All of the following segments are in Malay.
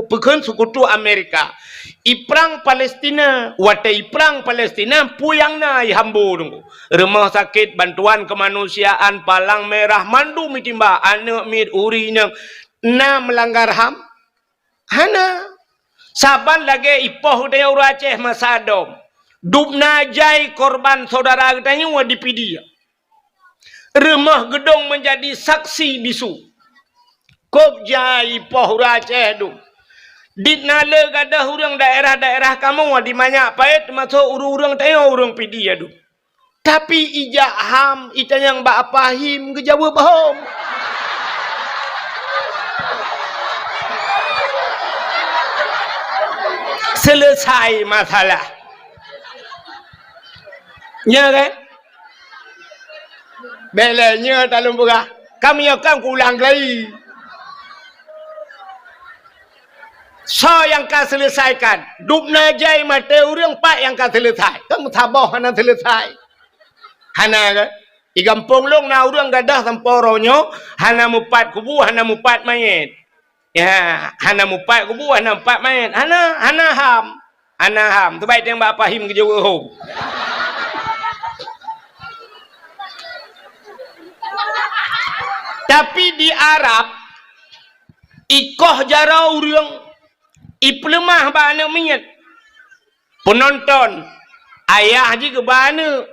pekan sekutu Amerika iprang Palestina wate iprang Palestina puyang na ihambu dulu rumah sakit bantuan kemanusiaan palang merah mandu mitimba anak mit uri na melanggar HAM hana saban lagi ipoh dia Aceh masadom dubna jai korban saudara katanya wa dipidia rumah gedung menjadi saksi bisu kop jai ipoh Aceh tu di nala gadah urang daerah-daerah kamu di banyak pait masuk urang tengok urang pidi adu. Tapi ijak HAM ita yang ba apahim ke jawab hom. Selesai masalah. Nya kan? Belanya talung buka. Kami akan ulang lagi. So yang kau selesaikan. Dubna jai mata orang pak yang kau selesai. Kamu tabah hana selesai. Hana kan? Di kampung long na orang gadah samporonyo. Hana mupat kubu, hana mupat mayat. Ya, hana mupat kubu, hana mupat mayat. Hana HAM. Hana HAM. Terbaik yang bapa him ke jawa hom. Tapi di Arab ikoh jara urang iplemah bana minyak penonton ayah juga bana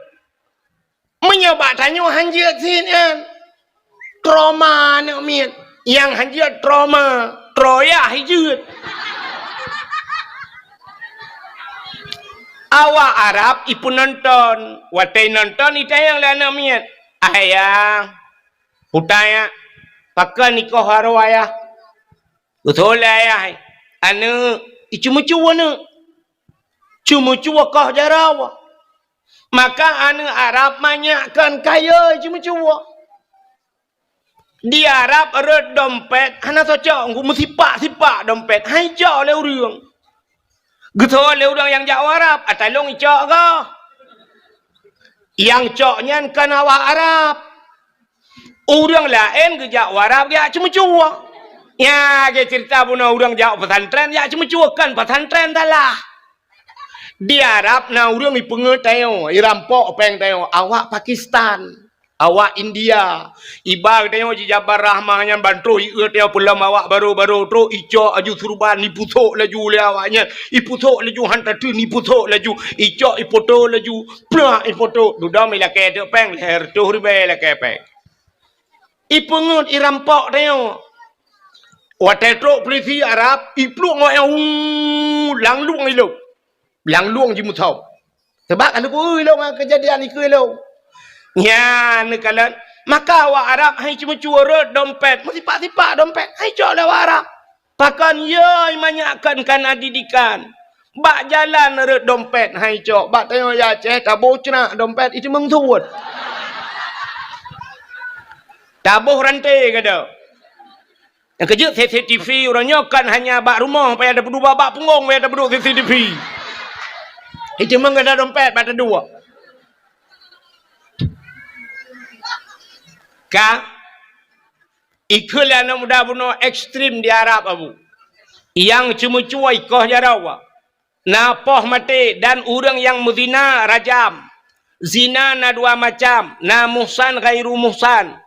menyoba tanya hanjat sini trauma nak minyak yang hanjat trauma troya hijut awak Arab ipu nonton watai nonton itayang lana minyak ayah putaya pakai nikah haru ayah betul ayah anu cuma-cuma nu cuma-cuma kah jarawa maka anu Arab banyakkan kaya cuma-cuma di Arab ada dompet hana cocok aku mesti sipak dompet hai jauh le urang gitu le urang yang jauh Arab atalong icok ke yang coknya kan awak Arab urang lain ke jauh Arab dia cuma-cuma ya, ke cerita pun orang jauh pesantren, ya cuma cuakan pesantren talah. Di Arab, na orang ni pengertian, irampok peng tengok, awak Pakistan, awak India, ibar tengok Jabar Rahmahnya bantu, tengok pulang awak baru-baru tu, icok aju surban, ni putuk laju le awaknya, iputuk laju hantar tu, ni putuk laju, icok ipoto laju, plak ipoto, duda mila ke tu peng, leher tu ribe la ke peng. Ipengut irampok tengok. Watetro polisi Arab ipluk ngoyang lang luang ilo lang luang jimu tahu sebab anu ku ilo kejadian iku ilo nya nekalan maka awak Arab hai cuma cuara dompet mesti sipak dompet hai cok lah Arab pakan ye banyakkan kana didikan bak jalan re dompet hai cok bak tengok ya Aceh tabuh cena dompet itu mengsuut tabuh rantai kada yang kerja CCTV orangnya kan hanya bak rumah supaya ada berdua bak punggung supaya ada berdua CCTV. Itu memang ada dompet pada dua. Ka iklan muda bunuh ekstrim di Arab abu. Yang cuma-cuma ikoh jarawa. Napoh mati dan orang yang muzina rajam. Zina na dua macam, na muhsan ghairu muhsan.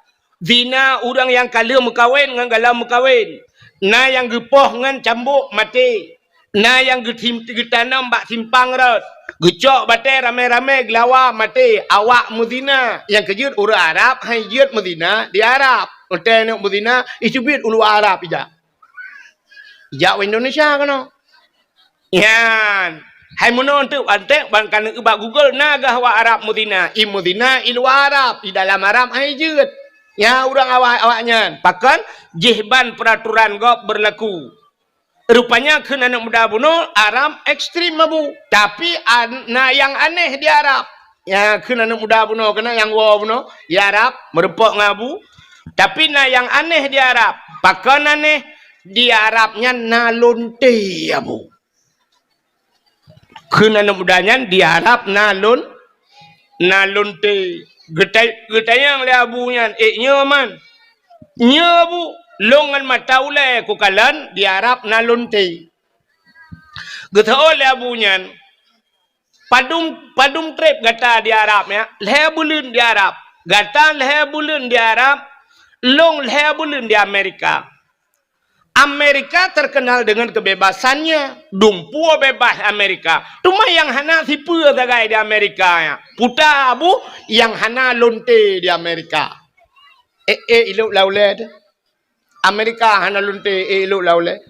Zina orang yang kala mukawin dengan gala mukawin. Na yang gepoh dengan cambuk mati. Na yang getanam bak simpang rot. Gecok batai rame-rame gelawa mati. Awak muzina. Yang kejut orang Arab hai jut muzina di Arab. Hotel nak muzina isubit ulu Arab ija. Ija Indonesia kan? Yan. Hai mono tu antek bangkan ubah Google naga wa Arab muzina. I muzina ilu Arab. I dalam Arab hai jut. Ya orang awaknya pakan jihban peraturan gop berlaku rupanya kena anak muda bunuh Arab ekstrim mabu tapi yang aneh di Arab ya kena anak muda bunuh kena yang gua bunuh ya Arab merepok ngabu tapi yang aneh di Arab pakan aneh di Arabnya nalunte abu kena anak mudanya di Arab nalunte Getai yang le abunya, nyaman, nyabu, Longan mataule ku kalan di Arab na lunti. Getho le abunyan. Padum trip gata di Arab ya. Leher bulun di Arab. Gata leher bulun di Arab. Long leher bulun di Amerika. Amerika terkenal dengan kebebasannya. Dumpu bebas Amerika. Cuma yang hana sipu tagai di Amerika ya. Puta abu yang hana lunti di Amerika. Iluk lauled. Amerika hana lunti iluk lauled.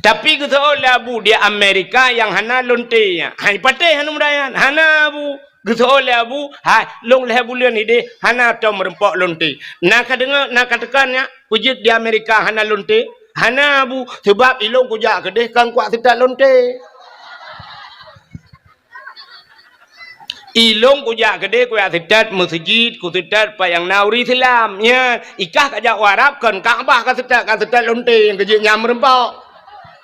Tapi kita oleh abu di Amerika yang hana lunti ya. Hai patih hana mudayan. Hana abu. Kita oleh abu. Hai long leh bulan ini hana tau merempok lunti. Nak dengar nak katakannya wujud di Amerika hana lunti. Hana abu sebab ilong kujak kedeh kan kuat tidak lunti. Ilong kujak kedeh kuat tidak masjid ku tidak pa yang nauri Islam ya. Ikah kajak Arab kan Kaabah kan tidak lunti yang kejiknya merempok.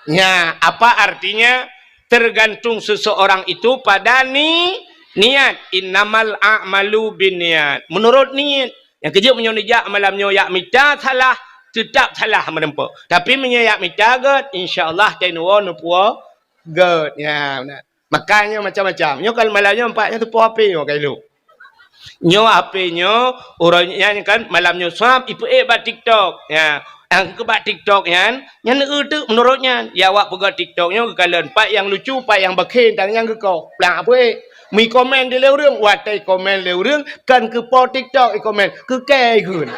Ya, apa artinya? Tergantung seseorang itu pada niat. Innamal a'malu binniat. Menurut niat. Yang kerja menyonijak malam nyoyak mita salah, tetap salah menempuh. Tapi menyoyak mita god, insya-Allah tenua nupuo god. Ya, benar. Makanya macam-macam. Nyo kalau malamnya empatnya tu po api yo kailu. Nyo apinya orangnya kan malamnya swap ipu bat TikTok. Ya. Yang kebat TikTok yan, yang itu menurutnya, ya awak pegang TikToknya ke kalian, pak yang lucu, pak yang bakhin, dan yang ke kau, pelang apa mi komen di lewrung, watai komen lewrung, kan ke po TikTok, komen, ke kaya gun.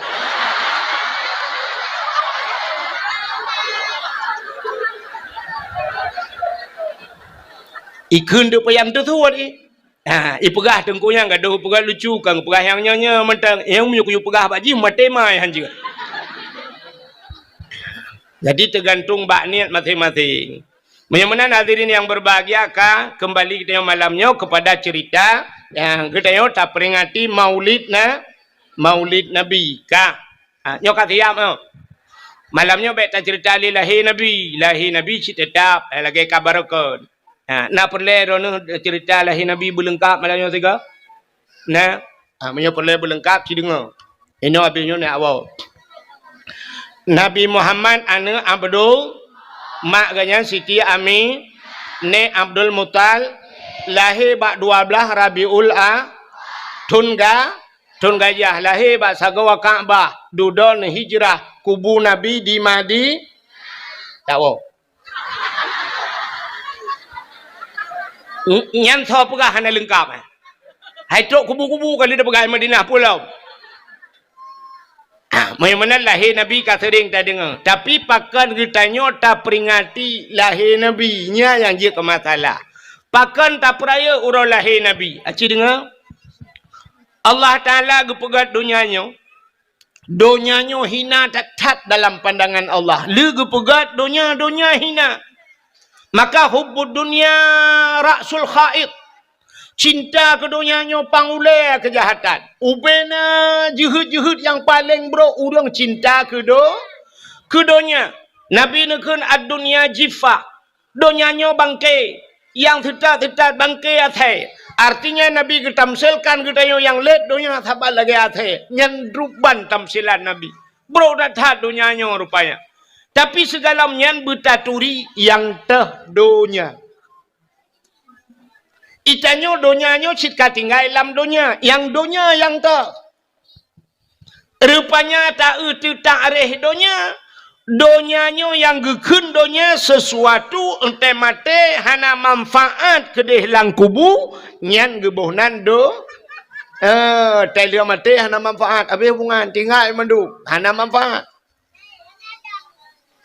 Ikun tu yang tu tuan ni. Ipegah tengkunya, gaduh pegah lucu, kan pegah yang nyonya, mentang, yang menyukuyu pegah baji, mati mai hanjir. Jadi tergantung bak niat masing-masing. Bagaimana hadirin yang berbahagia kah? Kembali kita malamnya kepada cerita yang kita tak peringati maulid Nabi kah? Nyo kat siap malamnya beta cerita lahir Nabi tetap lagi kabar kon. Nak perlu cerita lahir Nabi berlengkap malamnya tiga. Nah, menyo perlu berlengkap si dengar. Ini habisnya nak awal. Nabi Muhammad anu Abdul mak ganya Siti Ami ne Abdul Mutal lahir bak 12 Rabiul Tunggajah lahir bak sagawa Kaabah dudon hijrah kubu Nabi di Madi tahu nyan tho pegah hana lengkap hai tok kubu-kubu kali dah pegai Madinah pulau. Bagaimana lahir Nabi kata sering tak dengar. Tapi pakan kitanya tak peringati lahir Nabi nya yang dia ke masalah. Pakan tak peraya urang lahir Nabi. Aci dengar. Allah Ta'ala gepegat dunianya. Dunianya hina tak dalam pandangan Allah. Lu gepegat dunia hina. Maka hubbud dunia ra'sul khaid. Cinta ke dunianya pangulai kejahatan. Ubena juhud-juhud yang paling bro. Urang cinta ke dunia. Nabi nekun ad-dunia jifah. Dunianya bangkai. Yang tetap bangkai atai. Artinya Nabi ketamsilkan kita yang let dunia sabar lagi atai. Nyandruban tamsilan Nabi. Bro dah dunianya rupanya. Tapi segala nyan betaturi yang teh dunia. Itanyo donyanya cita tinggal dalam dunia. Yang dunia yang tak. Rupanya tak areh dunia. Donyanya yang gekun dunia sesuatu ente mate hana manfaat kedeh lang kubu. Nyan gebuhnan telia mate hana manfaat. Habis hubungan tinggal mandu. Hana manfaat.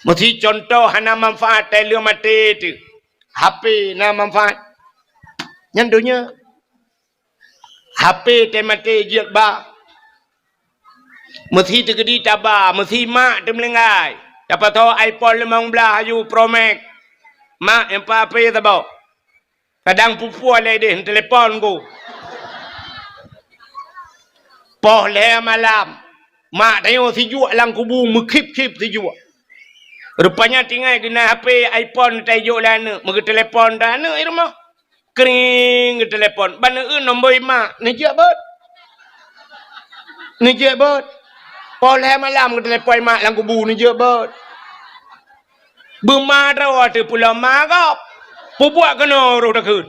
Mesti contoh hana manfaat telia mate tu. HP na manfaat. Yang dunia HP temate jiat ba mesti tergedi tabah mesti mak temelengai dapat tahu iPhone 15 ayu Pro Max mak yang apa ya tahu kadang pupu ale deh telefon ku poh le malam mak tayo si juak lang kubu mekip-kip si juak rupanya tinggal kena HP iPhone tayo lana mege telefon dah ne irmah kering ke telefon. Bana nombor mak. Nijak bot. Poleh malam ke telepon mak lang kubu ni je bot. Bermadra tu pula magap. Pubuat kena roh takut.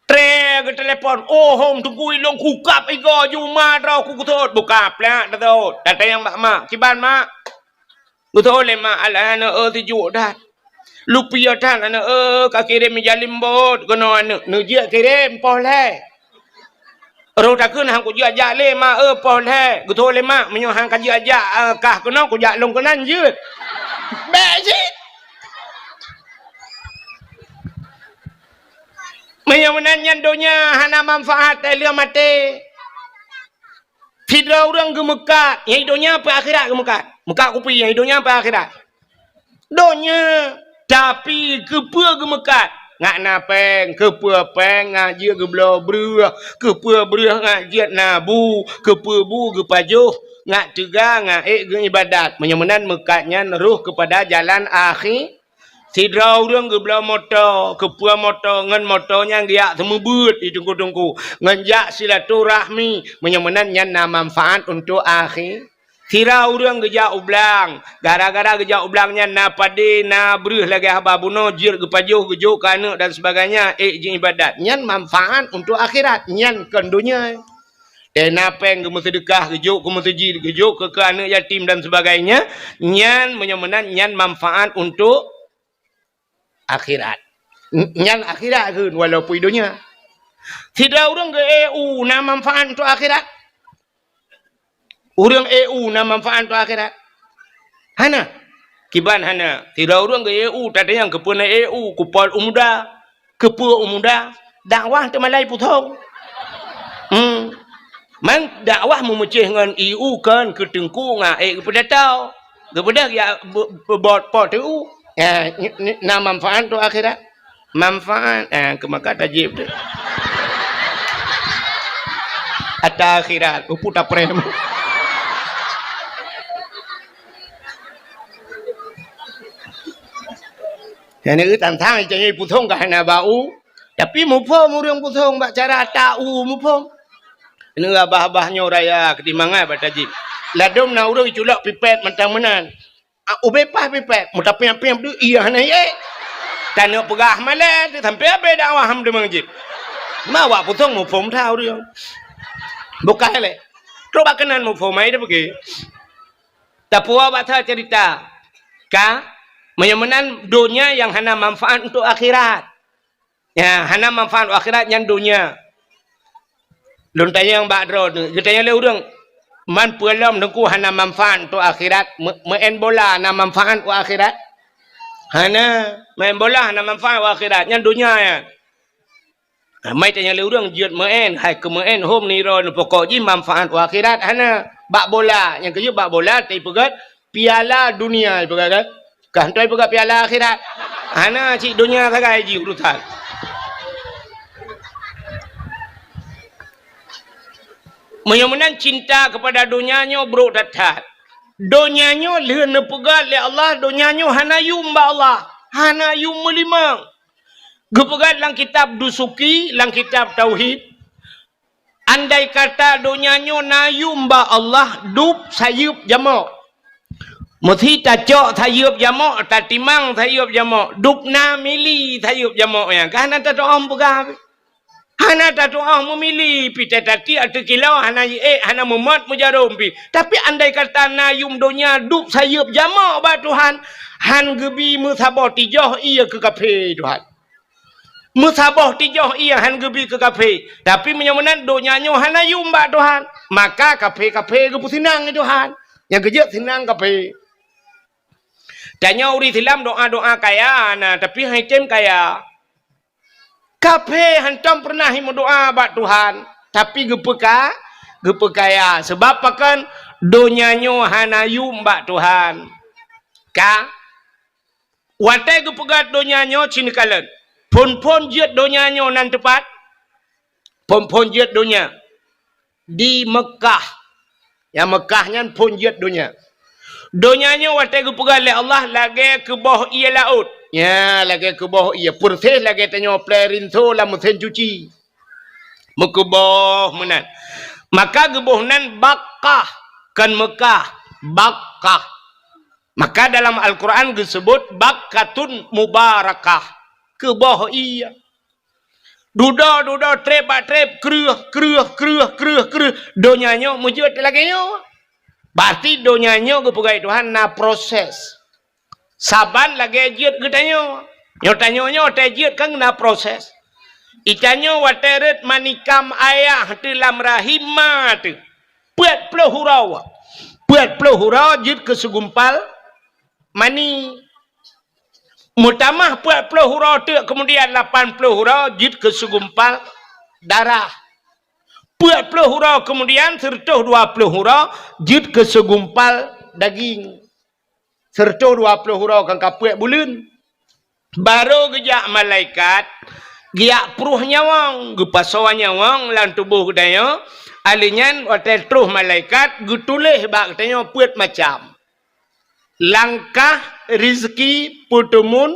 Tre ke telepon. Oh hom tunggu ilong kukap iga ju madra ku kutot buka plak datot. Data yang mak kiban mak. Kutot le mak ala ana tuju dah. Lupia tan ana ka kirim jalim bot kena ana nu je kirim poleh. Roh takun hang ku je le mak poleh. Kutot le mak menyo hang ka je kah kena ku jak long kenan je. Bajit. Menyanyian donya hana manfaat dalam mati. Tidak orang gemekat. Yang donya apa akhirat gemekat. Mekat kupi yang donya apa akhirat. Donya tapi kepa gemekat. Ngak napeng kepa peng ngaji geblo brah. Kepa brah ngaji nabu. Kepa bu gepajuh. Ngak juga ngak ibadat. Menyemenan mekatnya neruh kepada jalan akhir. Sidra orang gebla motor, kepua motor, ngan motornya giak semubut di tungku-tungku. Nganjak silaturahmi, menyemenan nyana manfaat untuk akhir. Sidra orang gejak ublang, gara-gara gejak ublangnya na pade, na beruh lagi haba buno, jir gepajuh, gejuk, kanak dan sebagainya, jin ibadat. Nyan manfaat untuk akhirat, nyan kendunya. Dan apa yang kamu sedekah, gejuk, kamu sejid, gejuk, ke anak yatim dan sebagainya. Nyan menyemenan, nyan manfaat untuk akhirat. Yang akhirat ke walaupun dunia. Tidak orang ke EU na manfaat untuk akhirat. Orang EU na manfaat untuk akhirat. Hana. Kiban hana. Tidak orang ke EU tak ada yang kepuna EU kupol umuda, kepua umuda, dakwah temalai putong. Man dakwah memecih dengan EU kan ketengku ngak kepada tau. Kepada ya bot pot EU. Ya, na manfaat tu akhirat. Manfaat kemaka tajib tu. Ada akhirat, putar prem. Yang ni tantang jangan putong ke hana bau. Tapi mupom orang putong bak cara tahu mupom. Ini abah-abahnya raya ketimangan bak tajib. Ladom na orang culak pipet mentang menan. Ubepah pipet, muta piam-piam tu iya na ye. Tanah pegah malah tu sampai apa dakwah ham tu mengajib. Mawa putong mu pom tahu dia. Bukan le. Coba kenan mu pom ai dah pergi. Tapua baca cerita. Ka menyemenan dunia yang hana manfaat untuk akhirat. Ya, hana manfaat untuk akhirat yang dunia. Lun tanya yang bakdro tu, kita tanya le urang man pulam nengku hana manfaat untuk akhirat, main bola na manfaat untuk akhirat. Hana main bola hana manfaat untuk akhirat, yang dunia ya. Mai tanya le urang jiut main, hai ke main home ni ron pokok ji manfaat untuk akhirat hana. Bak bola, yang kerja bak bola tai pegat piala dunia pegat kan. Kantoi pegat piala akhirat. Hana cik dunia sagai ji urusan. Menyemenan cinta kepada dunianya bro datat. Dunianya lehena pegat le Allah, dunianya hana yum ba Allah. Hana yum melimang. Gepegat lang kitab dusuki, lang kitab tauhid. Andai kata dunianya na yum ba Allah, dup sayup jamak. Mesti tacok sayup jamak, tatimang sayup jamak. Dup na mili sayup jamak yang. Kan ada doa pegat. Hana tak doa memilih pi tadi ada kilau hana hana memat mujarum pi. Tapi andai kata na yum dunia dup sayup jamak ba Tuhan, han gebi musabah tijah ia ke kafe Tuhan. Musabah tijah ia han gebi ke kafe. Tapi menyemenan dunianya hana yum ba Tuhan. Maka kafe-kafe ke pusinang Tuhan. Yang kerja senang kafe. Tanya uri silam doa-doa kaya nah, tapi haitem kaya. Kafe hantam pernah doa bak Tuhan, tapi gepekaya sebab pakan donyanya hanayum bak Tuhan. Ka watai gepegat donyanya cinikalan. Pon-pon jet donyanya nan tepat. Pon-pon jet donya di Mekah. Yang Mekahnya pon jet donya. Donyanya watai gepegat le Allah lagi ke bawah ia laut. Ya, lagi ke bawah ia proses lagi tanya pelerin so lah mesin cuci. Mekebah menan. Maka gebah nan bakah. kan Mekah Bakkah. Maka dalam Al-Quran disebut Bakkatun Mubarakah. Kebah iya. Duda trep kreuh. Donyanya mujud lagi nyo. Berarti donyanya ke pegai Tuhan na proses. Saban lagi jid getanyo. Nyo tanyo tajid kan na proses. Itanyo wateret manikam ayah dalam rahim mat. Puat puluh hurau jid ke segumpal mani. Mutamah 40 hurau tu kemudian 80 hurau jid ke segumpal darah. 40 hurau kemudian serta 20 hurau jid ke segumpal daging. Serta 20 hurau kan kapuat bulan. Baru gejak malaikat giak peruh nyawang, gepasawan nyawang lan tubuh daya. Alinyan hotel terus malaikat getulih bak tanya puat macam. Langkah rezeki putumun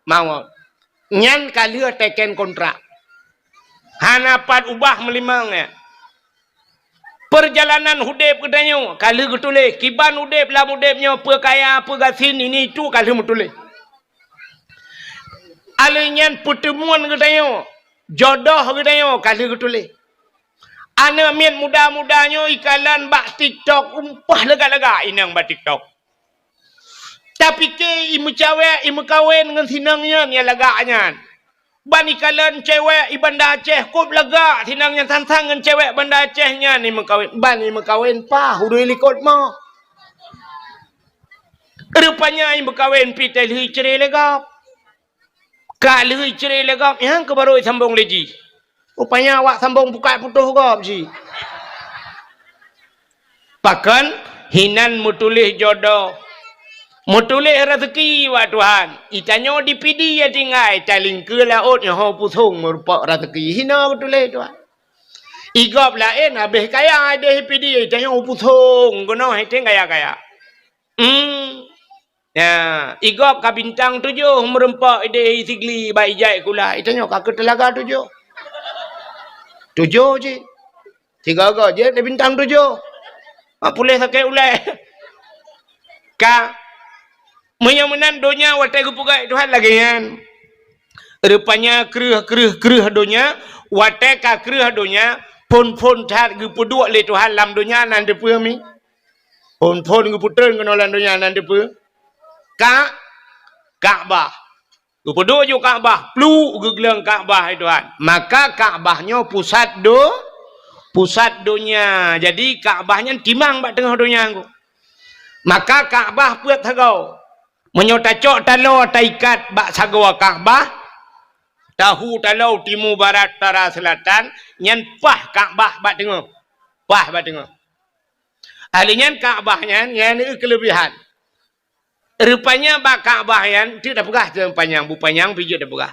maut. Nyan kali teken kontrak. Hanapat ubah melimangnya. Perjalanan hudib katanya kali getulih kiban hudib lah hudibnya apa kaya apa gasin ini itu kali mutulih. Alinyan pertemuan katanya jodoh katanya kali getulih. Ana min muda-mudanya ikalan bak TikTok umpah lega-lega inang bak TikTok. Tapi ke imu cewek imu kawin dengan sinangnya ni lagaknya. Ban ikalan cewek ibanda Aceh kop lega sinangnya tantang dengan cewek banda Acehnya ni mengkawin. Ban imu kawin pa hudui likot mo. Rupanya imu kawin pitel hui cerai legap. Kak hui cerai legap yang kebaru sambung leji. Rupanya awak sambung buka putuh gap ji. Pakan hinan mutulih jodoh. Mutulih rezeki wa Tuhan. Itanyo dipidi ya tinggai taling ke laut yang ho putung merupak rezeki. Hina mutulih Tuhan. Igap lain habis kaya ada dipidi itanyo putung gono hiting kaya-kaya. Ya, igap ka bintang 7 merempak ide sigli bai jai kula. Itanyo ka ke telaga 7. 7 je. 3 je ada bintang 7. Boleh sakit ulai. Ka menyamanan donya watai gupugai Tuhan lagi kan. Rupanya kreuh donya watai ka kreuh donya pon tat gupuduk le Tuhan lam donya nan depe mi. Pon guputun kenolan donya nan depe. Ka'bah. Gupuduk ju Ka'bah, plu gegeleng Ka'bah Tuhan. Maka Ka'bahnya pusat dunia. Jadi Ka'bahnya timang bak tengah dunia aku. Maka Ka'bah puat sagau. Menyota cok talau taikat bak sagau Ka'bah. Tahu talau timur barat utara selatan. Nyan pah Ka'bah bak tengah. Pah bak tengah. Alinyan Ka'bahnya yang ini kelebihan. Rupanya bak Ka'bah yang tidak pegah panjang bu panjang biji dah pegah.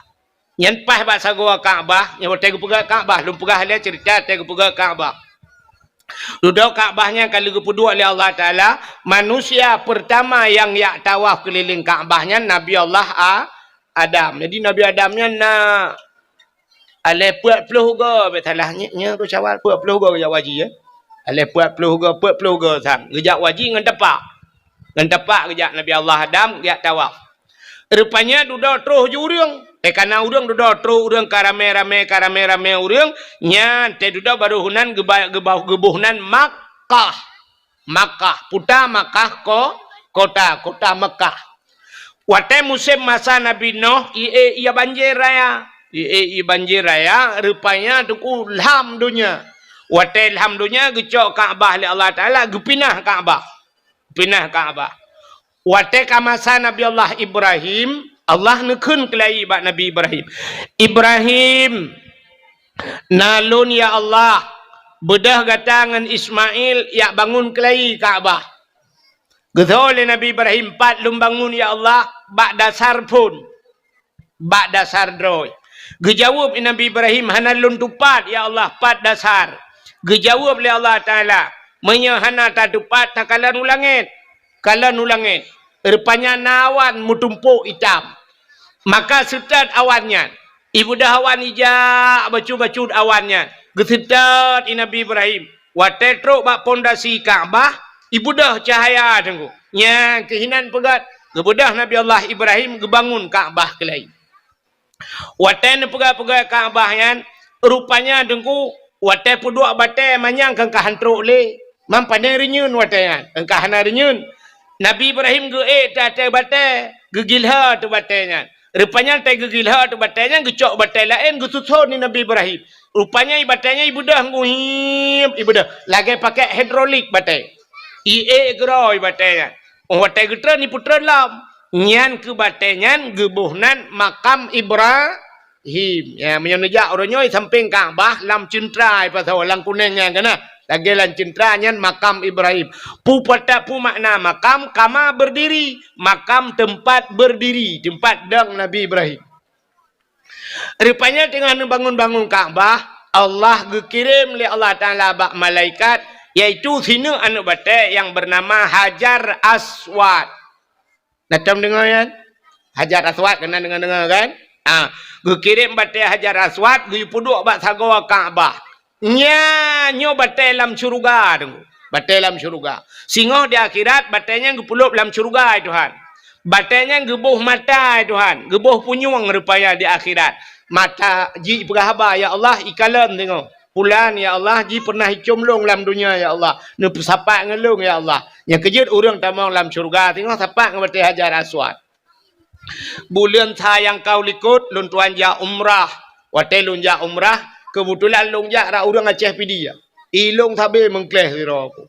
Yang pas bak sagwa Ka'bah, yang tegu pegah Ka'bah, lum pegah dia cerita tegu pegah Ka'bah. Duduk Ka'bahnya kalau gepuduk oleh Allah Taala, manusia pertama yang yak tawaf keliling Ka'bahnya Nabi Allah Adam. Jadi Nabi Adamnya na ale puat puluh go betalahnya tu cawal puat puluh go ya waji ya. Ale puat puluh go sang. Gejak waji ngan tepak. Dan tepak kejak Nabi Allah Adam dia tawaf. Rupanya duda terus urang. Karena urang duda terus urang karame-rame urang nya te duda baru hunan gebuhnan Makkah. Puta Makkah kota Mekah. Wate musim masa Nabi Nuh ia banjir raya. Ia banjir raya rupanya tuku ilham dunia. Wate ilham dunia gecok Ka'bah oleh Allah Taala gepinah Ka'bah. Wate masa Nabi Allah Ibrahim, Allah nekun kelai bak Nabi Ibrahim. Nalun ya Allah, bedah gatangan Ismail ya bangun kelai Ka'bah. Getol Nabi Ibrahim 4 lum bangun ya Allah, bak dasar pun. Bak dasar droi. Gejawab Nabi Ibrahim hanalun tupat ya Allah 4 dasar. Gejawab oleh Allah Taala. Menyahana tadupat takalan ulangit. Kalan ulangit. Rupanya nawan mutumpuk hitam. Maka setat awannya. Ibu dah awan ijak bacu-bacu awannya. Gesetat Nabi Ibrahim. Watetruk bak pondasi Ka'bah. ibudah cahaya tengku. Nya kehinan pegat. Gebudah Nabi Allah Ibrahim gebangun Kaabah kelai. Watan pegat-pegat Kaabah yan. Rupanya tengku. Watan puduk batai manyang kengkah hantruk le. Mampanai renyun watan yan. Kengkah hana renyun. Nabi Ibrahim tata batai. Gegilha tu batai yan. Rupanya tak gegilha tu batai yan. Gecok batai lain. Gesusun ni Nabi Ibrahim. Rupanya batainya ibudah nguhip. Ibudah. Lagi pakai hidrolik batai. Geroi batainya. Batai getra ni putra lam. Nyan ke batainya gebuhnan makam Ibrahim. Ya menyonejak orangnya samping Kaabah lam cintrai pasal lang kuningnya kana. Lagi lan cintra nyan makam Ibrahim. Pu patak pu makna makam kama berdiri. Makam tempat berdiri, tempat dang Nabi Ibrahim. Rupanya dengan bangun-bangun Kaabah, Allah gekirim oleh Allah Taala bak malaikat, iaitu sini anak batai yang bernama Hajar Aswad. Macam dengar kan? Hajar Aswad kena dengar kan? Gekirim batai Hajar Aswad, ge puduk bak sagawa Kaabah. Nyo batai dalam syurga tu. Batai dalam syurga. Singoh di akhirat batainya gepulup dalam syurga Tuhan. Batainya gebuh mata Tuhan. Gebuh punyung rupanya di akhirat. Mata ji perahaba ya Allah ikalan tengok. Pulan ya Allah ji pernah hicum long dalam dunia ya Allah. Ne sapak ngelung ya Allah. Yang kejut orang tamang dalam syurga tengok sapak ngebatai Hajar Aswad. Bulan sayang kau likut lun tuan ja umrah. Watai lun ja umrah. Kebetulan long jak ra orang Aceh pidi ya. Ilong tabe mengkleh zero aku.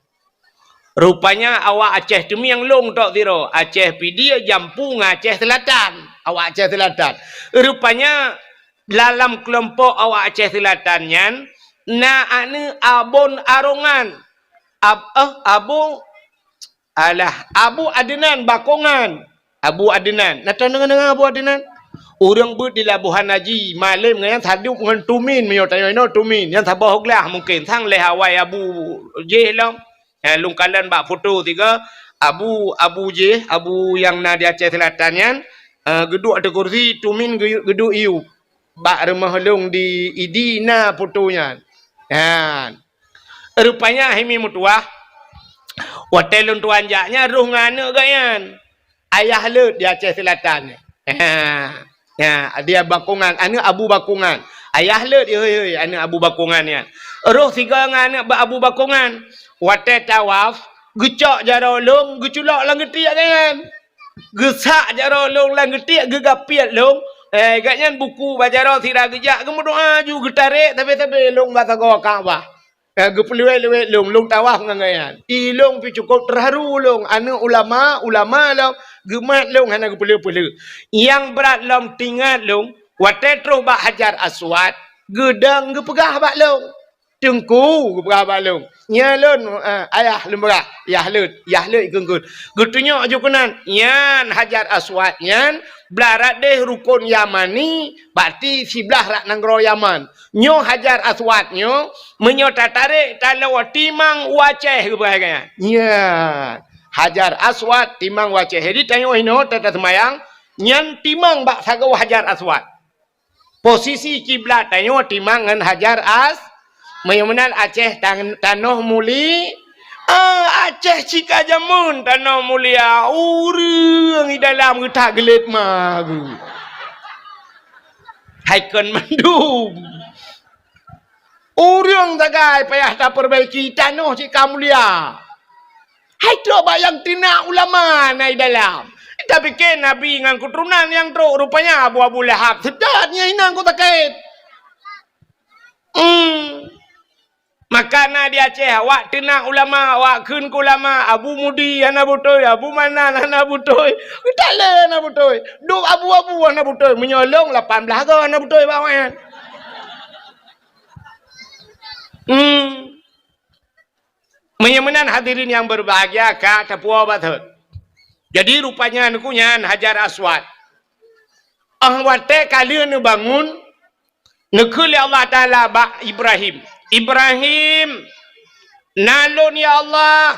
Rupanya awak Aceh tu yang long tok zero. Aceh pidi jampung Aceh Selatan. Awak Aceh Selatan. Rupanya dalam kelompok awak Aceh Selatan nyan na ane abon arongan. Abu Adnan Bakongan. Abu Adnan. Nak tahu dengan Abu Adnan? Orang ber di Labuhan Haji malam yang taduk dengan tumin menyotanya no tumin yang tabah hoglah mungkin sang leh Hawaii Abu J long lungkalan bak foto tiga Abu J Abu yang na di Aceh Selatan yan geduk ada kursi tumin geduk iu bak rumah long di idina fotonya kan rupanya himi mutuah hotel tuan jaknya ruh ngane gayan ayah le di Aceh Selatan ya, dia Bakongan, anak Abu Bakongan. Ayah le dia hei, anak Abu Bakongan ya. Roh tiga anak Abu Bakongan. Wate tawaf, gecok jaro long, geculak lang getiak kan. Gesak jaro long lang getiak gegapiat long. Gatnya buku bajaro sira gejak gemudoa ju getarik tapi long bata go Kaabah. Gepeluwe long tawaf ngangayan. Ilong pi cukup terharu long, anak ulama long. Gemat long hana gepelu-pelu. Yang berat long tinggal long. Watetro bak Hajar Aswad. Gedang gepegah bak long. Tengku gepegah bak long. Nyalon ayah lemberah. Yahlut ikut. Getunya aja kenan. Yan Hajar Aswad. Yan belarat deh rukun Yamani. Berarti sebelah rak nanggro Yaman. Nyo Hajar Aswad nyo. Menyo tatarik talau timang waceh gepegah. Yan. Hajar Aswad timang waceh. Jadi tanya ino tata semayang nyan timang bak sagaw Hajar Aswad. Posisi kiblat tanya timang ngan Hajar Mayunan Aceh tanah muli. Aceh cika jamun tanah mulia. Urang di dalam kita gelit magu. Haikon mandum. Urang tagai payah tak perbaiki tanah cika mulia. Hai tu bayang tina ulama nai dalam. Tapi ke Nabi dengan keturunan yang teruk rupanya Abu Lahab. Sedapnya inang ku takit. Makana di Aceh awak tina ulama, awak kun ku ulama, Abu Mudi ana butoy, Abu Manan ana butoy. Kita le ana butoy. Duk abu-abu ana butoy menyolong 18 ga ana butoy bawan. Menyamanan hadirin yang berbahagia kak tepua bathut. Jadi rupanya nukunya Hajar Aswad. Wate kalian bangun nekuli Allah Taala bak Ibrahim. Ibrahim nalun ya Allah.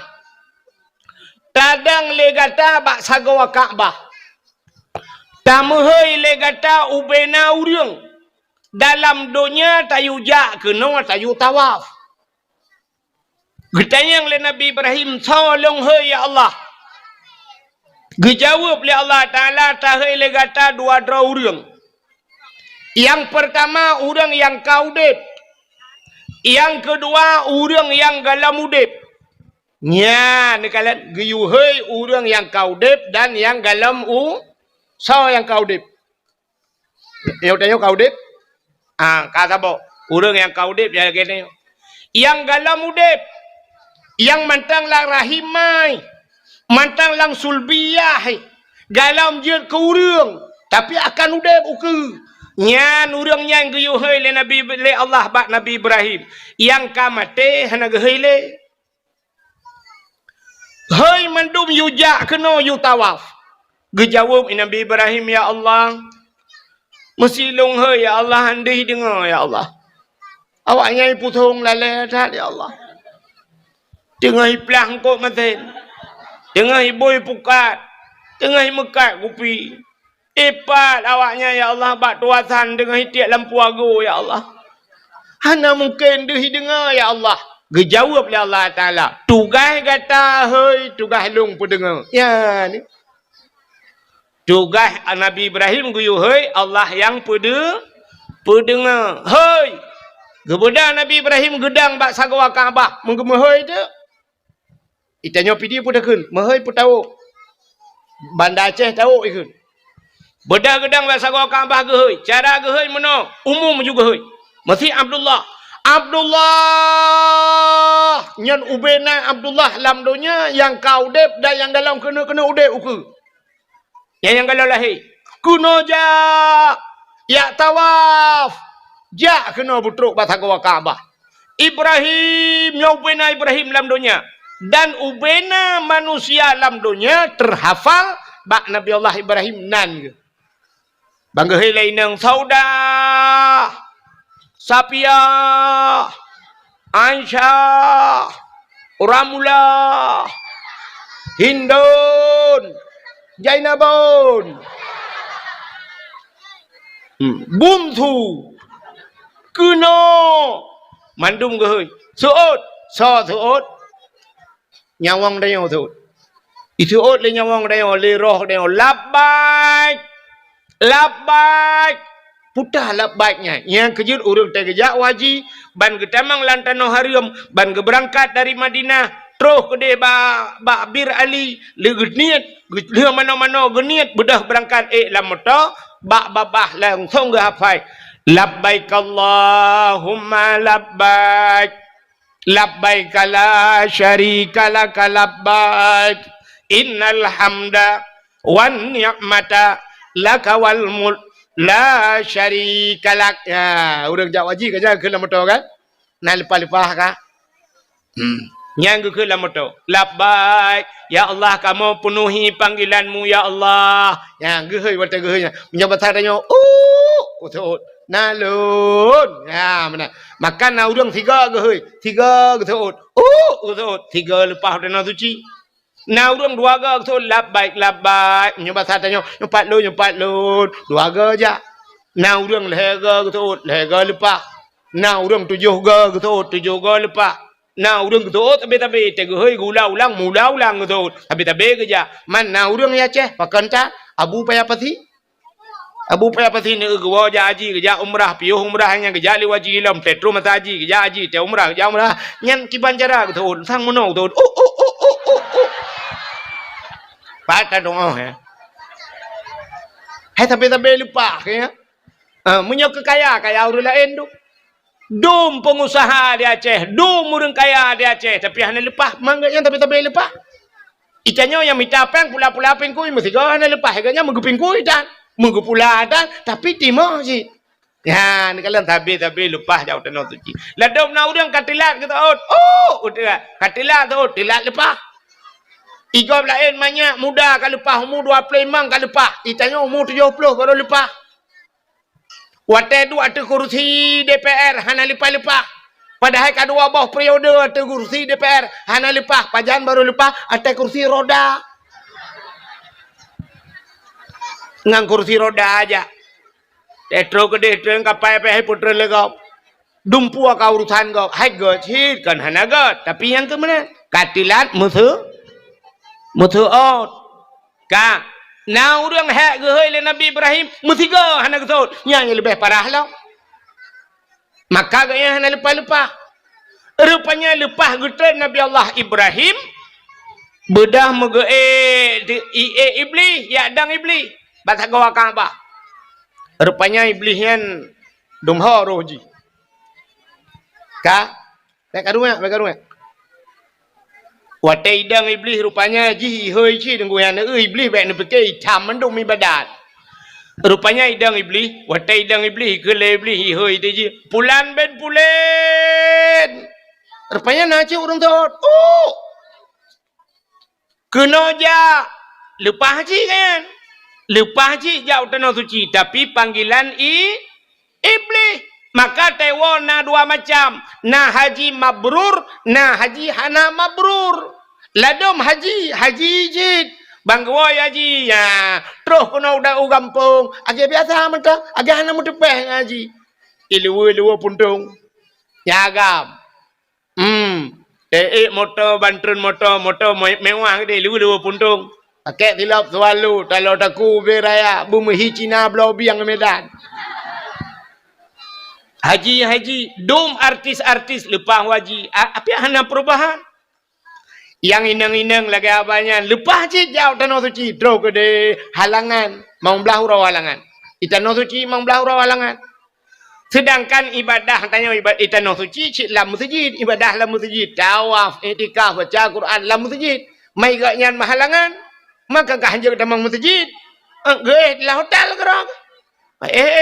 Tadang legata bak sagawa Kaabah. Tamuhai legata ubena urang. Dalam dunia tayu jak kena tayu tawaf. Getayang le Nabi Ibrahim tolong hai ya Allah. Gejawab le Allah Ta'ala tahai le gata dua orang. Yang pertama orang yang kaudip. Yang kedua orang yang galam udip. Nya ni kalian geyuhai orang yang kaudip dan yang galam so yang kaudip. Yang tanya kaudip? Kata bo orang yang kaudip ya gini. Yang galam udip. Yang mantang lang rahimai, mantang lang sulbiyah, galam je ke urang, tapi akan udep uke. Nyan urang yang geyuhai le Nabi le Allah bak Nabi Ibrahim, yang kamate hana gehai le. Hai mandum yujak kena yu tawaf. Gejawab Nabi Ibrahim, ya Allah, mesilung hai ya Allah, andai dengar ya Allah. Awak nyai putung lale dah ya Allah. Tengah pelang kok maten. Tengah boy pukat. Tengah mekat kupi. Epat awaknya ya Allah bak tuasan dengan hitiak lampu ago ya Allah. Hana mungkin dehi dengar ya Allah. Gejawab ya Allah Ta'ala. Tugas kata hei tugas long pendengar. Ya ni. Tugas Nabi Ibrahim guyu hei Allah yang pendengar. Hei. Gebeda Nabi Ibrahim gedang bak sagawa Kaabah. Menggemahoi tu. Itanya pidi pun dah kun. Mahai pun tahu. Bandar Aceh tahu ikut. Beda gedang bahasa gua Kaabah gehoi. Cara gehoi mana? Umum juga gehoi. Masih Abdullah. Abdullah. Nyan ubena Abdullah lam dunia yang kau dep dan yang dalam kena udep uku. Yang kalau lahir. Kuno ja. Ya tawaf. Ja kena butruk bahasa gua Kaabah. Ibrahim. Yang ubena Ibrahim lam dunia. Dan ubena manusia alam dunia terhafal bak Nabi Allah Ibrahim nan. Bangga helai nang Sauda, Sapia, Aisyah, Ramula, Hindun, Jainabun, Bumtu, Kuno, Mandum gehoi, Suud, Suud. Nyawang dayo tu. Itu ot le nyawang dayo le roh dayo labbaik. Labbaik. Putah labbaiknya. Yang kejut urang tegejak waji ban getamang lantano harium ban geberangkat dari Madinah terus ke de ba Bir Ali le geniat le mano-mano geniat bedah berangkat lamoto ba babah langsung ge hafai. Labbaik Allahumma labbaik. Labbaik la syarika laka labbaik innal hamda wan ni'mata laka wal mulk la syarika lak. Ya urang jak waji ka ke lamoto kan na lepas-lepas ka nyang ke lamoto labbaik ya Allah kamu penuhi panggilanmu ya Allah yang gehoi wata gehoi menjabat tanya betul nalun ya mana makan na urang tiga gehoi tiga betul betul tiga lepas dana suci na urang dua ga betul labbaik menjabat tanya empat lun dua ga aja na urang lega betul lega lepas na urang tujuh ga betul tujuh ga lepas na urang betul tapi tegehoi gula ulang mula ulang betul tapi kerja man na urang ya ceh pakanta abu payapati Abu payapati ni gua haji kerja umrah piuh umrah hanya kerja liwaji lam tetru mata haji kerja haji te umrah nyan kiban cara betul sang mono betul Patah dong ya. Hai tapi lupa ya. Punya kaya orang lain tu. Dum pengusaha di Aceh, dum orang kaya di Aceh tapi hanya lepas mangganya tapi lepas. Ikannya yang minta peng pula pengkui mesti kau hanya lepas harganya menggupingkui dan menggupula dan tapi timah sih. Ya, ni kalian tapi lepas jauh tanah suci. Ladom na orang katilat kita udah katilat tu tilat lepas. Igob lain banyak muda kalau lepas umur 25 kalau lepas. Itanya umur 70 baru lepas. Wate tu ada kursi DPR hana lepas. Padahal kedua bawah periode ada kursi DPR hana lepas. Pajan baru lepas ada kursi roda. Ngang kursi roda aja. Tetro ke detro yang kapai putra legap. Dumpua ka urusan go. Hai go chit kan hanagot. Tapi yang ke mana? Katilat mutu out. Ka. Na urang hak ge heuy le Nabi Ibrahim mutiga hana getot. Nya lebih parah lah. Maka gaya hana lepas-lepas. Rupanya lepas getot Nabi Allah Ibrahim bedah mege iblis, ya dang iblis. Batak gawa Kaabah. Rupanya iblis yang dumha roji. Ka? Baik karungan. Watai dang iblis rupanya ji heuy chi dengku yang iblis baik ne pakai hitam mendung mi badat. Rupanya idang iblis, watai idang iblis ke le iblis heuy dia ji. Pulan ben pulen. Rupanya naci orang tot. Oh. Kena ja lepas haji kan. Lepas haji jauh tanah suci tapi panggilan iblis. Maka tewa na dua macam. Na haji mabrur, na haji hana mabrur. Ladom haji jid. Bangwa haji. Ya, terus kena udah gampung. Agak biasa mentah, agak hana mutepeh haji. Iluwa puntung. Ya agam. Motor bantun motor mewah gede iluwa puntung. Pakai tilap selalu kalau taku beraya bumi Cina Pulau Biang Medan. Haji, dom artis lepas haji. Apa hana perubahan? Yang inang-inang lagi abanya. Lepas haji jauh tanah suci. Terus ke de halangan. Mau belah hurau halangan. Tanah suci mau belah hurau halangan. Sedangkan ibadah, tanya ibadah tanah suci, cik lam masjid. Ibadah lam masjid. Tawaf, etikaf, baca Quran lam masjid. Mai gaknyan mahalangan. Maka kahanjak damang masjid. Lah hotel kerang.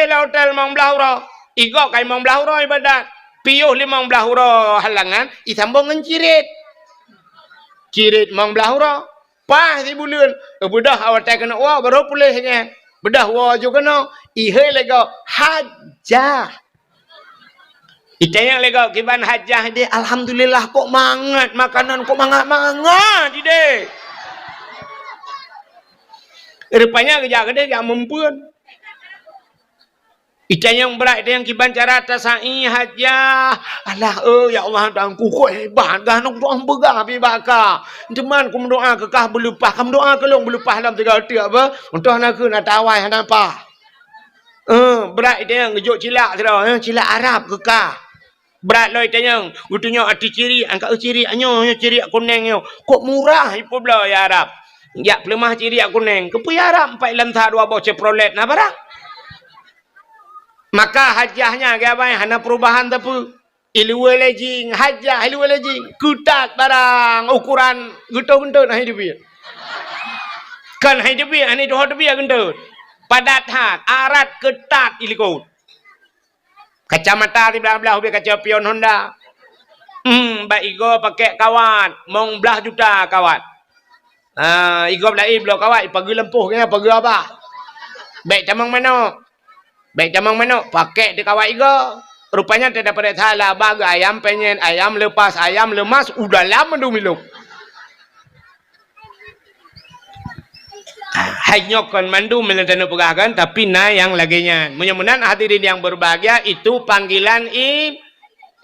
Lah hotel mau belah hurau. Igok kay mong belahuro ibadat. Piyuh limang belahuro halangan. Isambung dengan cirit. Cirit mong belahuro. Pah si bulan. Bedah awak tak kena. Wah baru pulihnya. Bedah wah juga kena. Ihai lego hajah. Itanya lego kiban hajah dia. Alhamdulillah kok mangat. Makanan kok mangat dia. Rupanya kejap dia yang mempuan. Itanya yang berat dia yang kiban cara tasai hajah. Alah ya Allah tangku kok hebat dah nak doa begah pi baka. Teman ku mendoa kekah berlupah, kamu doa kelong berlupah dalam 3 hati apa? Untuk nak ke nak tawai apa? Berat dia yang ngejuk cilak sudah, cilak Arab kekah. Berat loh itanya, gutunya arti ciri, angkat ciri anyo ciri kuning yo. Kok murah ipo bla ya Arab. Ya pelemah ciri kuning. Kepu ya Arab 4 lam tha 2 bocah prolet na barang. Maka hajahnya apa hana perubahan tapi ilwe lejing hajah ilwe lejing kutat barang ukuran gendut nah hidup dia kan hidup dia ani doh dia gendut padat hat arat ketat ilikut kacamata di belah-belah ubi kaca pion Honda baik igo pakai kawan mong belah juta kawan igo belah belah kawan pagi lempuh kena pagi apa baik camang mana baik jamang mana pakai di kawat iga. Rupanya tidak pada salah bagi ayam penyen, ayam lepas, ayam lemas udah lama minum. Hanya kon mandu melentano pegagan tapi na yang laginya. Mudah-mudahan hadirin yang berbahagia itu panggilan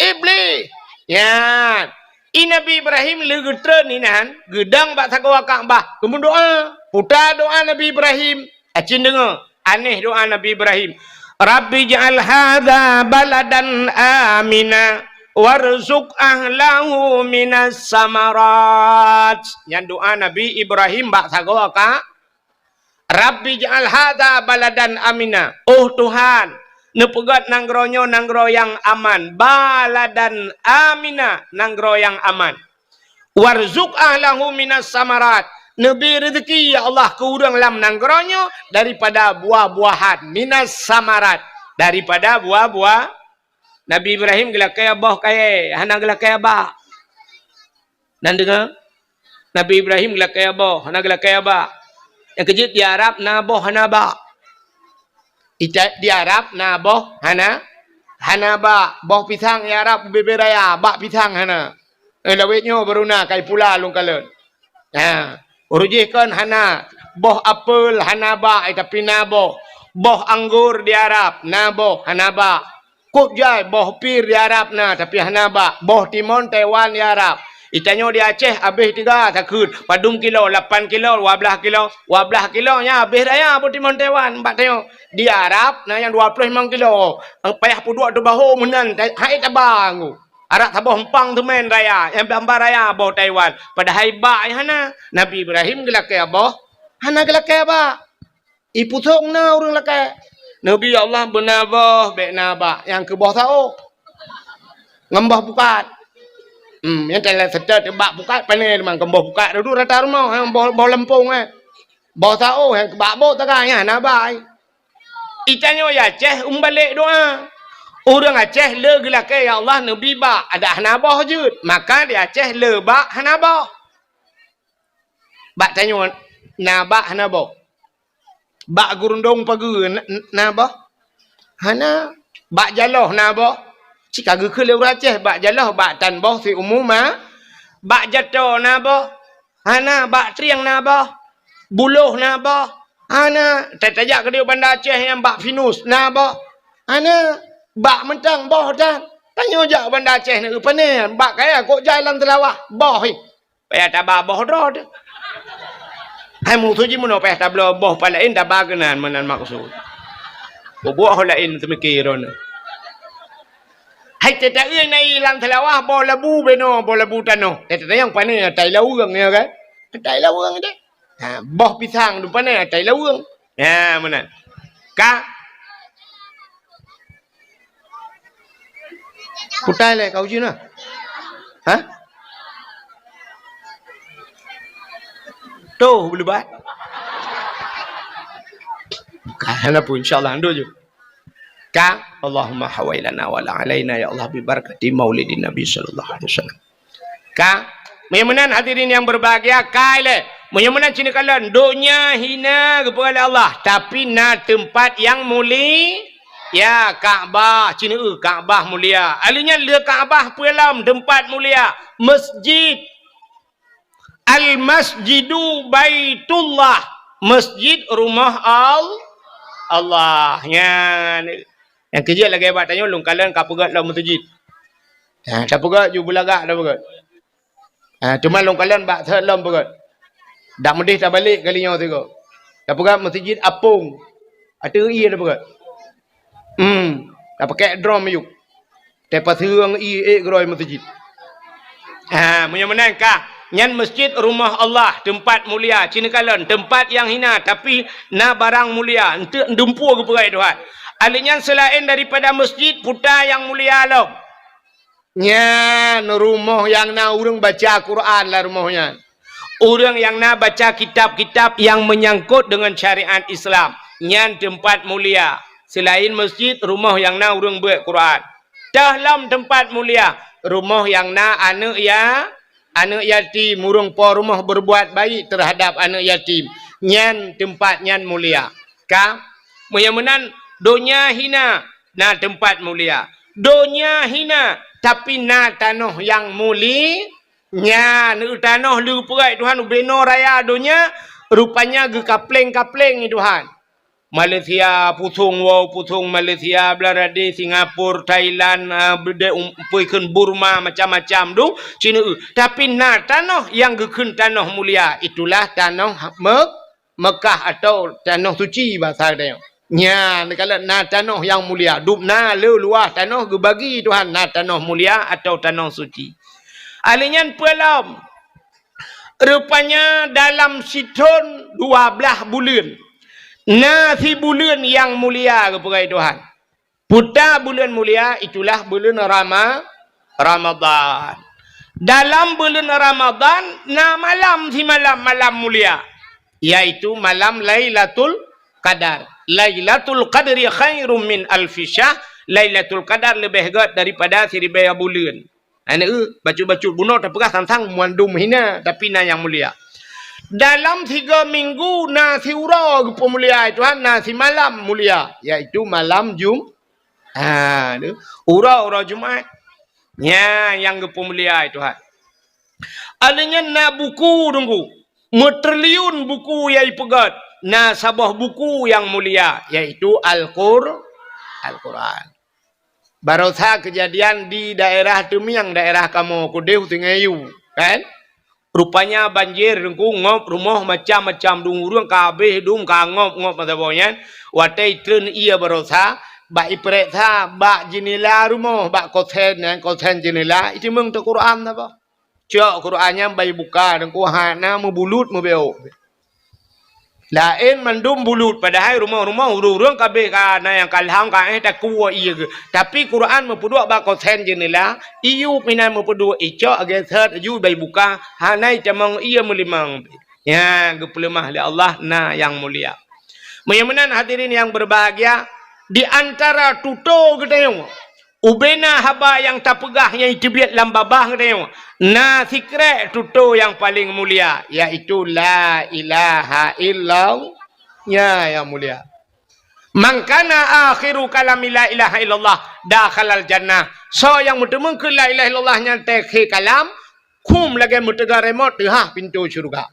iblis. Ya. Nabi Ibrahim legetren inan gedang bak sakawa Kaabah. Kemudian doa, putar doa Nabi Ibrahim. Acin dengar, aneh doa Nabi Ibrahim. Rabbi ja'al hadha baladan amina warzuq ahlahu minas samarat. Yang doa Nabi Ibrahim bak sagawa ka Rabbi ja'al hadha baladan amina. Oh Tuhan, nepegat nanggro yang aman. Baladan amina, nanggro yang aman. Warzuq ahlahu minas samarat. Nabi rezeki ya Allah ke urang lam nanggronya daripada buah-buahan minas samarat, daripada buah-buah. Nabi Ibrahim gelak kaya bah kaya hana gelak kaya bah. Dan dengar Nabi Ibrahim gelak kaya bah hana gelak kaya bah. Yang kejut di Arab na bah hana bah. Di Arab na bah hana bah. Bah pisang di Arab beberaya bah pisang hana. Lawetnya beruna kai pula lung kalon. Urujih kan hana boh apel hana ba tapi na boh anggur di Arab na boh hana ba Kut jai boh pir di Arab na tapi hana ba boh Timon Taiwan di Arab. Itanyo di Aceh habis 3 takut padum kilo 8 kilo 12 kilo 12 kilonya habis raya boh Timon Taiwan mbak tengok di Arab na yang 25 kilo payah puduk tu bahu menan hai tabang Arab tabah hempang tu main raya yang gambar raya boh Taiwan pada haiba hana Nabi Ibrahim gelak ke boh hana gelak ke ba ipu thong na urang lak Nabi Allah benabah baik nabah yang ke boh tahu ngembah bukat yang telah sedar tebak bukat panen memang kembah bukat dulu rata rumah yang boh lempung boh tahu yang kebak boh takanya nabah itanyo ya Aceh balik doa orang Aceh le gelak ya Allah Nabi ba ada nabah je maka di Aceh le ba nabah bak tanyo nabah nabah bak gurundong pagi nabah hana bak jaloh nabah cika ge ke Aceh bak jaloh bak tan boh si umum bak jato nabah hana bak triang nabah buluh nabah hana tajak ke dia bandar Aceh yang bak finus nabah hana bak mentang boh dan tanyo jak bandar Aceh ni panen bak kaya kok jalan telawah boh payah tabah boh rod hai mu tu je mun payah tablah boh palain tabah kenan menan maksud buah lain temikiron hai tetak nai lang telawah boh labu beno boh labu tano tetak yang panen tai lawang ya kan tai lawang je ha boh pisang tu panen tai lawang ha menan ka putai le kau je na ha tu boleh buat kana pun insyaallah ando je ka Allahumma hawailana wa la alaina ya Allah bi barakati maulidin nabi sallallahu alaihi wasallam ka menyamanan hadirin yang berbahagia kaile menyamanan cina kalan dunia hina kepada Allah tapi na tempat yang mulia ya Kaabah cina Kaabah mulia alinya le Kaabah pulam tempat mulia masjid al-masjidu baitullah masjid rumah Allah yang kerja lagi hebat tanya long kalian kapegat lah masjid kapegat ju belagak dah pegat cuma long kalian bak salam pegat dak medih tak balik kalinya tengok kapegat masjid apung ada i dah pegat dah pakai drum yuk tepat hurang i groi masjid menyamanan kah nyan masjid rumah Allah tempat mulia cina kalan tempat yang hina tapi na barang mulia untuk dumpu ke perai Tuhan alinya selain daripada masjid putar yang mulia lo nyan rumah yang na urang baca Quran lah rumahnya orang yang na baca kitab-kitab yang menyangkut dengan syariat Islam nyan tempat mulia selain masjid rumah yang na urang buat Quran dalam tempat mulia rumah yang na anak yatim murung po rumah berbuat baik terhadap anak yatim nyan tempat nyan mulia ka menyamanan dunia hina na tempat mulia dunia hina tapi na tanah yang mulia nyan tanah lu perai Tuhan beno raya dunia rupanya ge kapleng-kapleng ni Tuhan Malaysia putung Malaysia Bangladesh Singapura Thailand pergi Burma macam-macam tu Cina tapi na tanah yang gekun tanah mulia itulah tanah Mekah atau tanah suci bahasa dia nya kalau na tanah yang mulia dub na luah tanah gebagi Tuhan na tanah mulia atau tanah suci alinyan pelam rupanya dalam situn 12 bulan nasi bulan yang mulia kepada Tuhan. Putar bulan mulia itulah bulan Ramadan. Dalam bulan Ramadan na malam si malam mulia yaitu malam Lailatul Qadar. Lailatul Qadri khairum min alfi syahr. Lailatul Qadar lebih hebat daripada 1000 bulan. Baca-baca bunuh tak pernah tentang muandum hina tapi na yang mulia. Dalam 3 minggu nasi ura pemulia Tuhan nasi malam mulia yaitu malam ura Jumaat yang pemulia Tuhan adanya na buku tunggu metriliun buku yang pegat na sabah buku yang mulia yaitu Al-Quran Barosa kejadian di daerah Temiang, daerah kamu Kudeh Tingayu, kan? Rupanya banjir dengku ngop rumah macam-macam dungurung kabeh dung kangop ngop matabonya. Watai tren ia barosa ba iprek tha ba jenela rumah ba koten jenela itu mung tu Quran apa? Cak Qurannya bayi buka dengku hana membulut membeo. Lain mandum bulut padahal rumah-rumah urung kabeh kana yang kalhang ka tak kuwa iya ke. Tapi Quran mempuduk ba koten jenela iu minan mempuduk icak age third ju bayi buka hanai camang iya melimang. Ya gepelemah li Allah na yang mulia. Menyamanan hadirin yang berbahagia di antara tuto gedayong ubena haba yang tak pegah yang itibiat lambabah gedayong na sikre tuto yang paling mulia yaitu la ilaha illallah ya yang mulia. Mangkana akhiru kalami la ilaha illallah dakhalal jannah. So yang mutemung ke la ilaha illallah nya tekhe kalam kum lagi mutega remote ha pintu syurga.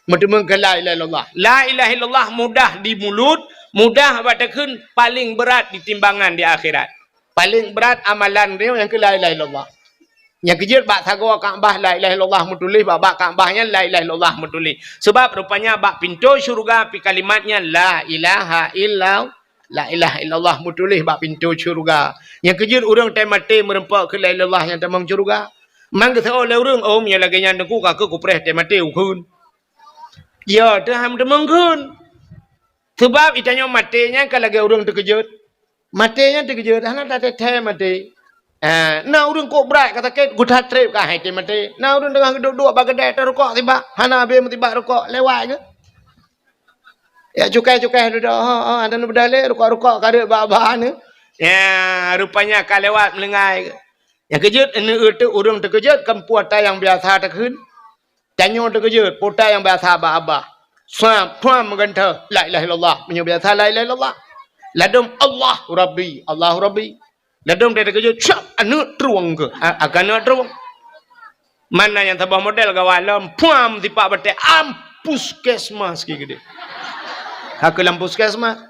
Mutemung ke la ilaha illallah. La ilaha illallah mudah di mulut, mudah batakun, paling berat di timbangan di akhirat. Paling berat amalan dia yang ke la ilaha illallah. Yang kejut bak thago Kaabah la ilaha illallah mutulih bak Kaabahnya la ilaha illallah mutulih. Sebab rupanya bak pintu syurga pi kalimatnya la ilaha illallah. La ilaha illallah mutulih bak pintu syurga. Yang kejut urang temate merempak ke la ilaha illallah yang tamang syurga. Mang ke tho le urang om nya lagi nya deku ka ke kupreh temate ukun. Ya, dah menggun. Sebab itanya matinya kalau lagi orang terkejut. Matinya terkejut. Hana tak teteh mati. Nah orang kok berat kata ket gudah trip kah hai mati. Nah orang dengan duduk bagadai terukok tiba. Hana habis tiba rukok lewat ke. Ya cukai duduk. Ada nu berdalih rukok kada ba-ba ni. Ya rupanya kau lewat melengai. Yang kejut ini itu orang terkejut kan puata yang biasa terkejut. Tanyo terkejut, putai yang biasa abah-abah. Puan menggantar, la ilaha illallah. Punya biasa la ilaha illallah. Ladum Allah Rabbi, Allah Rabbi. Ladum dia terkejut, cak, anu teruang ke? Akan anu teruang. Mana yang tabah model kawalam, puan tipak batik, ampus kesmas ke gede. Aku lampus kesmas.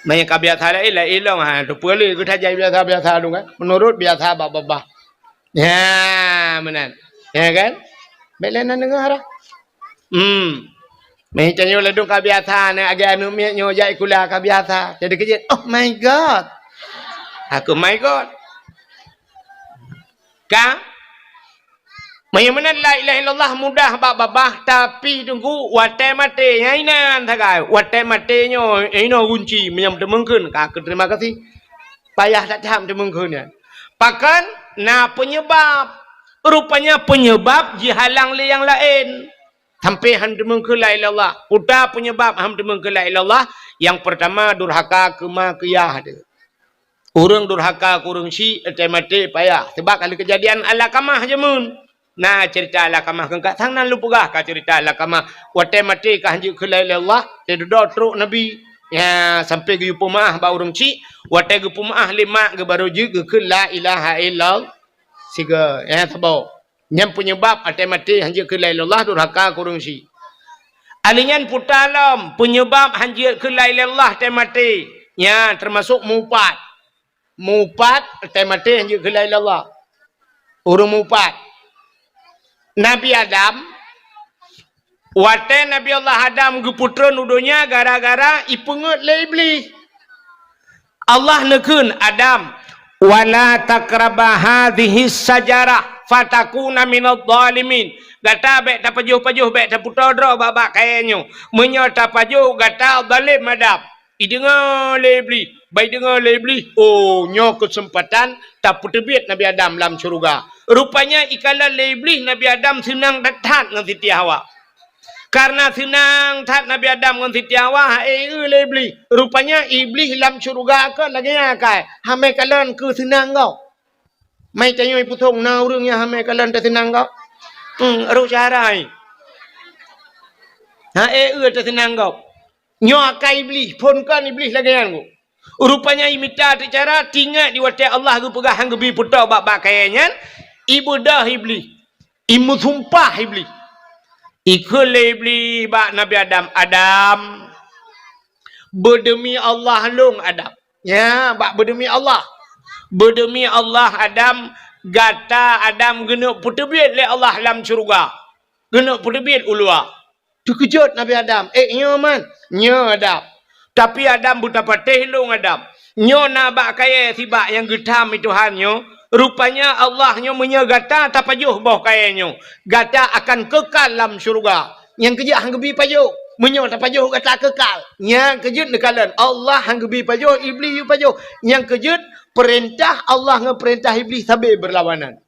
Banyak biasa la ilaha illallah. Tu boleh kita jadi biasa tu kan. Menurut biasa abah-abah. Ya, benar. Ya kan? Belenan dengar. Macam ni ledung kabiasa nak agak anu miatnya jai kula kabiasa. Jadi kejut. Oh my god. Aku my god. Ka? Macam la ilaha illallah mudah babah tapi tunggu watai mate nyainan tagai. Watai matenya ino kunci menyam temengkeun. Ka terima kasih. Payah tak jam temengkeun ya. Pakan nah penyebab rupanya penyebab jihalang le yang lain sampai handemeng ke la ilallah. Udah penyebab handemeng ke la ilallah yang pertama durhaka kema kiyah dia. Urang durhaka kurang si mati payah sebab kalau kejadian ala kamah jemun. Nah cerita ala kamah kengkat sangan lu pegah ka cerita ala kamah wate mati ka hanju ke la ilallah dia duduk truk nabi. Ya sampai ke pemaah ba urang ci wate ke pemaah lima ke baru juga ke la ilaha illallah siga ya tabo nyam penyebab ate mati hanjir ke la ilallah durhaka kurang si alingan putalam penyebab hanjir ke la ilallah ate mati ya termasuk mupat ate mati hanjir ke la ilallah urang mupat Nabi Adam wate Nabi Allah Adam ke putra nudunya gara-gara ipengut le iblis. Allah nekun Adam wala taqraba hadhihi sajarah fatakuna minadh dhalimin. Gata bek ta pajuh bek ta putra dro babak kayanyo. Menyata pajuh gata zalim Adam. Idengar le iblis, bai dengar le iblis. Oh, nyo kesempatan tak putebit Nabi Adam dalam syurga. Rupanya ikala le iblis Nabi Adam senang datang dengan Siti Hawa. Karena senang tat Nabi Adam dengan Siti Hawa, iblis. Rupanya iblis dalam syurga ke lagi akai. Hamai kalan ke senang kau. Mai tanyo iputong na urangnya hamai kalan tak senang kau. Aru carai. Tak senang kau. Nyo akai iblis, pun kan iblis lagi kan. Rupanya imita tu cara tinggal di watai Allah ke pegah hang gebi putar bak kayanya. Ibu dah iblis. Imu sumpah iblis. Ikut iblis bak Nabi Adam. Adam berdemi Allah long Adam. Ya, bak berdemi Allah. Berdemi Allah Adam gata Adam gena putebit le Allah dalam syurga. Gena putebit ulua. Terkejut Nabi Adam. Nyo man. Nyo Adam. Tapi Adam buta patih long Adam. Nyo na bak kaya tiba yang getam itu hanyo. Rupanya Allah nyo menyegata tapajuh bawah kaya nyo. Gata akan kekal dalam syurga. Yang kejut hang gebi pajuh. Menyo tapajuh gata kekal. Yang kejut nekalan. Allah hang gebi pajuh, iblis yu pajuh. Yang kejut perintah Allah ngeperintah iblis sambil berlawanan.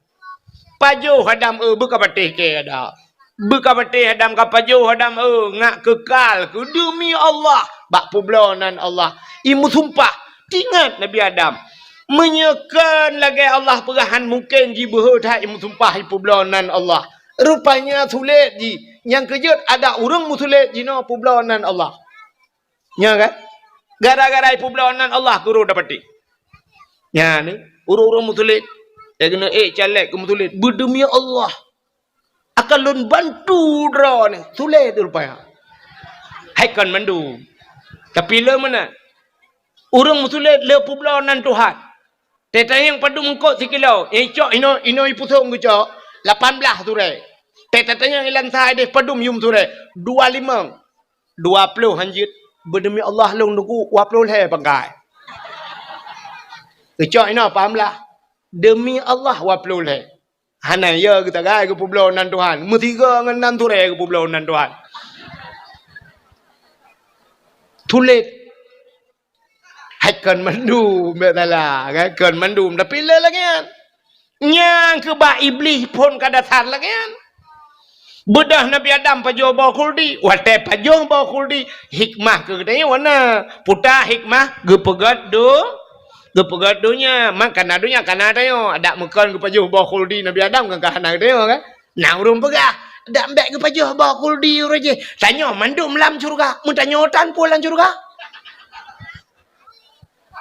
Pajuh Adam buka patih ke Adam. Buka patih Adam ka pajuh Adam ngak kekal ke demi Allah. Bak publonan Allah. Imu sumpah. Tingat Nabi Adam. Menyekan lagi Allah perahan mungkin jibuh dah imu sumpah publonan Allah. Rupanya sulit ji. Yang kejut ada orang musulit ji no publonan Allah. Ya kan? Gara-gara publonan Allah guru dapati. Ya ni, urung-urung musulit. Dia kena calek ke musulit. Berdemi Allah. Akan lun bantu draw ni. Sulit rupanya. Haikan mandu. Tapi le mana? Urung musulit le publonan Tuhan. Teta yang padu mengkot sikilau. Cok ino ipusung ke cok. 18 surai. Teta tanya ilan sahai deh padum yum surai. 25. 20 hanjit. Berdemi Allah long nunggu 20 le pangkai. Kecok ino pahamlah. Demi Allah 20 le. Hana ya kita gay ke publonan Tuhan. Mutiga ngan 6 surai ke publonan Tuhan. Tulit. Haikan mandu betala kan kan mandu tapi le lagi kan. Nyang ke ba iblis pun kadatan lagi kan. Bedah Nabi Adam pajoh bawa kuldi. Wate pajoh bawa kuldi. Hikmah ke katanya warna. Puta hikmah gepegat do. Gepegat donya. Makan adunya kan ada yo. Ada makan ke pajoh bawa kuldi Nabi Adam kan kahana katanya kan. Nah urung pegah. Ada ambek ke pajoh bawa kuldi uraje. Tanya mandum lam surga. Mutanya otan pulang surga.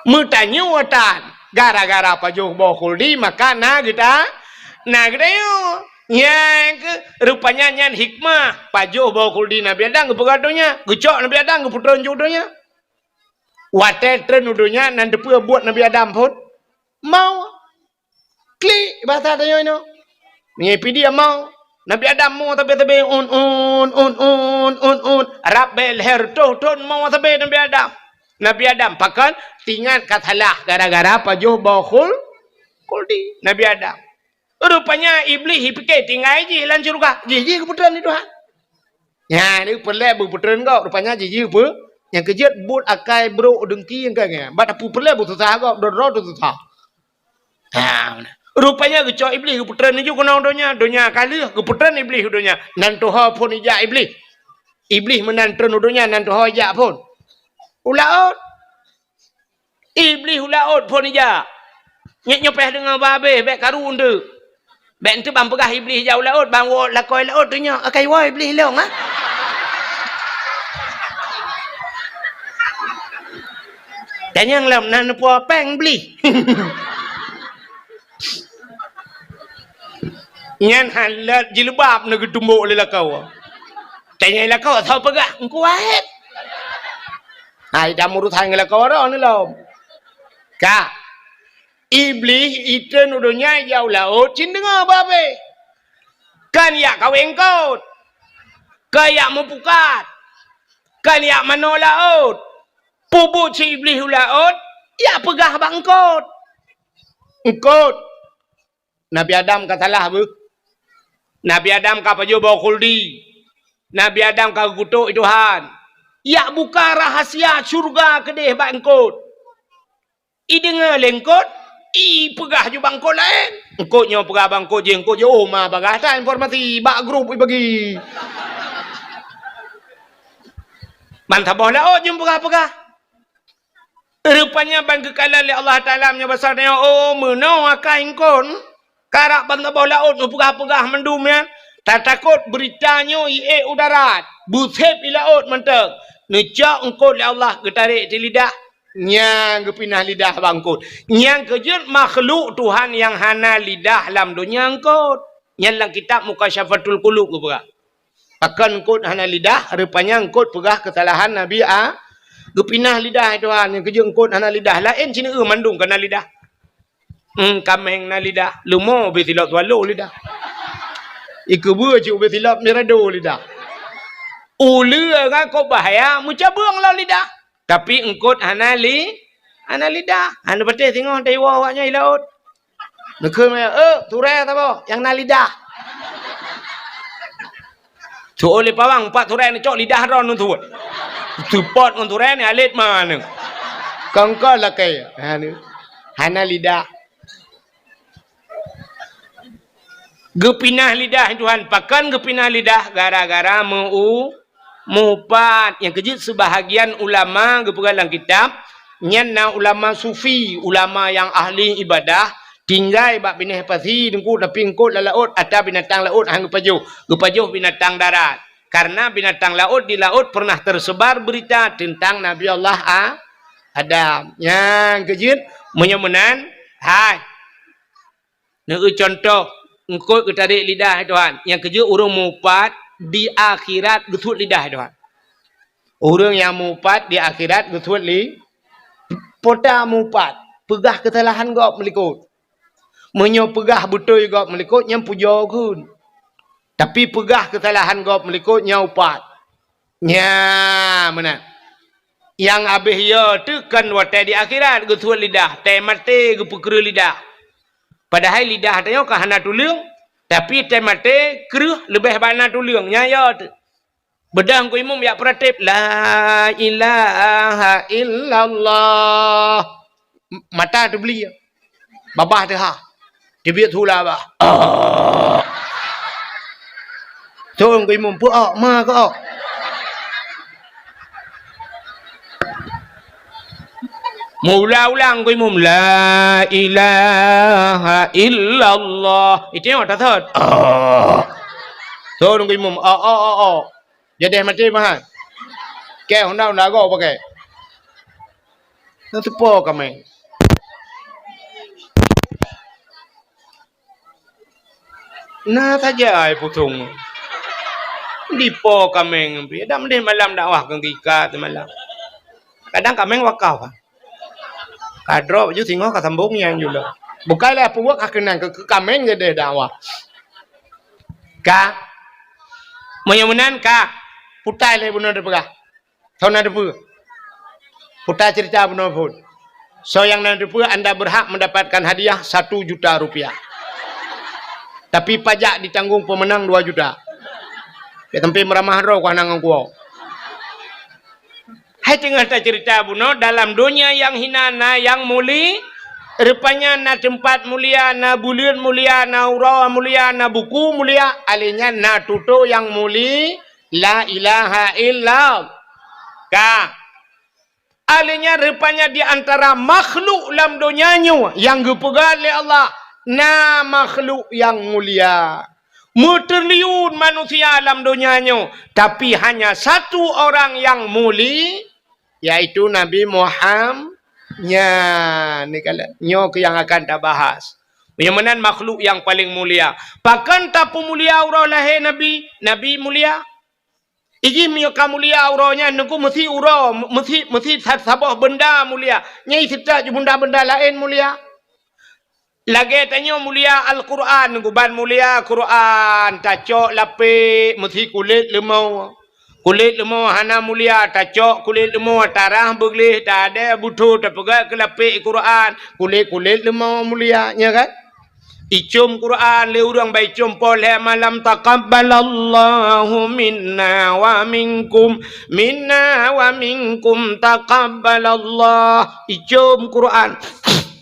Mutanya otan. Gara-gara pajoh bawa kuldi maka na kita. Nah katanya yang ke rupanya nyan hikmah pajuh bawa kuldi Nabi Adam ke pegadonya gecok Nabi Adam ke putron jodohnya wate tren udonya nan depu buat Nabi Adam pun mau klik bahasa tanya ini menyepi dia mau Nabi Adam mau tapi un rabel herto ton mau tapi Nabi Adam pakan tinggal katalah gara-gara pajuh bawa kuldi Nabi Adam. Rupanya iblis fikir tinggal je lan syurga. Jiji ke putran itu ha. Ya ni pelak bu putran kau rupanya jiji apa? Yang kejut but akai bro dengki yang kan. Bat apu pelak bu susah kau dorro tu susah. Ha. Rupanya kecok iblis ke putran itu kena donya kali ke putran iblis donya. Nan tuha pun ija iblis. Iblis menantun donya nan tuha ija pun. Ulaut. Iblis ulaut pun ija. Nyopeh dengan babe bek karun tu. Ben tu bang pegah iblis jauh laut, bang wo lakoi laut tu nya. Akai wo iblis long ah. Tanya nglam nan po peng beli. Nyan halat jilbab nak tumbuk le lakau. Tanya lakau tahu pegah engko wahid. Hai dah murut hang lakau ro ni lom. Ka iblis itu nuduhnya jauh laut cin dengar babe kan ya kawin kaut kayak mempukat kan ya mano laut pubu si iblis laut ya pegah bangkot engkot Nabi Adam katalah bu Nabi Adam kapa jo bawa kuldi Nabi Adam kau kutuk Tuhan ya buka rahasia surga kedeh bangkot idengar lengkot pegah je bangkot lain. Engkotnya pegah bangkot je. Engkot je. Oh, mah bagah tak informasi. Bak grup bagi. Mantap boh laut je pegah-pegah. Rupanya bang kekalan oleh Allah Ta'ala menyebasar dia. Oh, menau akah engkot. Karak bantah boh laut. Pegah-pegah mendum ya. Tak takut beritanya udarat. Busep laut mantap. Necak engkot oleh Allah ketarik di lidah. Nyang kepinah lidah bangkut. Nyang kejut makhluk Tuhan yang hana lidah dalam dunia angkut. Nyang dalam kitab Mukasyafatul Qulub ke pegah. Akan angkut hana lidah. Rupanya angkut pegah kesalahan Nabi Gepinah lidah tuan yang kerja engkut hana lidah lain cina mandung kena lidah. Kameng na lidah. Lumo betilap tualo lidah. Iku bua cik betilap mirado lidah. Ula kan kau bahaya muca buang lah lidah. Tapi engkut hana lidah. Hana betul tengok dewa awaknya i laut. Nekul maya, turai tak apa yang na lidah. Tu oleh pawang 4 turai ni cok lidah ron tu. Support con turai ni alit mana. Kangka lah kaya. Hana lidah. Gepinah lidah Tuhan. Pakan gepinah lidah gara-gara mupat. Yang kejut sebahagian ulama gepegalang kitab. Nyana ulama sufi. Ulama yang ahli ibadah. Tinggal bak binah pasi. Dengkut tapi engkut lah laut. Ada binatang laut. Hang gepajuh. Gepajuh binatang darat. Karena binatang laut di laut pernah tersebar berita tentang Nabi Allah Adam. Yang kejut menyemenan. Hai. Negu contoh. Engkau ketarik lidah Tuhan. Yang kejut orang mupat di akhirat getut lidah Tuhan. Orang yang mupat di akhirat getut li. Pota mupat. Pegah kesalahan gop melikut. Menyo pegah betul gop melikut yang puja kun. Tapi pegah kesalahan gop melikut nyaupat. Nya mana? Yang habis ya tu kan watai di akhirat getuat lidah, teh mati gepekru lidah. Padahal lidah tanya kan hana tulung, tapi teh mati keruh lebih banyak tulung nya ya tu. Bedang ku imam ya pratip la ilaha illallah. Mata tu beli. Babah tu ha. Dia biar tu lah bah. Tolong ku imam pu ma ko. Mula-ulang ku imam la ilaha illallah. Itu yang tak thot. Tolong ku imam Jadi mati mah. Ke honda go pakai. Itu po kami. Nah saja ai putung. Di po kameng pi dah mendih malam dakwah kang kika tu malam. Kadang kameng wakau kan. Kadro ju singo ka sambung yang juga. Bukanlah puak akenan ke kameng gede dakwah. Ka menyamanan ka putai le bunuh depegah. Sona depu. Putai cerita bunuh pun. So yang nan depu anda berhak mendapatkan hadiah 1 juta rupiah. Tapi pajak ditanggung pemenang 2 juta. Ya tempi meramah roh ku nang ku. Hai tengah cerita buno dalam dunia yang hinana yang muli rupanya na tempat mulia na bulian mulia na ura mulia na buku mulia alinya na tuto yang muli la ilaha illallah. Ka alinya rupanya di antara makhluk dalam dunianya yang gepegal oleh Allah na makhluk yang mulia. Muterliun manusia dalam dunianya. Tapi hanya 1 orang yang muli. Yaitu Nabi Muhammad. Ni kalau nyok yang akan kita bahas. Bagaimana makhluk yang paling mulia. Bahkan tak mulia urah lahir Nabi. Nabi mulia. Iji mioka mulia urahnya. Nunggu mesti urah. Mesti sabah benda mulia. Nyai sita benda-benda lain mulia. Lagi tanya mulia Al-Quran. Guban mulia Quran. Tacok lapik. Mesti kulit lemau. Kulit lemau hana mulia. Tacok kulit lemau. Tarah bergelih. Tak ada butuh. Tak pegat ke lapik Quran. Kulit lemau mulia. Ya kan? Icum Quran. Le orang baik icum poleh malam. Taqabbalallahu minna wa minkum. Minna wa minkum. Taqabbalallah. Icum Quran.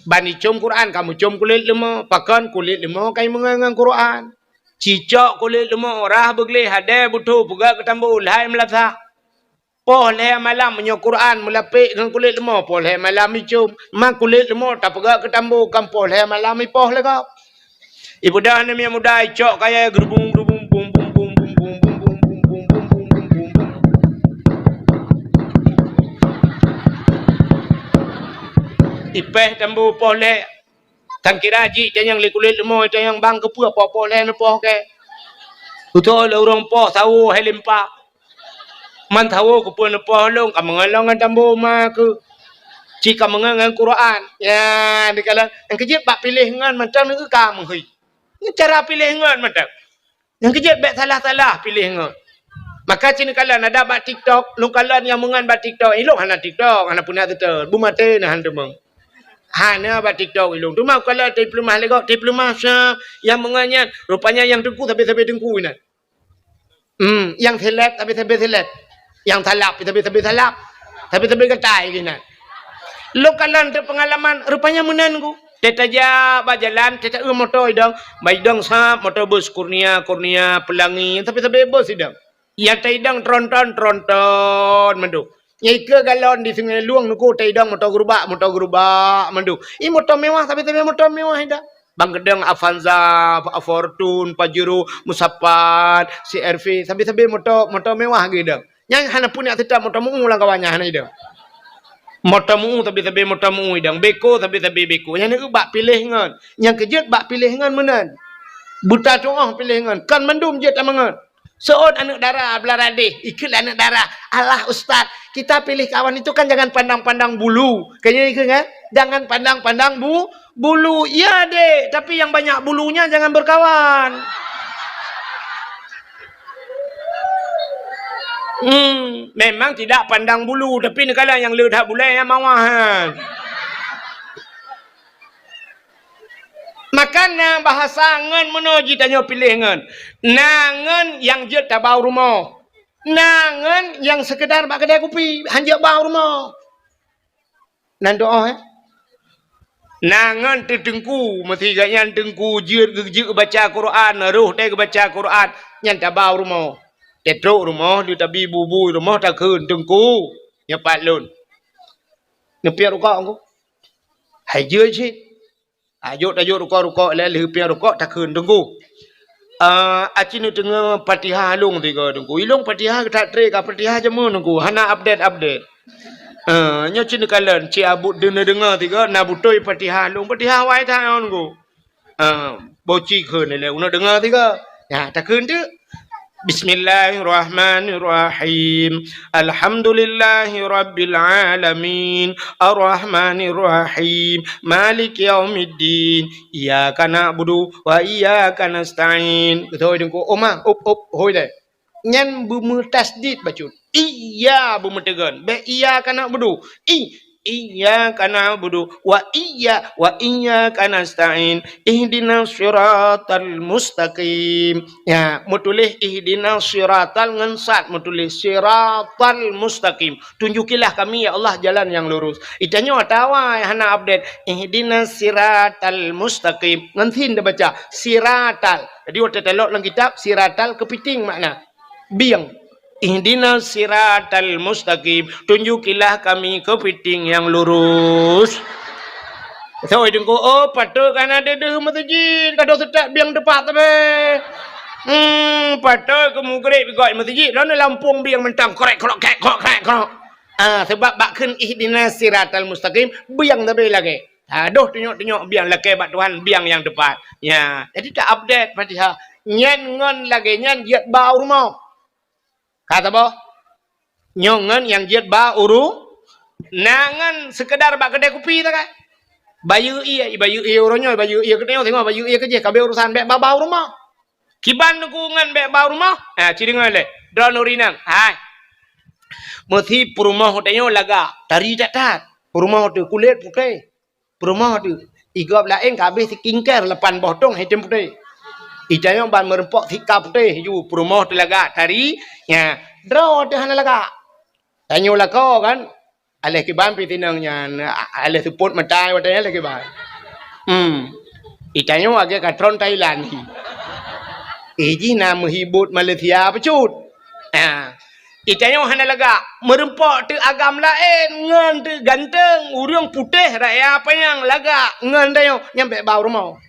Bani cium Quran, kamu cium kulit lemau. Pakan kulit lemau, kamu mengangang Quran. Cicak kulit lemau, rah bergelih, hadai butuh, pegak ketambul, hai melatah. Poh leh malam menyok Quran, melapik dengan kulit lemau. Poh leh malam cium. Mak kulit lemau, tak pegak ketambul, kan poh leh malam poh leh kau. Ibu dah ni muda, cok kaya gerubung, gerubung, bum, bum, bum, bum, bum, bum, bum, bum, bum, bum, bum, bum, bum. Ipeh tambu poleh. Tang kira haji yang kulit lemau yang bang ke pua poleh ne poh ke. Betul orang poh tahu hai lempak. Man tahu ku pun long ka mengalong tambo ma ku. Jika mengenal Quran, ya dikala yang kejut bak pilih ngan macam ni kamu hui. Ni cara pilih ngan macam. Yang kejut bak salah-salah pilih ngan. Maka cina kala nada bak TikTok, lu kala yang mengan bak TikTok, ilung hana TikTok, hana punah tu. Bu mate nah hantu meng. Hana bak TikTok ilung. Tu mau kala diploma lego, diploma yang mengannya rupanya yang dengku tapi dengku ni. Yang telat tapi telat. Yang talap tapi talap. Tapi ketai gini. Lokalan tu pengalaman rupanya menangu. Teta ja bajalan, teta motor idang, baidang sa motor bus kurnia pelangi, tapi bus idang. Ya taidang tronton mendu. Ya ke galon di sungai luang nuku taidang motor gerubak mendu. I motor mewah tapi motor mewah idang. Bang Gedang, Avanza, Fortune, Pajero, Musapat, CRV, tapi motor mewah gitu. Yang hana punya tetap motor mengulang kawannya hana idang. Motamu tapi motamu idang beko tapi beko yang ni bak pilih ngan yang kejut bak pilih ngan menan buta tuah pilih ngan kan mendum je tamangan seorang anak darah belarade ikut anak darah Allah ustaz kita pilih kawan itu kan jangan pandang-pandang bulu kayaknya ikut kan jangan pandang-pandang bulu ya deh tapi yang banyak bulunya jangan berkawan. Memang tidak pandang bulu tapi negara yang ledak bulai yang mawahan. Makanya bahasa ngan menuji tanya pilih ngan. Nangan yang je tak bau rumah. Nangan yang sekedar bak kedai kopi hanya bau rumah. Nan doa Nangan terdengku mesti yang dengku je baca Quran, roh dia baca Quran yang tak bau rumah. Tetro rumah dia tabi bubu rumah tak kun tengku nyepat lun ngepiak rukak aku hai je cik ayuk rukak le piak rukak tak kun tengku aci nu tengah Fatihah lung tiga tengku ilung Fatihah tak tre ka Fatihah jemu tengku hana update nya cin kalan ci abut dengar tiga na butoi Fatihah lung Fatihah wai ta tengku boci kun le una dengar tiga ya tak kun tu. Bismillahirrahmanirrahim. Alhamdulillahirabbil alamin. Arrahmanirrahim. Maliki yaumiddin. Iyyaka na'budu wa iyyaka nasta'in. Betul dengku. Oma, hoi deh. Nyan bumu tasdid bacut. Iya bumu tegan. Be iyyaka na'budu. Iyyaka na'budu wa iyyaka nasta'in ihdinas siratal mustaqim ya mutulih ihdinas siratal ngensat mutulih siratal mustaqim tunjukilah kami ya Allah jalan yang lurus itanya tawa hana update ihdinas siratal mustaqim ngantin dah baca siratal jadi waktu telok dalam kitab siratal kepiting makna biang ihdinas siratal mustaqim tunjukilah kami kepiting yang lurus. So dengku patut kan ada deh masjid kado setak biang depan tabe. Patut kamu grek bigoi masjid lawan Lampung biang mentang korek. Sebab bak keun ihdinas siratal mustaqim biang tabe lagi. Aduh tengok biang lagi bak Tuhan biang yang depan. Ya, jadi tak update Fatihah. Nyen ngon lagi nyen jet bau rumah. Kata boh, nyongan yang jet ba uru, nangan sekedar bak kedai kopi tak kan? Bayu iya orangnya bayu iya ketengok tengok bayu iya kerja kabel urusan bek bau rumah. Kiban nukungan bek bau rumah, ciri ngale, drone urinang, hai. Mesti perumah hotelnya laga, tari tak perumah hotel kulit putih, perumah hotel, igap lain kabeh sikingker lepan botong hitam putih. Ijanya ban merempok thika putih ju perumah telaga tari ya draw dah laga tanyo lako kan aleh ke ban pitinangnya aleh support matai watanya lagi ban itanyo agak katron Thailand iji na menghibut Malaysia pecut itanyo hana laga merempok tu agam lain ngan tu ganteng urang putih raya apa yang laga ngan tayo nyampe bau rumah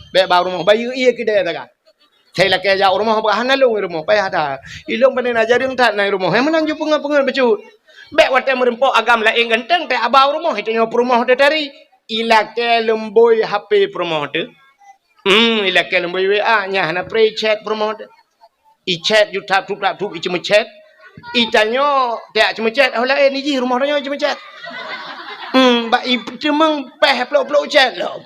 bek bau rumah bayu iya kedai tak saya laki jauh rumah bahana long rumah payah dah ilong panen ajarin tak naik rumah yang menang ju pengen becut bek wate merempok agam lain ganteng tak bau rumah itu nyo rumah tu dari ilake lemboi HP rumah tu ilake lemboi WA nya hana pre chat rumah tu i chat you tap tu icu chat Itanyo tak cuma chat hola ni ji rumah dia cuma chat. Ba cuma peh peluk-peluk chat lah.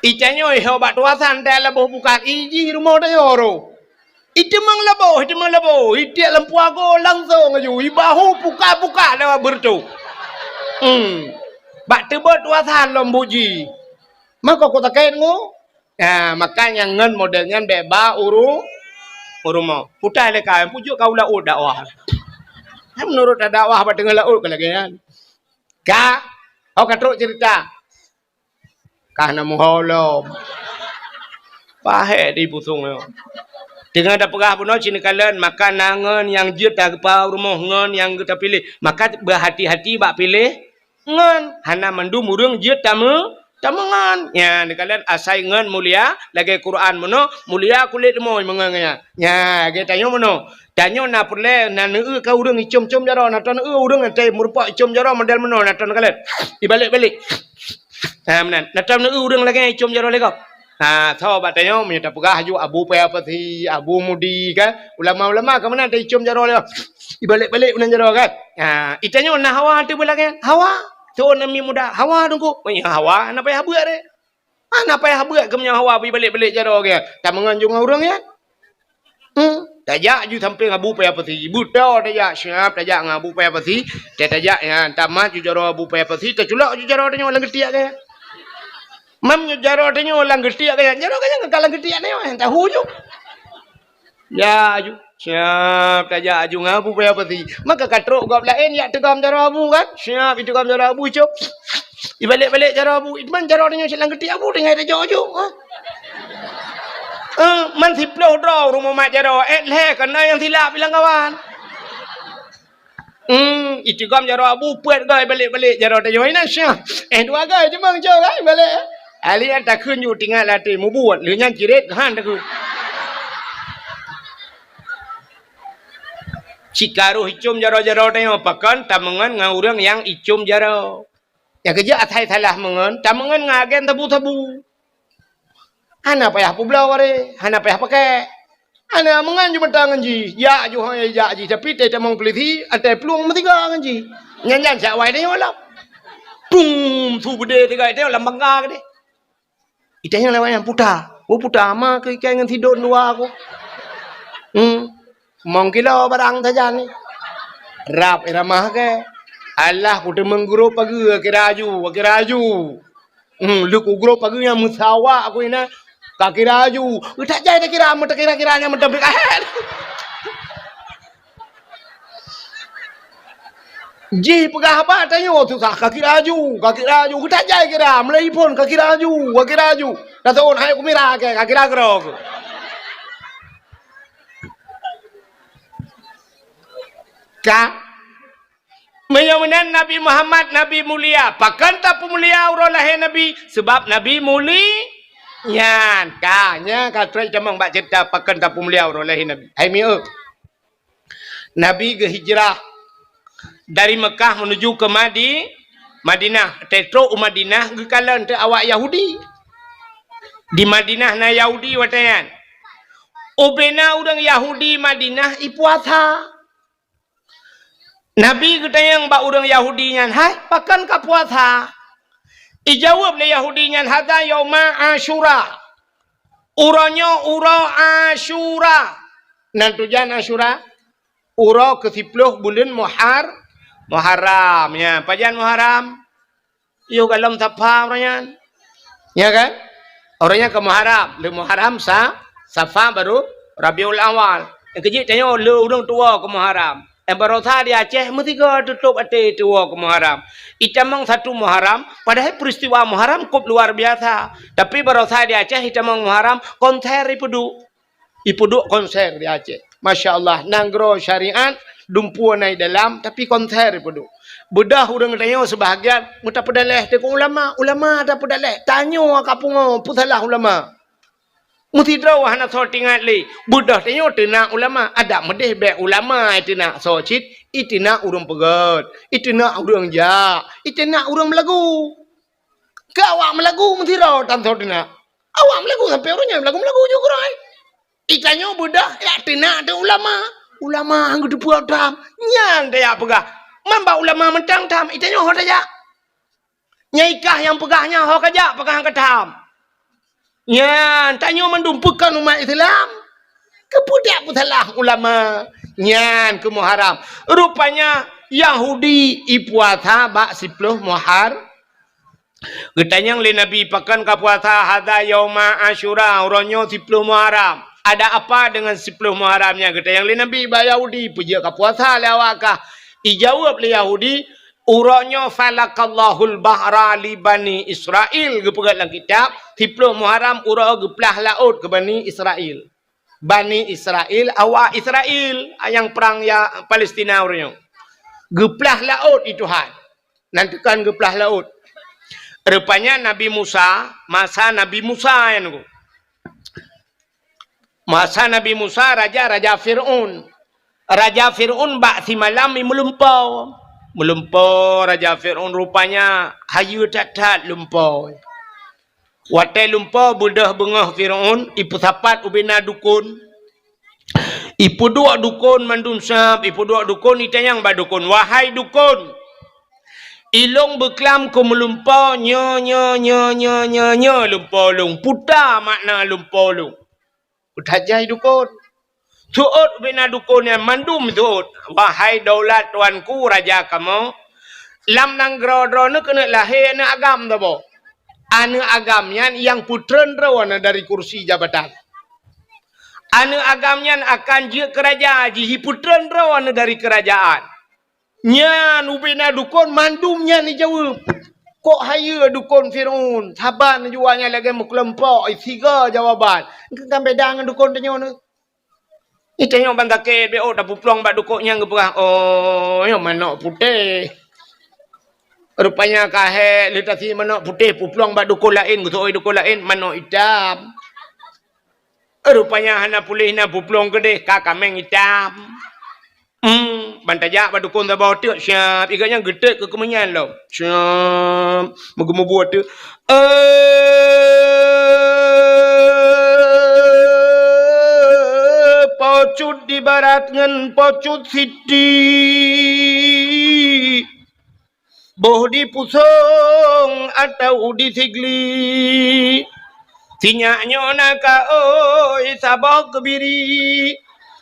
Itanyo hebat tuasan dah lah bukan iji rumah dia ro. Itu mang labo. Itu lampu aku langsung aja. Ibahu buka dah bertu. Bak tebot tuasan lambuji. Maka kau tak kain ngo. Makanya ngen modelnya beba rumah. Putai lekai pujuk kau laut dakwah. Menurut dakwah apa tengah laut kelagian. Kak, kau katruk cerita. Karena mengholom. Pahek di pusung yo. Dengan ada pegah puno cina kalian makan nangan yang jut dah kepau rumah ngan yang kita pilih. Maka berhati-hati bak pilih ngan. Hana mandu murung jut tamu ngan. Ya, ni kalian asai ngan mulia lagi Quran mono mulia kulit moy mengangnya. Ya, kita tanya mono. Tanya na perle na neu ka urang icom-com jaro na tan urang ante merupa icom jaro model mono na tan kalian. Dibalik-balik. Menan. Na tan neu urang lagi icom jaro lego. Tahu batanya minta pegah ju abu payapati, abu mudi kan. Ulama-ulama ke mana ada icom jaro dia. Dibalik-balik menan jaro kan. Itanya na hawa tu belakang. Hawa. Tu nami muda. Hawa tunggu. Hawa nak payah buat dia. Nak payah buat ke punya hawa balik-balik jaro dia. Tak menganjung orang ya. Tajak ju sampai abu payapati. Buta tajak siap tajak ngabu payapati. Tajak ya tamat ju jaro abu payapati. Terculak ju jaro dia orang ketiak ke. Mam jaro tanya orang getiak kaya jaro kaya ngakalang getiak ni tahu ju. Ya ju siap tajak ju ngabu payapati. Maka katruk gap lain ya tegam jaro abu kan. Siap itu gam jaro abu cop. Ibalik-balik jaro abu. Itman jaro tanya silang getiak abu dengan ada jo. Man siploh draw rumah mak jaro leh kena yang silap bilang kawan. Itu gam jaro abu puat gay balik-balik jaro tanya ini siap. Dua gay cuma jo gay balik. Alian tak kunอยู่ tinggal latih mubuat หรือยังกิเรตหันตะคือ Cikaruh icum jaro-jaro tanya pakan tamangan ngaurang yang icum jaro. Yang kerja atai salah mengan tamangan ngagen tabu-tabu. Hana payah publau are, hana payah pakai. Hana mengan cuma tangan ji. Ya ju hang ya ji tapi te tamang peliti atai peluang metiga kan ji. Nyan-nyan sak wai tanya lah. Tum tu bede tiga itu lambang ka ke. Itanya lewat yang putar. Putar ama ke ikan yang tidur luar aku. Mong kilo barang saja ni. Rap iramah ke. Allah putar mengguru pagi kiraju. Luk ugro pagi yang musawa aku ini. Kakiraju. Tak jaya tak kira-kiranya mendam dekat. Ji pegah apa tanya tu sah kaki raju kita jai kira mulai pun kaki raju dah tahu hai aku mira ke kaki ragro ka menyamanan Nabi Muhammad Nabi mulia pakan tak mulia urolah Nabi sebab Nabi muli nyan kanya katrai jamang bak cerita pakan tak mulia urolah Nabi hai mi Nabi ke hijrah dari Mekah menuju ke Madinah. Tetro Madinah gekalan te awak Yahudi. Di Madinah na Yahudi watayan. Obena orang Yahudi Madinah ipuasa. Nabi ketayang ba orang Yahudi nyan, "Hai, pakan ka puasa?" Ijawab le Yahudi nyan, "Hadza yauma Asyura." Uranya ura Asyura. Nan tujuan Asyura? Ura ke-10 bulan Muharram ya, pajan Muharram. Yo dalam Safar orangnya. Ya kan? Orangnya ke Muharram, le Muharram Safar baru Rabiul Awal. Yang kecil tanya le orang tua ke Muharram. Barosa di Aceh mesti ke tutup ate tua ke Muharram. Itamang satu Muharram, padahal peristiwa Muharram cukup luar biasa. Tapi barosa di Aceh itamang Muharram konser ipudu konser di Aceh. Masya Allah, nanggro syariat dumpu naik dalam tapi konser pedu. Bedah urang tanya sebahagian muta pedaleh te ulama ada pedaleh. Tanyo kapungo putalah ulama. Muti draw hana so tingat le. Bedah tanya tena ulama ada medeh be ulama itina so cit itina urang pegat. Itina urang ja. Itina urang melagu. Ka awak melagu muti draw tan so tena. Awak melagu sampai orangnya melagu juga rai. Itanya budak ya tenak ada ulama. Ulama anggo dibuat dam. Nyan dia pegah. Mamba ulama mentang tam itanya ho saja. Nyaikah yang pegahnya ho kaja pegang ketam. Nyan tanya mendumpukan umat Islam. Kebudak putalah ulama. Nyan ke Muharram. Rupanya Yahudi ipuasa bak 10 Muharram. Getanyang le Nabi pakan kapuasa hada yauma Asyura uronyo 10 Muharram. Ada apa dengan 10 Muharramnya? Getanyang le Nabi ba Yahudi puja kapuasa lawakah. Ijawab le Yahudi uronyo falakallahul bahra li Bani Israel gepegat dalam kitab 10 Muharram uro geplah laut ke Bani Israel. Bani Israel awak Israel yang perang ya Palestina uronyo. Geplah laut itu had. Nanti kan geplah laut. Rupanya Nabi Musa, masa Nabi Musa yang tu. Masa Nabi Musa raja Fir'aun. Raja Fir'aun bak si malam ni melumpau. Melumpau Raja Fir'aun rupanya hayu tak lumpau. Watai lumpau budah bengah Fir'aun ipu sapat ubina dukun. Ipu dua dukun mandun sab, ipu dua dukun itanyang ba dukun. Wahai dukun, ilong beklam ko melumpau nyo lumpau lung. Puta makna lumpau lung. Utajai dukun. Tuut bina dukun yang mandum tuut. Wahai daulat tuanku raja kamu. Lam nang gro-gro ni kena lahir ni agam tu bo. Anu agamnya yang putren rawan dari kursi jabatan. Anu agamnya akan je kerajaan. Jihi putren rawan dari kerajaan. Nyan ubina dukun mandumnya ni jawab. Kok haya dukun Fir'aun. Saban jualnya lagi mukelempok. Tiga jawaban. Kan beda dengan dukun tanya ni. Itu yang bantaket BO dah puplong bak dukuknya ngeperah. Oh, yang mana putih. Rupanya kahek letasi mana putih puplong bak dukun lain, gusoi dukun lain mana hitam. Rupanya hana pulih na puplong gede kakameng hitam. Bantajak bak dukun tak bawa tek siap. Igaknya gede ke kemenyan lo. Siap. Mogok buat tu. Pocut di barat ngan pocut siti. Boh di pusong atau di sigli. Sinyaknya naka oi sabok kebiri.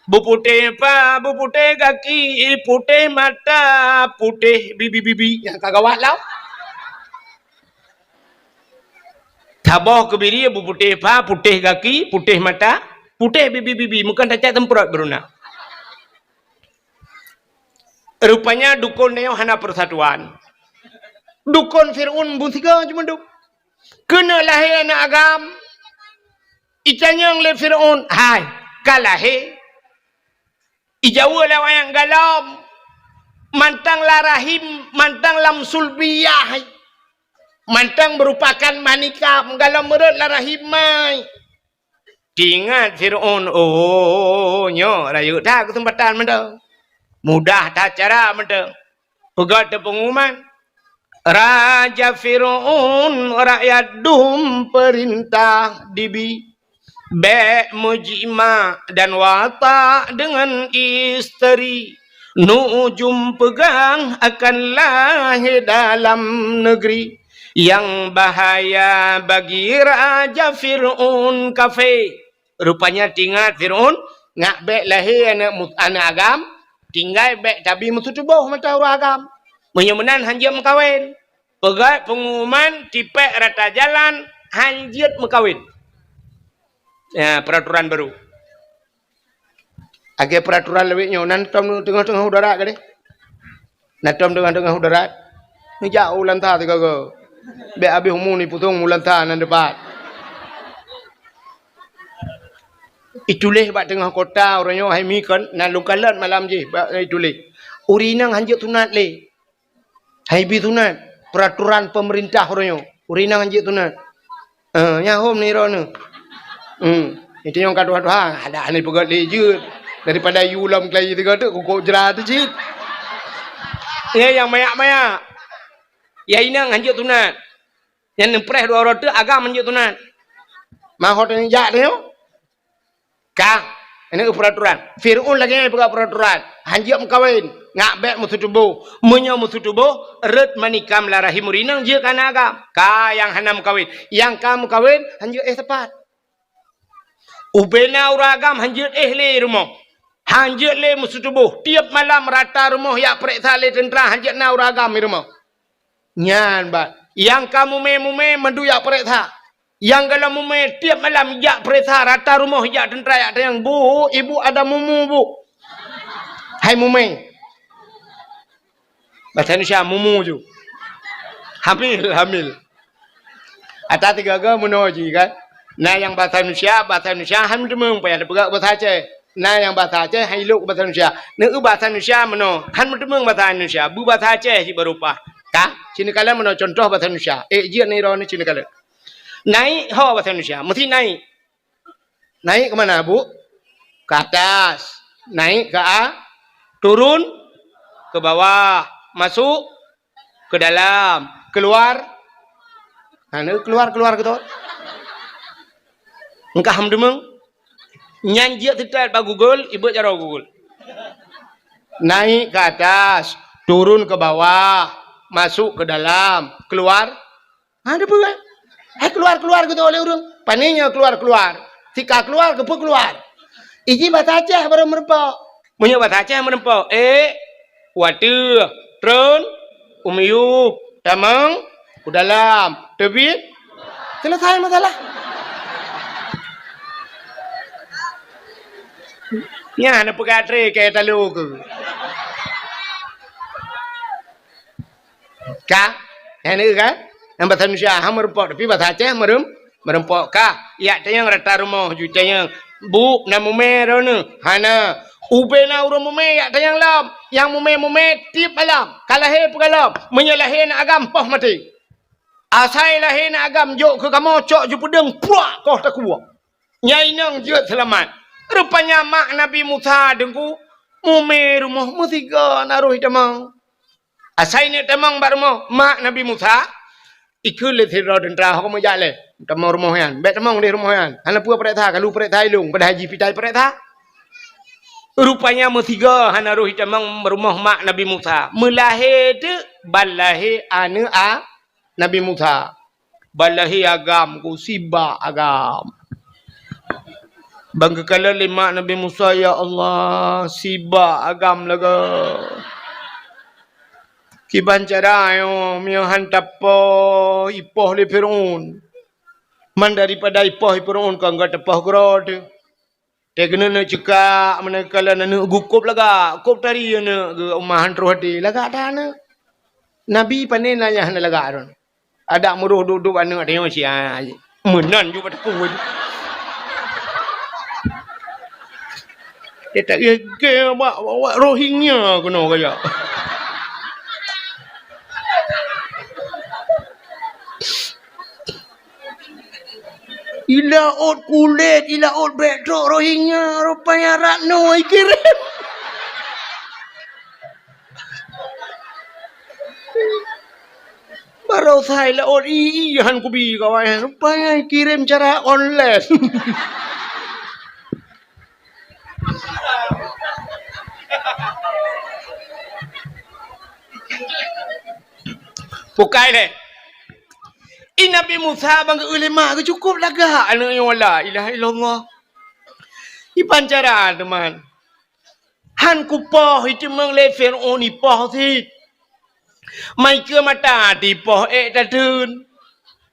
Buputih pa, buputih kaki, putih mata, putih bibi-bibi. Yang kagawat lau. Sabok kebiri, buputih pa, putih kaki, putih mata. Putih bibi-bibi, bukan cacak temperot beruna. Rupanya dukun dia hana persatuan. Dukun Fir'aun buntiga cuma duk. Kena lahir anak agam. Icanyang le Fir'aun. Hai, kalahir. Ijawa lawan yang galam. Mantang larahim, mantang lam sulbiyah. Mantang merupakan manika, galam merut larahim mai. Ingat Fir'aun, oh, nyo, rayu dah kesempatan menda. Mudah tak cara menda. Pegat pengumuman. Raja Fir'aun, rakyat dum perintah dibi. Bek mujima dan watak dengan isteri. Nujum pegang akan lahir dalam negeri. Yang bahaya bagi Raja Fir'aun kafir. Rupanya tinggal Fir'aun ngak bek lahir anak agam, tinggal bek tabi mutu tubuh mata orang agam. Menyemenan hanjit mekawin. Pegat pengumuman tipek rata jalan hanjit mekawin. Ya, peraturan baru. Agak peraturan lebihnya nantom tengah-tengah udara ke deh. Nantom tengah-tengah udara. Ni jauh lantah tiga ke. Bek habis umum ni putung lantah nan depan. Itulah bak tengah kota orangnya hai mi kan nak lukalan malam je bak itulah. Urinang hanjut tunat le. Hai bi tunat peraturan pemerintah orangnya. Urinang hanjut tunat. Nya hom ni ro nu. Itu yang kata ada ni pegat lejut daripada yulam kelai tiga tu kok jerat tu cik. Ya yang mayak-mayak. Ya inang hanjut tunat. Yang nempres dua orang tu agam hanjut tunat. Mahot ni jak dia. Kah? Ini peraturan. Fir'aun lagi bukan peraturan. Hanjak kawin. Ngak bek musuh tubuh. Menyo musuh tubuh. Red manikam larahi murinang. Dia kan agam. Kah yang hanam kawin. Yang kamu kawin. Hanjak tepat. Ubena uragam. Hanjak le rumah. Hanjak le musuh tubuh. Tiap malam rata rumah. Yak periksa le tentera. Hanjak na uragam rumah. Nyan bat. Yang kamu mume mendu yak periksa. Yang kalau mume tiap malam yak periksa rata rumah yak tentera yak yang bu, ibu ada mumu bu. Hai mume. Bahasa Indonesia mumu ju. Hamil. Ada 3 ga menuju kan. Nah yang bahasa Indonesia han demeng payah pegak bahasa Aceh. Nah yang bahasa Aceh hai luk bahasa Indonesia. Neu bahasa Indonesia meno han demeng bahasa Indonesia. Bu bahasa Aceh si berupa. Kah? Sini kala meno contoh bahasa Indonesia. Jian ni ro ni sini kala. Naik ho bahasa Indonesia, mesti naik. Naik ke mana, Bu? Ke atas. Naik ke turun ke bawah, masuk ke dalam, keluar. Nah, keluar gitu. Engkau ham demeng. Nyanjia tidak pak Google, ibu cara Google. Naik ke atas, turun ke bawah, masuk ke dalam, keluar. Ada apa? Keluar gitu oleh urang. Paninya keluar. Tika keluar, keluar. Iji bahasa Aceh baru merempok. Punya bahasa Aceh merempok. Watu, tron, umiyuk, tamang, dalam, tebit. Selesai masalah. Ya, nak pegatre kayak talu ke. Kah? Yang kan? Yang bahasa Indonesia ham merempok tapi bahasa Aceh merempok kah ya tayang rata rumah ju tayang bu na mume rono hana ubena urang mume ya tayang lam yang mume tip alam kalahe pegalam menyalahe na agam poh mati asai lahe na agam jok ke kamu cok ju pedeng puak koh takua nyai nang je selamat rupanya mak Nabi Musa dengku mume rumah mutiga naruh tamang asai ni tamang barmo mak Nabi Musa ikut le thira tentera ko mo jale tamang rumah yan bet tamang di rumah yan hana pua pereta kalau pereta ilung pada haji pitai pereta rupanya metiga hana roh tamang rumah mak Nabi Musa melahe de balahe anu Nabi Musa balahe agam ku siba agam bangga kala lima Nabi Musa ya Allah siba agam laga Kiban cara yo mio hantap po ipoh le Firaun. Man daripada ipoh Firaun ka enggak tepah grod. Te kena na ceka manakala na gukup laga, kup tari na umahan rohati laga ada na. Nabi panen na ya na laga ron. Ada muruh duduk anu ada yang sia. Menan ju pada kuat. Dia tak ke bawa Rohingya kena kaya. Ilaut kulit, ilaut bedok Rohingya, rupanya Ratno kirim. Baru saya laut han kubi kawan, rupanya kirim cara online. Pukai le. Nabi Musa bangga ulama ke cukup laga anu yang wala ilaha illallah. Ipancara teman. Han kupoh itu mengle Firaun ipoh si. Mai ke mata di poh tadun.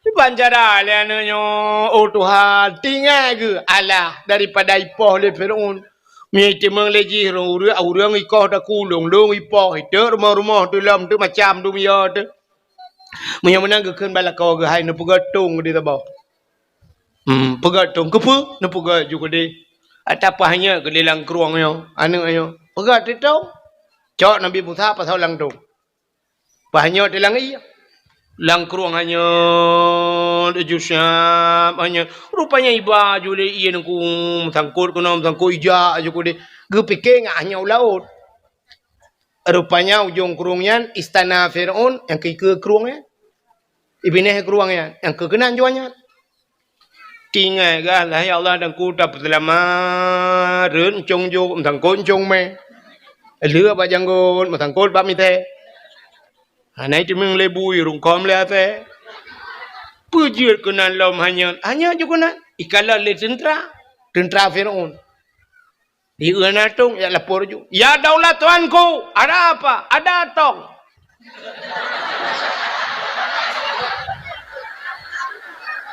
Ipancara le anu nyo oh Tuhan tinggal ke Allah daripada ipoh le Firaun. Mi itu mengle ji urang ikoh dak kulung dong ipoh itu rumah-rumah tu lam tu macam tu ya tu. Punya menang kekan bala kau ke hai na pegatung di tabau. Pegatung kepu na pega juga di. Atapahnya ke dalam keruang yo. Anu ayo. Pegat itu. Cok Nabi Musa pasal lang tu. Pahnya di lang iya. Lang keruang hanya jusyam hanya rupanya iba jule iya nku sangkut kuno sangkut ija juga di. Gepike ngahnya laut. Rupanya ujung kerungnya istana Firaun yang ke kerungnya. Ibineh keruangnya yang kekenan juanya. Tinggal lah ya Allah dan ku dapat lama rến chung vô thằng côn chung mê lứa ba janggon mà thằng côn ba mi thế này thì mình lấy bùi rung com le thế pujir kunan lom hanya juga nan ikala le tentara Firaun di una tung ya lapor juga ya daulah tuanku ada apa ada tong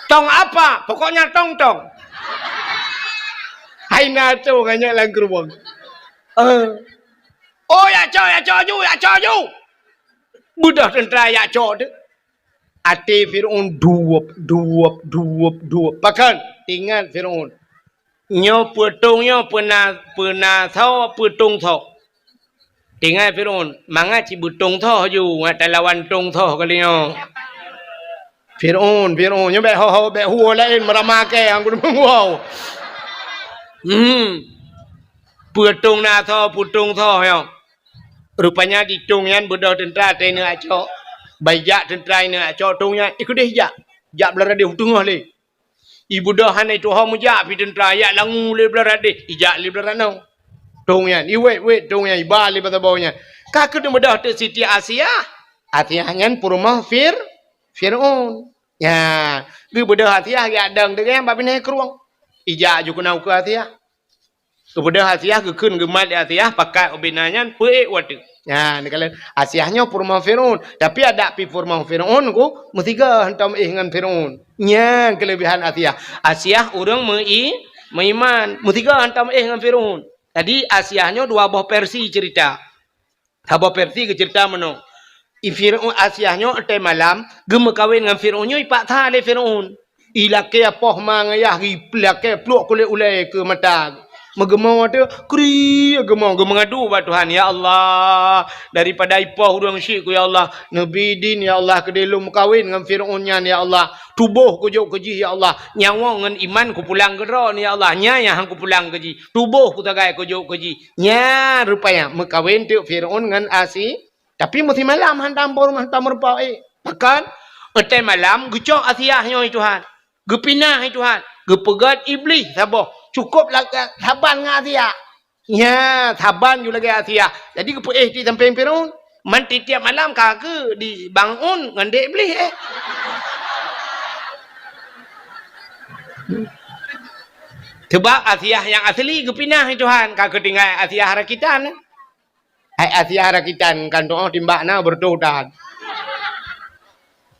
tong apa pokoknya tong hai na tu hanya lang geruang oh ya cho you budak tentara ya cho tu ati Firaun duap pakan tinggal Firaun nyo putungnya pernah thau putung thau tinggal Firaun manga ci butung thauอยู่แต่ละวันtung thau kali nyo Firaun nyo be ho be huo lain meramake ang kudu wow putung na thau putung thau yo rupanya ditung yan budak tentara tene aco Bayak tentera ini cotongnya ikut dia jak belara dia tengah le. Ibu dah hanai tu ha mujak pi tentera ya langu le belara dia ijak le belara nang. Tongnya i wait tongnya i ba le batabaunya. Ka ke dah te Siti Asia. Asia ngan purma Firaun. Ya, ge bedah Asia ya dang de ba bin keruang. Ijak ju kenau ke Asia. Ke bedah Asia ke keun ge mat Asia pakai obinanya pe watu. Ya, ni kalau Asiahnya purma Firaun, tapi ada pi purma Firaun ku mesti ke hentam dengan Firaun. Nya kelebihan Asiah. Asiah orang meiman, mesti ke hentam dengan Firaun. Tadi Asiahnya dua buah versi cerita. Dua versi ke cerita mano. Firaun Asiahnya te malam gem kawin dengan Firaunnya ipak tha le Firaun. Ilake apoh mangayah iplake pluk kule ulai ke mata. Mengemau tu kri gemau mengadu ba Tuhan ya Allah daripada ipah urang syik ya Allah nabi din ya Allah kedelum kawin dengan Firaunnya ya Allah tubuh kujuk keji ya Allah nyawa ngan iman ku pulang gero ni ya Allah nya yang ku pulang keji tubuh ku tagai kujuk keji nya rupanya mekawin tu Firaun ngan Asi tapi mesti malam hantam rumah tamur pau makan etai malam gucok Asiahnya Tuhan gepinah Tuhan gepegat iblis saboh cukup lah saban dengan Asia. Ya, saban juga lagi Asia. Jadi kepu di samping Firaun. Man tiap malam kagak dibangun dengan dek iblis Sebab Asia yang asli kepinah Tuhan. Kagak tinggal Asia harakitan. Asia harakitan kan doa timbakna bertuhan.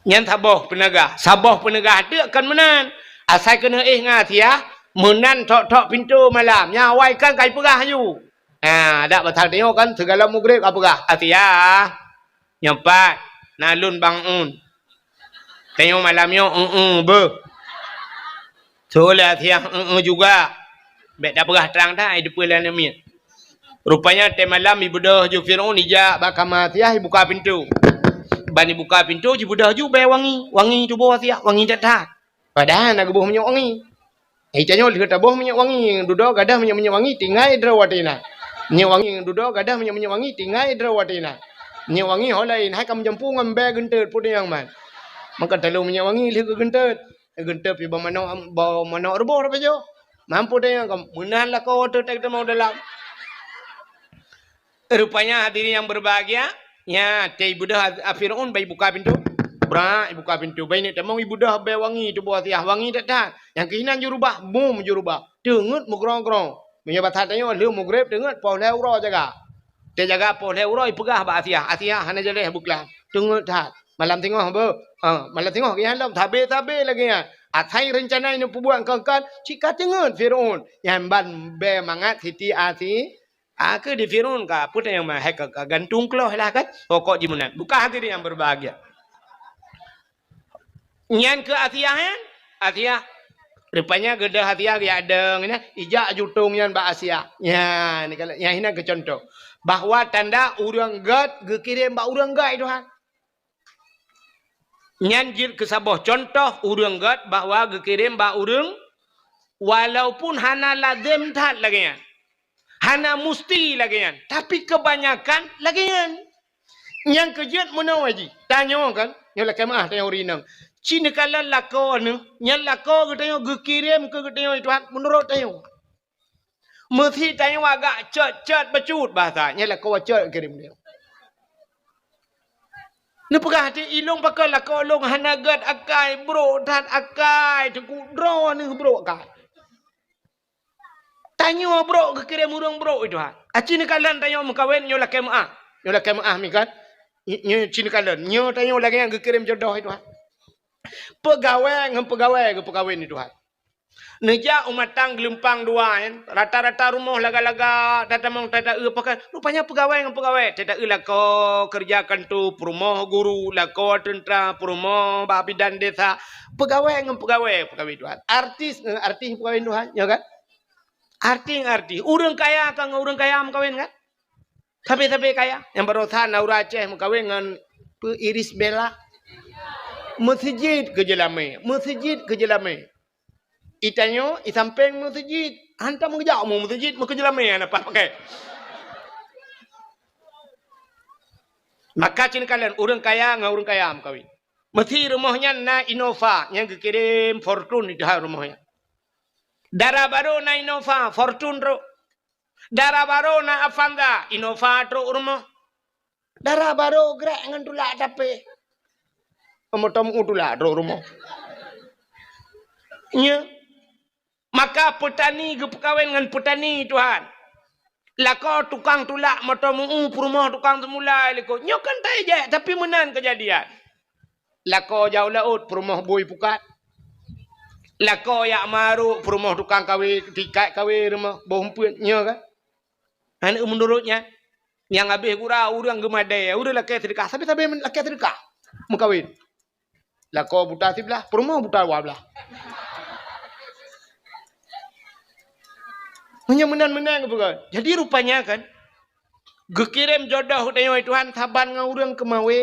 Yang saboh penegah tu akan menan. Asal kena dengan Asia. Menan tok pintu malam nyawai kan kai perah you dak batal tengok kan segala mugrib apa perah Asia nyampat nalun bangun tengok malamnya soalnya Asia juga bet dah perah terang dah depan lan mi rupanya te malam ibu dah ju Firaun ija bakama Asia buka pintu bani buka pintu ibu dah ju bay wangi tu bawa Asia wangi dak padahal nak buh minyak wangi Icanyo lihat taboh minyak wangi duduk gadah minyak wangi tinggai drawatina. Minyak wangi duduk gadah minyak wangi tinggai drawatina. Minyak wangi holain hai kam jampu ngambe gentet pun yang man. Maka telu minyak wangi lihat gentet pi bawa mano rebo apa jo. Mampu dia yang kam menanlah kau tu tak mau dalam. Rupanya hadirin yang berbahagia, ya teh budak Firaun bayi buka pintu. Ibu buka pintu bayi ni temang ibu dah bay wangi tu buat tiah wangi tak yang kehinan jurubah bum jurubah dengut mugrong-grong menyabat hatanya lu mugrib dengut pau leuro jaga dia jaga pau leuro ipegah ba Asia hana jaleh buklah dengut tak malam tengok malam tengok kian lam tabe lagi ya atai rencana ini buat kan cika dengut Firaun yang ban be mangat Siti Asi ke di Firaun ka puta yang mah hek gantung kloh lah kan pokok jimunan buka hadirin yang berbahagia nyan ke Asia rupanya gede Asia dia ada ni ijak jutung nyan ba Asia ya ni kalau yang ini ke contoh bahwa tanda urang gad gekirim ba urang gad Tuhan nyan jil ke sabah contoh urang gad bahwa gekirim ba urang walaupun hana lazim tat lagi hana musti lagi tapi kebanyakan lagi yang kejut menawaji tanya kan nyola kemah tanya urinang Cina kala lako ni, nyal lako kita yo kirim ke kita yo Tuhan menurut tayo. Mesti tayo agak cet bacut bahasa, nyal lako cet kirim dia. Ni pegah hati ilung pakai lako long hanagat akai bro dan akai teku draw ni bro akai. Tanya bro ke kirim urang bro itu ha. Cina kala tayo mengkawin nyo lakai maah. Nyo lakai maah mi kan. Nyo cina kala nyo tayo lagi yang kirim jodoh itu ha. Pegawai ke pegawai ni Tuhan. Neja umat tang gelempang dua kan. Rata-rata rumah laga-laga tatamong tada pakai. Rupanya pegawai tada lako kerjakan tu rumah guru, lako tentera, rumah babi dan desa. Pegawai Tuhan. Artis pegawai Tuhan, ya kan? Arti. Urang kaya kan urang kaya mengkawin kan? Tapi kaya. Yang barusan Naura Aceh mengkawin dengan Iris Bella. Masjid ke Jelame. Itanyo, isampeng masjid. Hantar mengejak mu masjid, mu ke Jelame apa pakai. Maka cina kalian orang kaya dengan orang kaya kawin. Mesti rumahnya na Innova yang kirim Fortune itu rumahnya. Darah baru na Innova Fortune ro. Darah baru na Avanza Innova ro rumah. Darah baru gerak dengan tulak tapi Motom utulah do rumah. Nya. Maka petani ke perkawin dengan petani Tuhan. Lako tukang tulak motom rumah tukang semula liko. Nyo kan tak je tapi menan kejadian. Lako jauh laut rumah boy pukat. Lako yak maru rumah tukang kawin tikai kawin rumah bompun nyo kan. Anu menurutnya yang habis kurang urang gemadai, urang laki sedekah tapi laki sedekah mengkawin. Lako buta sebelah, rumah buta wabelah. Hanya menang-menang bukan. Jadi rupanya kan, gekirim jodoh dengan Tuhan saban dengan urang kemawe.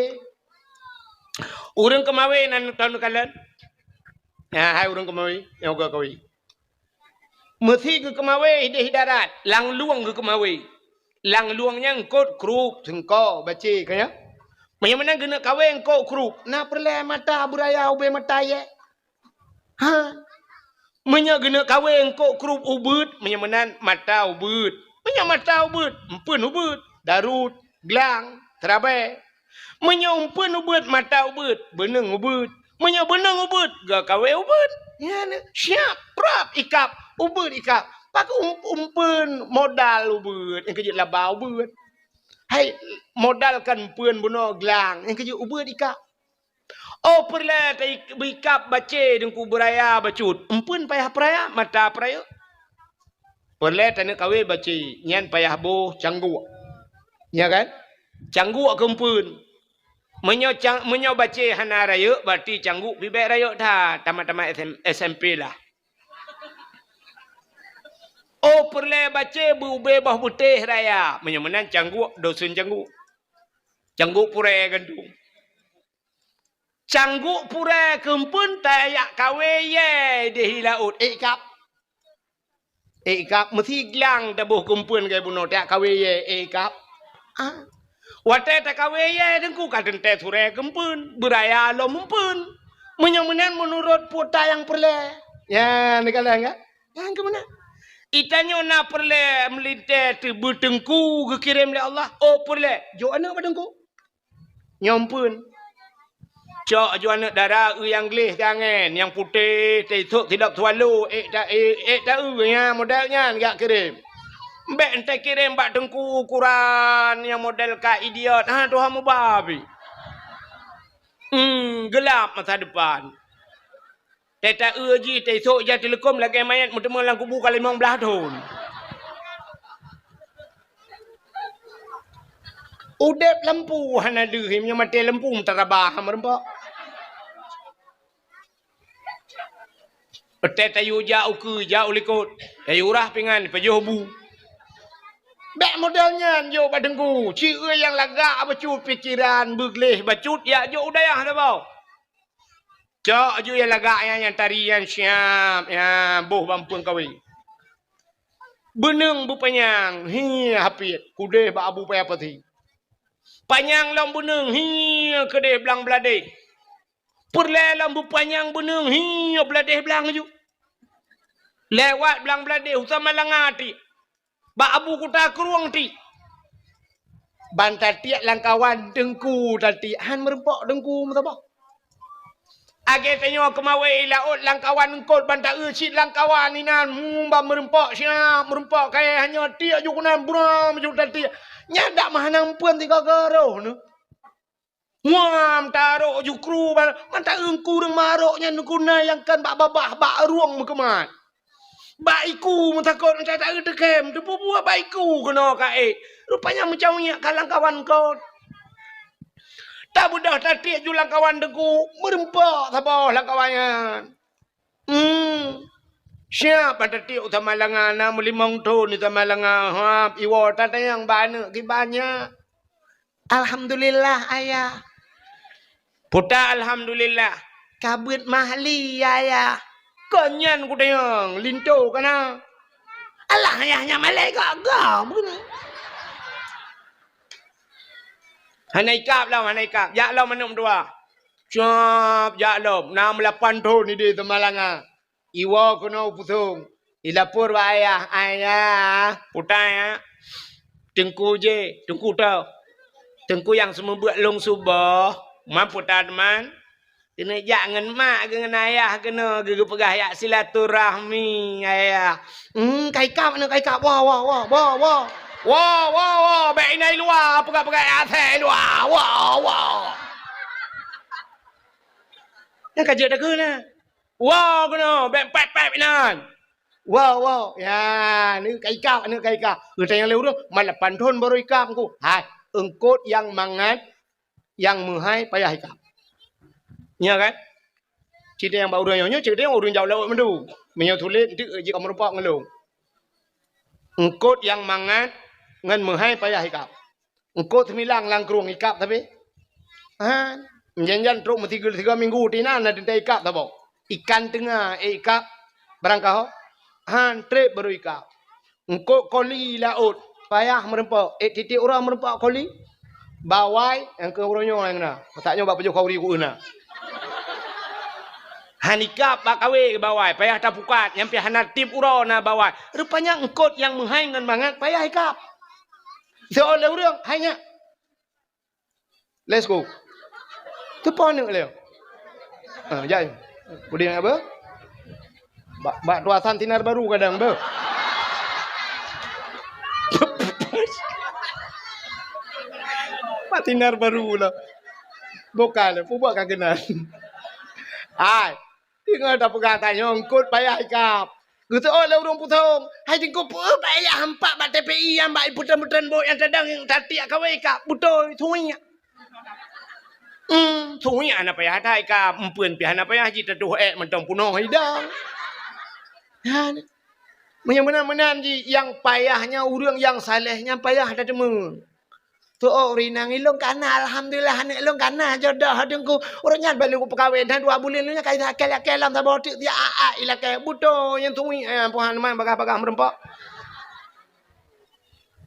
Urang kemawe nan tahun kalian. Ya, hai urang kemawe yang gak kawin. Mesti ke kemawe hidarat, lang luang ke kemawe. Lang luangnya ngkot kruk sengko baca kaya. Mana guna kawin kau krup. Na perle mata buraya ube mata ye. Ha. Mana guna kawin kau krup ubud. Mana mata ubud. Mana mata ubud. Empun ubud. Darut. Gelang. Terabai. Mana empun ubud. Mata ubud. Beneng ubud. Mana beneng ubud. Gak kawin ubud. Ya ne. Siap. Prap ikap. Ubud ikap. Pakai umpun modal ubud. Yang kejut labau ubud. Hai modalkan pun bunuh gelang yang kerja ubah dikap. Oh perlah berikap baca dengku beraya bacut. Empun payah peraya mata peraya. Perlah tanah kawin baca nyan payah boh cangguk. Ya kan? Cangguk ke empun. Menyo baca hana raya berarti cangguk bibek raya dah tamat-tamat SMP lah. Oh perle baca berubah bah putih raya. Menyemenan cangguk dosun cangguk. Cangguk pura gandung. Cangguk pura kempun tayak kawe ye di laut. Ikap. Ikap mesti gelang tabuh kempun ke bunuh tayak kawe ye ikap. Ah. Watai tak kawe ye dengku kadang teh sure kempun beraya lo mumpun. Menyemenan menurut puta yang perle. Ya negala enggak? Yang ke mana? Itanya nak perle melite tu bertengku ke kirim oleh Allah. Oh perle. Jo anak badengku. Nyompun. Cok jo anak darah yang gelih jangan. Yang putih tidak tualu. Tak ya modelnya enggak kirim. Mbak ente kirim bak tengku ukuran yang model ka idiot. Ha Tuhan mu babi. Gelap masa depan. Teta uji tesok je telekom lagi mayat bertemu dalam kubur kali 15 tahun. Udep lampu hana dehim yang mati lampu terabah merempak. Teta yu jauh ke jauh likut. Ayu rah pingan pejuh bu. Bek modelnya yo badengku. Cik yang lagak bacut pikiran begleh bacut ya yo udayah dah bau. Cok ju yang lagaknya yang tarian siap ya boh bampun kawin. Beneng bu penyang hi hapit kude ba abu payah pati. Penyang long beneng hi kede belang belade. Perlelam berpanjang benang. Hiya beladih belang je. Lewat belang beladih. Usah malang ti. Bak abu kuta keruang ti. Bantal tiak langkawan dengku tadi. Han merempak dengku mertabah. Age tanya kemawai laut langkawan engkau bantal usit langkawan ni nan. Mbak merempak siap. Merempak kaya hanya tiak jukunan buram juk tadi. Nyadak mahanang pun tiga garuh ni. Wam taruh jukru mantap engku reng maroknya nukuna yang kan bak babah bak ruang kemat. Baiku mentakut tak ada tekem tu buat baiku kena kae. Rupanya macam ni kalang kawan kau. Tak mudah tadi julang kawan deku merempak sabah lang kawannya. Siapa tadi utama langana melimong tu ni utama langana iwo tadi yang banyak banyak. Alhamdulillah ayah. Puta alhamdulillah. Kabut mahli ayah. Konyan ku tengok linto kana. Allah ayahnya malaikat gam kana. Hanai kap lah hanai kap. Ya lah manum dua. Cap ya lah 68 tahun ni dia temalanga. Iwa kena putung. Ilapur wa ayah. Ayah. Puta ya. Tengku je. Tengku tau. Tengku yang semua buat long subah. Mampu teman. Kena jangan mak dengan ayah kena geger pegah yak silaturahmi ayah. Kai kap nak kai kap. Wah. Wah. Baik nai luar pegah atas luar. Wah. Yang kerja dah kena. Wah kena baik pep nan. Wah. Ya, ni kai kap. Tanya leu tu, malah pantun baru ikap ku. Hai, engkot yang mangat yang muhai payah ikap. Ya kan? Cerita yang baru nyonya, cerita yang urun jauh lewat mendu. Menyatulit itu jika merupak ngelung. Engkot yang mangat ngan muhai payah ikap. Engkot semilang langkrung ikap tapi. Menjanjan truk tiga minggu tina nak dintai ikap tak ikan tengah ikap berangkau. Trip baru ikap. Engkot koli laut payah merempak. Titik orang merempak koli. Bawai yang ke orangnya yang na. Pataknya bak pejuh kauri ku na. Hanikap bak kawe ke bawai payah tak pukat nyampe hanat tip ura na bawai. Rupanya engkot yang menghaingan banget payah ikap. Seolah orang hanya. Let's go. Tu pon ni leo. Jai. Budi apa? Bak tuasan tinar baru kadang be. Pak tinar baru lah. Bukan, buat kagenan. Hai. Tengok tak pegang tanya engkut payah ikap. Kata oleh urung putung. Hai tengok payah hampak bak TPI yang bak putan-putan bot yang sedang yang tadi kau ikap. Betul thuinya. Thuinya anak payah dah ikap. Empun pihak anak payah ji teduh mentong punuh hidang. Menyamana-mana yang payahnya urang yang salehnya payah dah demu. Tu rinang ilung kana alhamdulillah anak ilung kana jodoh dengku orangnya balik ku pekawin dah 2 bulan lu nya kai akel-akelam tak botik dia ila kai buto yang tungui puhan man bagah-bagah merempak.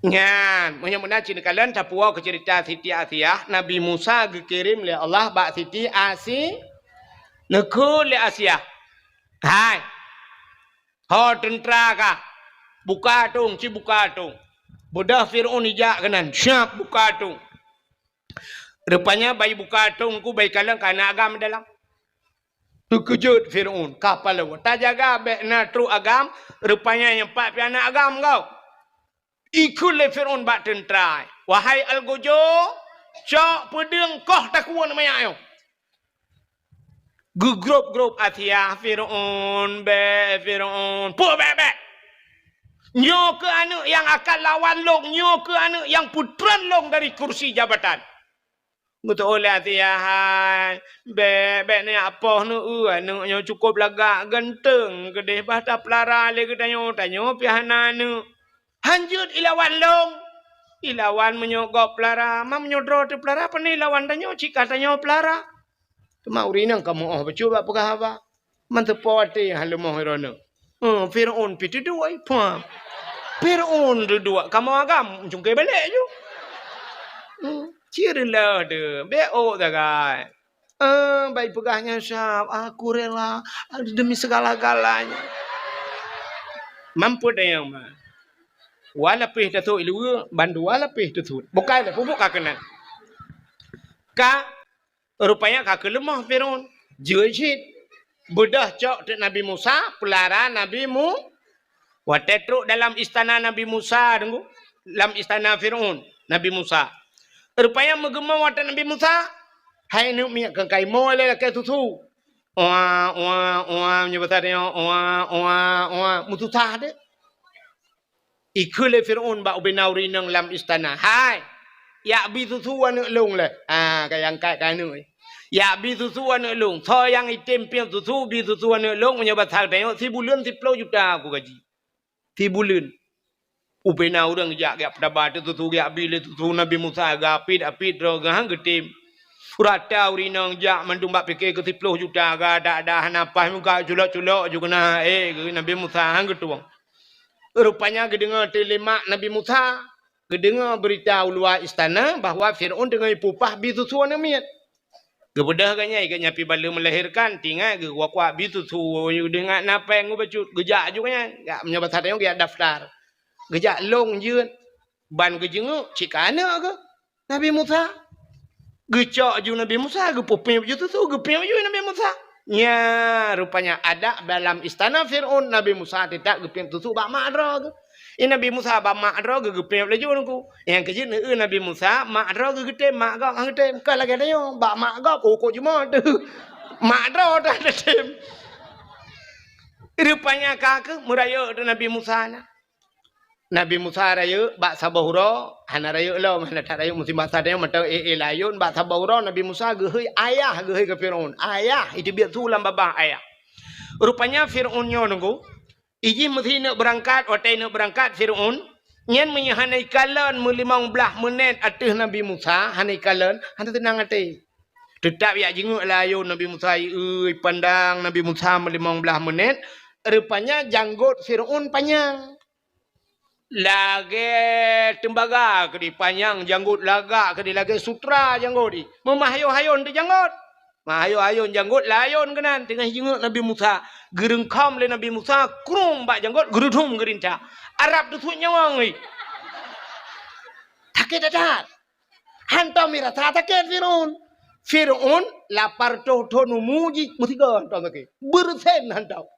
Ngan menyamana cina kalian tapua ke cerita Siti Asiyah Nabi Musa dikirim oleh Allah bak Siti Asiyah nekul le Asiyah. Hai. Ho tentera ka. Buka tung. Bodah Fir'aun ijak kanan. Syap buka tung. Rupanya bayi buka tung ku bayi kalang kana agam dalam. Terkejut Fir'aun. Kapal lewat. Tak jaga bekna tru agam. Rupanya yang 4 piana agam kau. Ikut le Fir'aun bak tentera. Wahai Al-Gojo. Cok pedeng koh takuan namanya ayo. Grup Asiyah Fir'aun. Fir'aun. Puh bek. Nyo ke anak yang akan lawan long, nyo ke anak yang putran long dari kursi jabatan. Betul oleh Asiyah. Bek ni apa nu anaknya cukup lagak ganteng kedeh bahta pelara le tanya pihana nu. Hanjut ilawan long. Ilawan menyogok pelara, mam menyodro tu pelara apa ni lawan tanya cik katanya pelara. Cuma urinang kamu bercuba pegah apa? Mantepati halu mohirana. Fir'aun piti dua ipa. Fir'aun dua kamu agam jungkai balik je. Cirilah de. Beo tak kai. Baik pegahnya syab. Aku rela demi segala-galanya. Mampu dah yang mah. Wala pih tu ilu bandu wala pih tu. Bukan dah pupuk kakenan. Ka rupanya kak lemah Firaun. Jujit. Bedah cok tu Nabi Musa, pelara Nabi Mu. Watetruk dalam istana Nabi Musa tunggu. Dalam istana Firaun, Nabi Musa. Rupanya menggema watak Nabi Musa. Hai nu miak kai mo le ke tutu. Menyebut dia mutu tah de. Ikule Firaun ba ubenauri nang lam istana. Hai. Ya bi tutu anu lung le. Kayang kai nu. Ya bi tutu anu lung. Tho yang item piam tutu bi tutu anu lung menyebut dia 10 bulan 10 juta aku gaji. 10 bulan. Upena orang jak gak pedabat tu gak bila tu Nabi Musa gapit apit ro gahang getim. Urata urinang jak mandum bak fikir ke 10 juta ga ada napa muka culok-culok juga na Nabi Musa hang getuang. Rupanya gedengar telemak Nabi Musa, gedengar berita luar istana bahawa Firaun dengan ipupah bitusuan miat. Gebedah kan nyai kan nyapi bala melahirkan tinggal ge wakwa bitusu dengan napa yang bacut gejak juga nya gak menyabat hadang gak daftar. Gejak long jeun ban gejenguk cikana ke Nabi Musa gecok ju Nabi Musa ge popeng ju tu gepeng ju Nabi Musa nya rupanya ada dalam istana Firaun Nabi Musa tidak gepeng tu bak madra ke Nabi Musa bak madra ge gepeng le ju ku yang keje Nabi Musa madra ge gete mak gap hang gete ka lagi ada yo bak mak gap ko cuma tu madra dah tem rupanya kak muraya Nabi Musa na Nabi Musa raya bak sabahura hana raya lo mana tak raya musim bahasa dia mata layun bak sabahura Nabi Musa gehoi ayah gehoi ke Firaun ayah itu biar sulam babah ayah rupanya Firaun nyo nunggu iji mesti nak berangkat otai nak berangkat Firaun nyen menyahanai kalan 15 menit atih Nabi Musa hanai kalan hana tenang ati tetap ya jenguk layun Nabi Musa pandang Nabi Musa 15 menit rupanya janggut Firaun panjang lagi tembaga ke di panjang janggut lagak ke di lagi sutra janggut di memahayun di janggut mahayun janggut layun kenan tengah jenguk Nabi Musa gerengkam le Nabi Musa krum bak janggut gerudum gerinta Arab tu tuh nyawang ni takut dadat hantam mira takut Firaun lapar tuh numuji mutiga hantam takut bersen hantam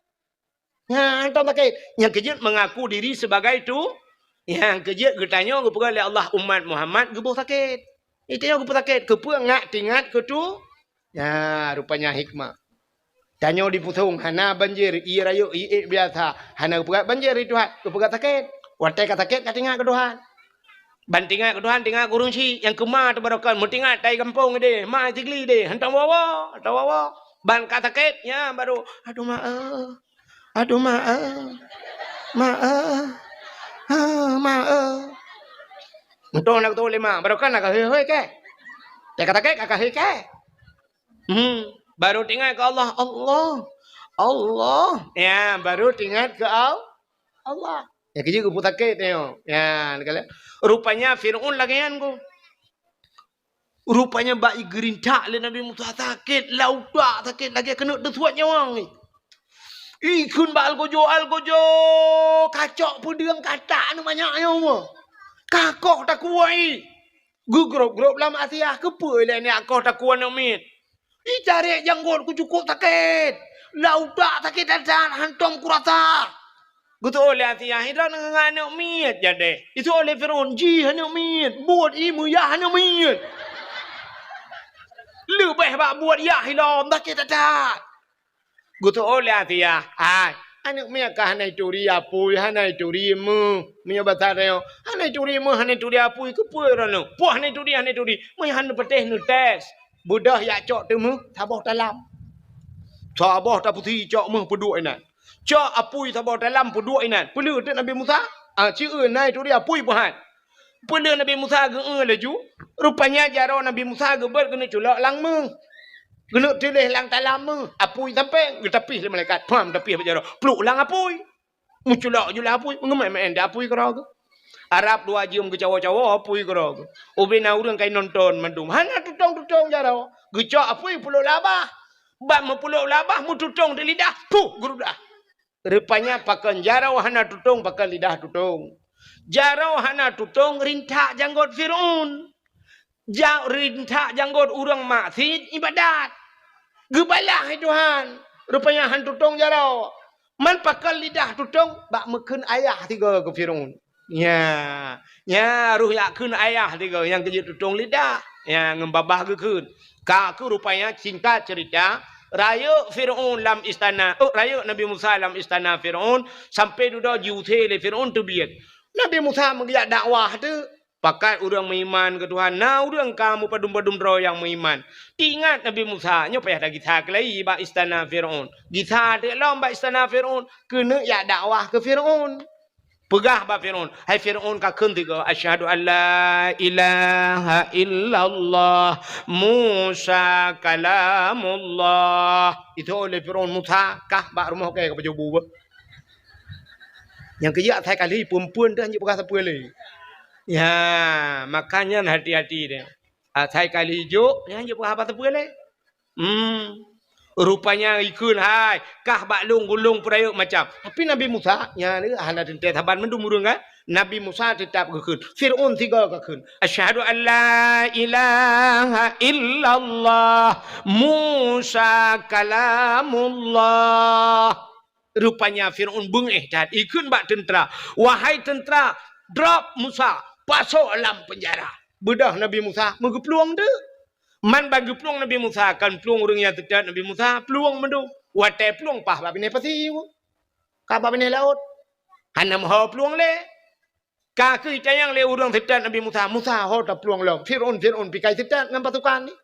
hantam takut yang kejut mengaku diri sebagai itu yang kejut getanya kepada oleh Allah umat Muhammad gebuh sakit. Itu yang gebuh sakit. Kepuang ngak tingat ke tu. Ya rupanya hikmah. Tanya di putung hana banjir i rayu i biasa. Hana kepugat banjir itu hat. Kepugat sakit. Watai kat sakit kat tingat ke Tuhan. Ban tingat ke Tuhan tingat kurung si yang kemar tu barakan mu tingat tai kampung de. Ma tigli de. Hantam wawa, ban kat sakit ya baru aduh maaf. Aduh maaf. Maaf. Untuk nak tahu lima, baru kan nak hei ke? Tak kata ke, kakak hei ke? Baru tinggal ke Allah, Allah. Ya, baru tinggal ke Allah. Ya kerja ke putar ke tengok. Ya, kalian. Rupanya Firaun lagian ko. Rupanya bayi gerintak le Nabi Musa sakit, laudak sakit lagi kena desuat nyawang ni. Ikun ba algojo kacok pedang kata anu banyaknya umur kakok tak kuai gugrop lam Asia kepe le ni akok tak kuat nak mit cari janggut ku cukup sakit laudak sakit dan hantam kurasa gutu oleh Asia hidran dengan nak mit jadi itu oleh Firaun ji nak mit buat imu ya nak mit lebih bak buat ya hilam sakit tak gutu oleh Asia anak miak hanai turi apui hanai turi mu miak batar yo hanai turi mu hanai turi apui ke puirano puh hanai turi mu han peteh nu tes budah ya cok tu mu taboh dalam taboh ta putih cok mu peduk inan cok apui taboh dalam peduk inan pelu tu Nabi Musa ci nai turi apui puhan pelu Nabi Musa ge laju rupanya jaro Nabi Musa ge ber kena culak lang mu kena tilih lang talam mu apui sampai getapih le malaikat pam tapih bejaro peluk lang apui muculak jula apui mengemai enda apui kerag Arab dua jam ke cawa-cawa apui kerag ubina urang kai nonton mandum hana tutong jaro Gecok apa pulau labah. Bak pulau labah mu tutung di lidah. Puh gerudah. Rupanya pakai jarau hana tutung pakai lidah tutung. Jarau hana tutung rintak janggut Fir'aun. Rintak janggut orang maksiat ibadat. Gebalah Tuhan. Rupanya han tutung jarau. Man pakai lidah tutung bak meken ayah tiga ke Fir'aun. Ya, ruh yakin ayah tiga yang kerja tutung lidah, yang ngembabah gekun. Kaku rupanya cinta cerita raya Fir'aun dalam istana, raya Nabi Musa dalam istana Fir'aun sampai duda jute le Fir'aun tu biat. Nabi Musa mengiak dakwah tu, pakai orang beriman ke Tuhan. Nah, orang kamu padum-padum roh yang beriman. Ingat Nabi Musa, nyo payah dah kita kelai ba istana Fir'aun. Kita de lom ba istana Fir'aun, kena ya dakwah ke Fir'aun. Pegah ba Fir'aun. Hai Fir'aun ka keun tiga asyhadu alla ilaha illallah Musa kalamullah. Itu oleh Fir'aun Musa kah ba rumah ke pajobu ba. Yang kerja atai kali perempuan dah hanya perkasa apa lagi. Ya, makanya hati-hati dia. Atai kali hijau dia hanya perkasa apa lagi. Rupanya ikut hai kah baklung gulung perayuk macam. Tapi Nabi Musa nya ni hana tentet haban mendum urang kan. Nabi Musa tetap gekun. Fir'aun tiga gekun. Asyhadu an la ilaha illallah Musa kalamullah. Rupanya Fir'aun bengih dan ikut bak tentera. Wahai tentera, drop Musa, pasok dalam penjara. Bedah Nabi Musa mengepeluang tu. Man bagi peluang Nabi Musa akan peluang orang yang tidak Nabi Musa peluang mendu. Watai peluang pah bab ini pasti. Ka bab ini laut. Hana mahu peluang le. Ka ke yang le orang tidak Nabi Musa. Musa ho tak peluang le. Fir'aun pikai tidak dengan pasukan ni.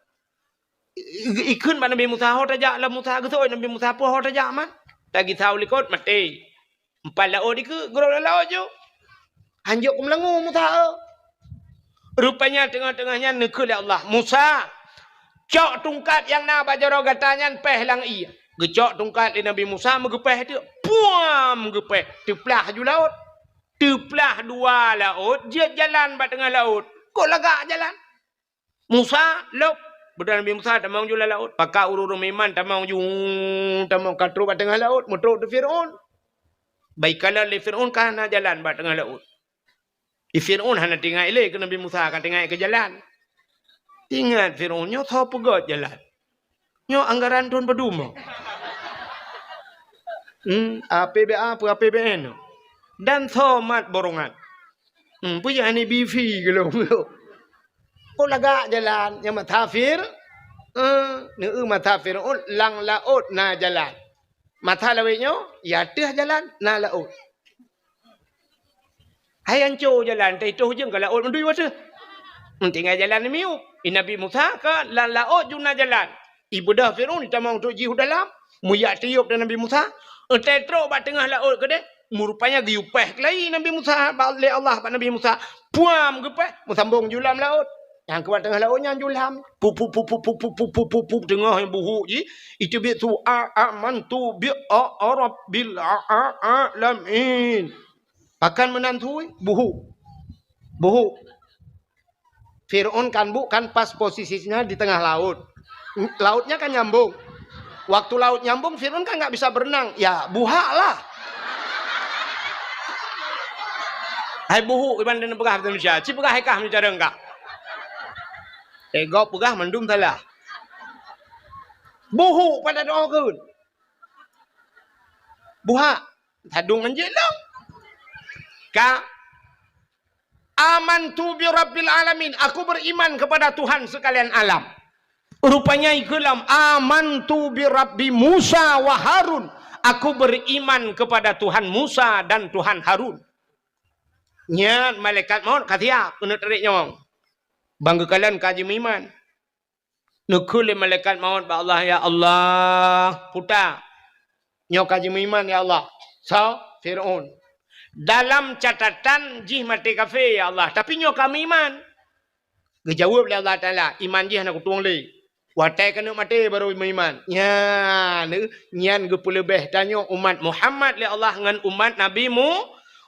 Ikun ba Nabi Musa ho tajak la Musa gesoi Nabi Musa pun ho tajak man. Tagi tahu likot mati. Empat laut iku gerok laut jo. Hanjuk ku melengu Musa. Rupanya tengah-tengahnya nekul Allah. Musa cok tungkat yang na bajaro gatanya peh lang iya. Gecok tungkat di Nabi Musa megepeh tu. Puam megepeh. Teplah ju laut. Teplah dua laut. Dia jalan ba tengah laut. Kok lagak jalan? Musa lop. Bedah Nabi Musa tak mau jual laut. Pakak urung meman tak mau katru ba tengah laut. Motor tu Fir'aun. Baiklah le Fir'aun kana jalan ba tengah laut. Fir'aun hana tinggal ile ke Nabi Musa akan tinggal ke jalan. Ingat Fir'aun nyo tho pegot jalan. Nyo anggaran tuan peduma. APBA apa APBN. Dan tho mat borongan. Punya ni BV ke lo. Kok lagak jalan yang matafir. Mata Fir'aun lang laut na jalan. Mata lawe nyo ya teh jalan na laut. Hai anco jalan tai tu je ke laut mendui wasa. Tinggal jalan ni miup. Nabi Musa ke laut juna jalan. Ibu dah Fir'aun tak mau untuk jihu dalam. Muyak tiup dan Nabi Musa. Tetro ba tengah laut ke deh. Rupanya giupeh kelai Nabi Musa. Oleh Allah pak Nabi Musa. Puam gepeh. Musambung julam laut. Yang keluar tengah lautnya julam. Pup tengah yang buhuk je. Itu bitu amantu bi rabbil alamin. Pakan menantui buhuk. Fir'aun kan bukan pas posisinya di tengah laut. Lautnya kan nyambung. Waktu laut nyambung, Fir'aun kan nggak bisa berenang. Ya, buhak lah. Hai buhuk iban dan pegah Indonesia. Ci pegah hekah ni cara enggak. Ego pegah mendum salah. Buhuk pada doa kun. Buhak. Tadung anjing lah. Ka amantu bi rabbil alamin. Aku beriman kepada Tuhan sekalian alam. Rupanya ikulam amantu bi rabbi Musa wa Harun. Aku beriman kepada Tuhan Musa dan Tuhan Harun. Nya malaikat maut katia kena tarik nyawang. Bangga kalian kaji iman. Nukul malaikat maut ba Allah ya Allah puta. Nyo kaji iman ya Allah. So Fir'aun. Dalam catatan jih mati kafe ya Allah. Tapi nyo kami iman. Gejawab oleh Allah Ta'ala. Iman jih nak tuang le. Watai kena mati baru iman. Ya, nyan gepul lebih tanya umat Muhammad le Allah dengan umat Nabi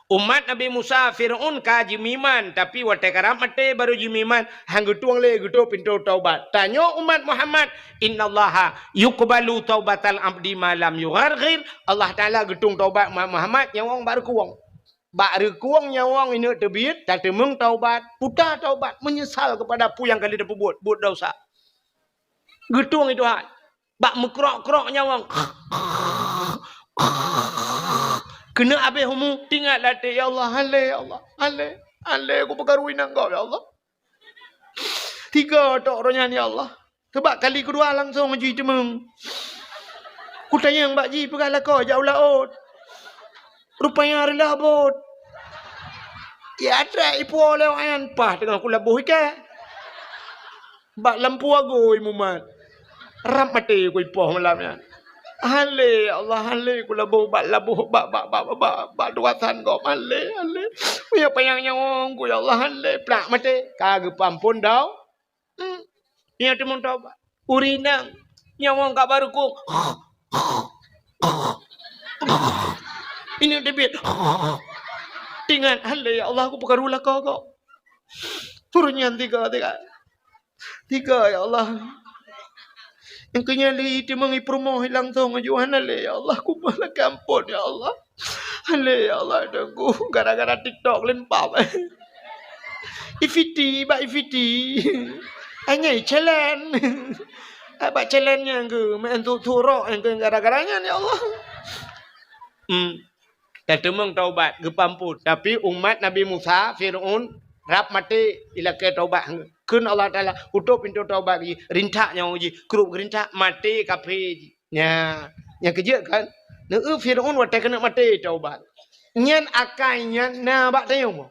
Umat Nabi Musa Fir'aun ka jimiman tapi wate karam mate baru jimiman hang getuang le getu pintu taubat. Tanya umat Muhammad, innallaha yuqbalu taubatal abdi malam yugharghir. Allah Taala getung taubat Muhammad nyawang baru kuang. Baru kuang nyawang ini terbit tak temung taubat, putar taubat menyesal kepada apa yang kali dia buat dosa. Getuang itu hal. Bak mekrok-krok nyawang. Kena habis humu tinggal latih ya Allah, ya Allah, aku pergaruin engkau ya Allah. 3 tok orangnya ya Allah. Sebab kali kedua langsung haji cemeng. Ku tanya Mbak Ji pergalah kau jauh laut. Rupanya rela bot. Ya ada ipu oleh wayan pah dengan aku labuh ikan. Bak lampu agoi mumat. Ram mati ku ipoh malamnya. Hale Allah hale ku labuh bak duatan kau hale. Punya payang nyawang ku ya Allah hale plak mati. Kagak pampun dau. Dia temun taubat. Urinang nyawang kak baru ku. Ini debit. Tinggal hale ya Allah aku perkarulah kau. Turunnya 3 ya Allah. Yang kenyali dia mengipromo hilang tong ajuan ale ya Allah ku malah kampun ya Allah. Ale ya Allah dengku gara-gara TikTok lempap. Ifiti. Hanya challenge. Apa challenge-nya ke main turok yang gara-garanya ya Allah. Dan temeng taubat gepampun tapi umat Nabi Musa Fir'aun rap mati ila ke taubat kun Allah Taala tutup pintu taubat lagi rintak nyawa ji kerup gerintak mati kafe nya yang kerja kan neu Fir'aun wate kena mati taubat nyan akai nyan na bak tayong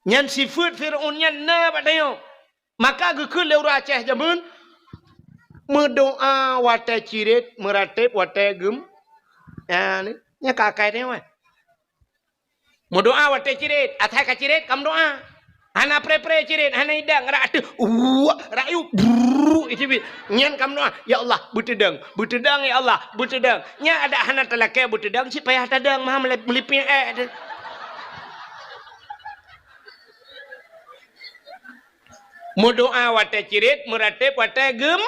nyan sifat Fir'aun nyan na bak tayong maka gekun leu Aceh jamun mendoa wate cirit meratib wate gem ya ni nya kakai dia mah mau doa wate cirit atai ka cirit kam doa hana pre cirit hana idang ra atuh rayu itu bit nyan kam doa ya Allah butedang ya Allah butedang nya ada hana talake butedang si payah tadang mah melipin mau doa wate cirit meratib wate gem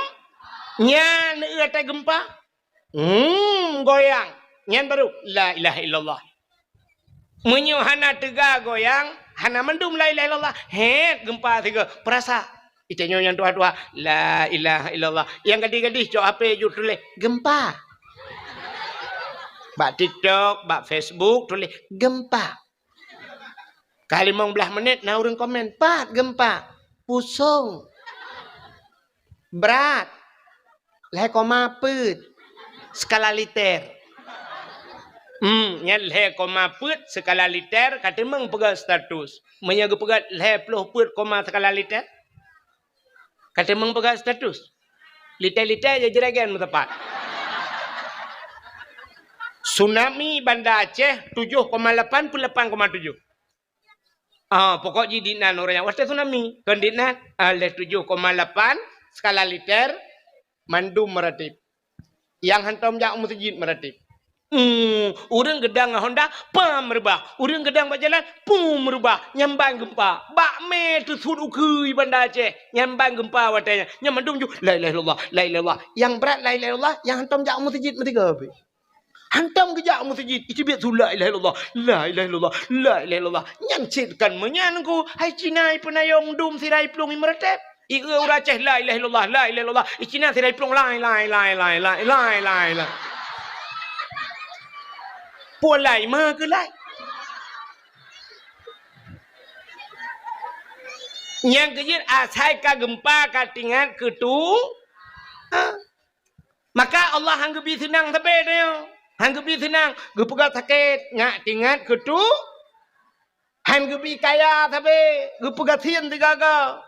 nya neu ate gempa goyang nyan baru la ilaha illallah menyu hana tega goyang hana mendum la ilaha illallah gempa 3 perasa itanya yang dua la ilaha illallah yang gadis-gadis cok HP ju tulis gempa bak TikTok bak Facebook tulis gempa kali 15 menit nah urang komen pat gempa pusung berat le koma put skala liter nyan le koma put skala liter kata meng pegang status menyaga pegang le puluh put koma skala liter kata meng pegang status liter je jeragan tepat tsunami Banda Aceh 7,8 pun 8,7 pokok jidinan orang yang wasta tsunami kandinan le 7,8 skala liter mandum meratib yang hantam jak masjid meratib urang gedang Honda pam merubah urang gedang berjalan pum merubah nyambang gempa bak me tu sud ukui Banda Aceh nyambang gempa watanya nyamandung ju la ilaha illallah yang berat la ilaha illallah yang hantam jak masjid metiga habis hantam ke jak masjid itu biar tu la ilaha illallah nyancitkan menyanku hai Cina penayong dum sirai plung meretep ieu urang Aceh la ilaha illallah Cina sirai plung lai Polai mah ke lai. Yang kejir asai ka gempa ka tingat ketu. Maka Allah hanggebi senang sabe dia. Hanggebi senang, gepegat sakit ngak tingat ketu. Hanggebi kaya sabe, gepegat hien tigaga.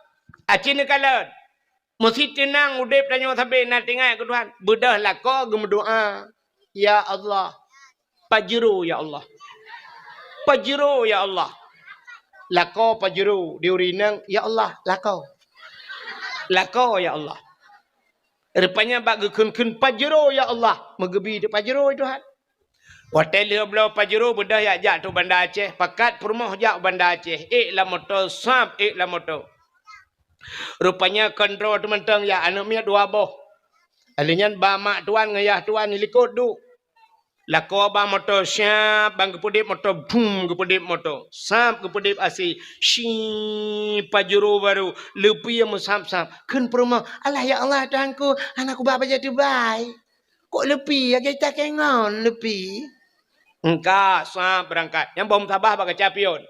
Acin kalat. Mesti tenang udep tanya sabe na tingat ke Tuhan. Bedah lako gem doa. Ya Allah. Pajero ya Allah. Pajero ya Allah. Lako pajero diurinang ya Allah lako. Lako ya Allah. Rupanya bak gekun pajero ya Allah. Megebi de pajero itu Tuhan. Hotel dia belau pajero bedah ya jak tu Bandar Aceh. Pakat perumah jak Bandar Aceh. La motor sab la motor. Rupanya kontrol tu mentang ya anak miat dua boh. Alinyan ba mak tuan ngayah tuan likut du. Lako bang motor syap bang kepudip motor boom kepudip motor. Sab kepudip asi. Shi pajero baru lepi yang musam-sam. Kun perumah. Allah ya Allah tuanku. Anakku bapa jadi baik. Kok lepi ya kita kengon lepi. Engkau sah berangkat. Yang bom tabah bak capion.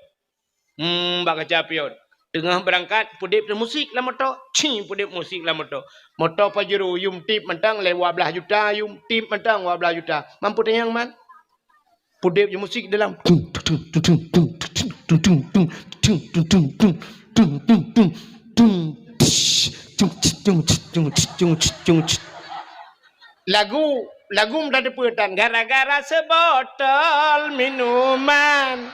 Bak capion. Tengah berangkat, pudip musik lah motor. Pudip musik lah motor. Motor Pajero, yum tip mentang lewat belah juta, yum tip mentang lewat belah juta. Mampu tanya yang man? Pudip musik dalam. Lagu menjadi puitan gara-gara sebotol minuman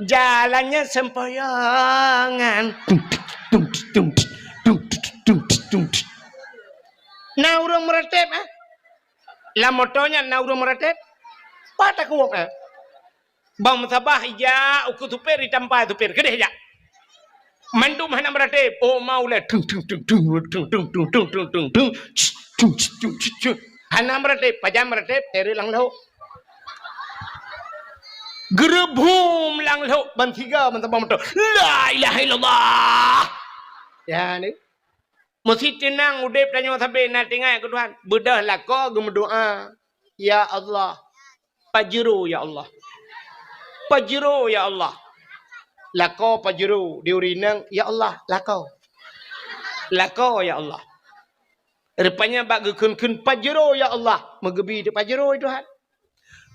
jalannya sempoyongan naurung meretep la motonya naurung meretep patah kuok bang sabah ya uku tupir ditampai tupir gede ya mandu mana meretep oh mau le hana meretep pajam meretep teri lang lau gerebum lang lau bantiga mentabah motor la ilaha illallah ya ni mesti tenang udip tanya sampai nak tengok ke Tuhan bedah lah kau berdoa ya Allah Pajero ya Allah Pajero ya Allah lako Pajero diurinang ya Allah lako ya Allah rupanya bak gekun Pajero ya Allah megebi di Pajero Tuhan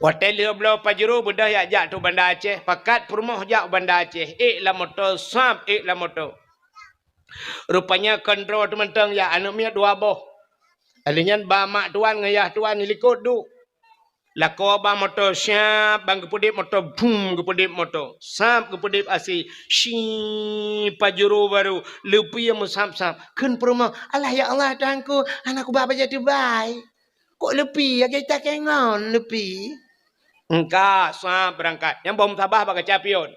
hotel dia belau Pajero bedah ya jak tu Bandar Aceh pakat perumah jak Bandar Aceh la motor sab la motor rupanya kontrol tu mentang ya anak miat dua boh alinyan ba mak tuan ngayah tuan likut du lako bang motor syap bang kepudip motor boom kepudip motor sab kepudip asi shi Pajero baru lepi yang musam-sam kun perumah Allah ya Allah tuanku anakku bapa jadi baik kok lepi ya kita kengon lepi engkau sah berangkat yang bom tabah bak capion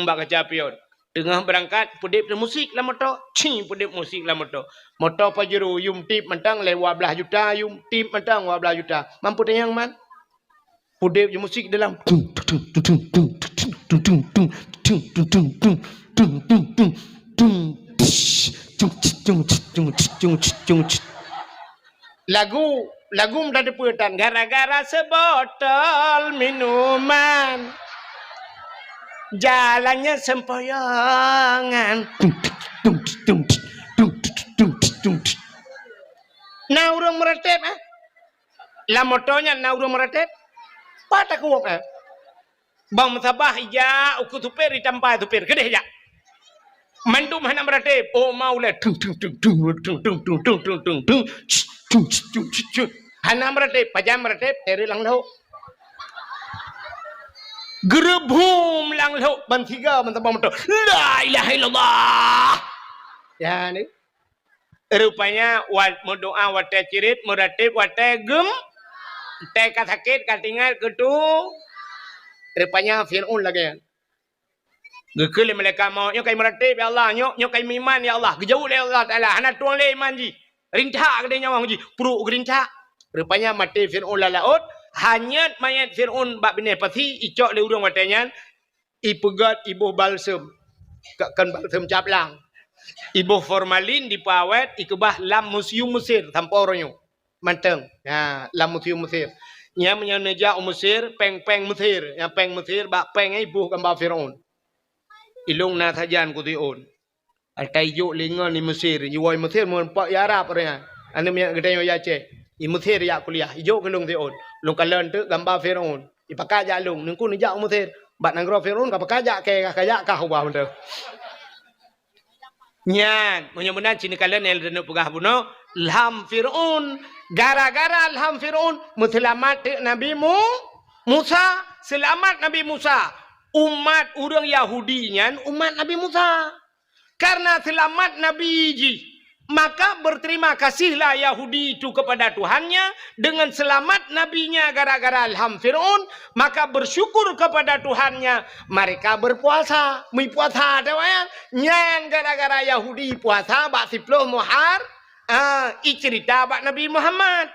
bak capion tengah berangkat pudip musik lah motor pudip musik lah motor motor Pajero yum tip mentang lewat belah juta yum tip mentang lewat belah juta mampu tanya yang man pudip musik dalam lagu menjadi puitan gara-gara sebotol minuman jalannya sempoyongan naurung meretep la motonya naurung meretep patah kuok bang sabah ya uku tupir ditampai tupir gede ya mandu mana meretep oh mau le hana meretep pajam meretep teri lang lau gerebum lang lau bantiga mentabah motor la ilaha illallah ya ni rupanya doa wate cirit meretep wate gem te kasakit katingal ketu rupanya Fir'aun lagi gekele mereka mau nyo kai meretep ya Allah nyo kai iman ya Allah gejauh ya Allah taala hana tuang le iman ji rinca gede nyawa ji puru gerinca rupanya mati Fir'aun lalaut hanya mayat Fir'aun bak bini pasti icok le urang watanya ipegat ibu balsem kan balsem caplang ibu formalin dipawet ikebah lam museum Mesir tamporonyo manteng ya lam museum Mesir nya menyeja Mesir peng Mesir ya peng Mesir bak peng ibu gambar Fir'aun ilung na tajan ku tion altai yo lingon ni Mesir yuoi Mesir mun pak ya Arab ria anu mi gedeyo ya ce i Mesir ya kuliah ijo kelung tion lung kalen tu gambar Fir'aun ipaka ja lung nungku ni ja Mesir bat nangro Fir'aun ka pakaja ke kaya ka huwa benda nyan munyamunan cini kalen el denu pegah buno lam Fir'aun gara-gara lam Fir'aun muslimat Nabi Musa selamat Nabi Musa umat orang Yahudi nyan umat Nabi Musa karena selamat Nabi ji Maka berterima kasihlah Yahudi itu kepada Tuhannya dengan selamat nabinya gara-gara ilham Fir'aun. Maka bersyukur kepada Tuhannya. Mereka berpuasa. Mi puasa ada ya. Nyan gara-gara Yahudi puasa bak 10 Muhar. Cerita bak Nabi Muhammad.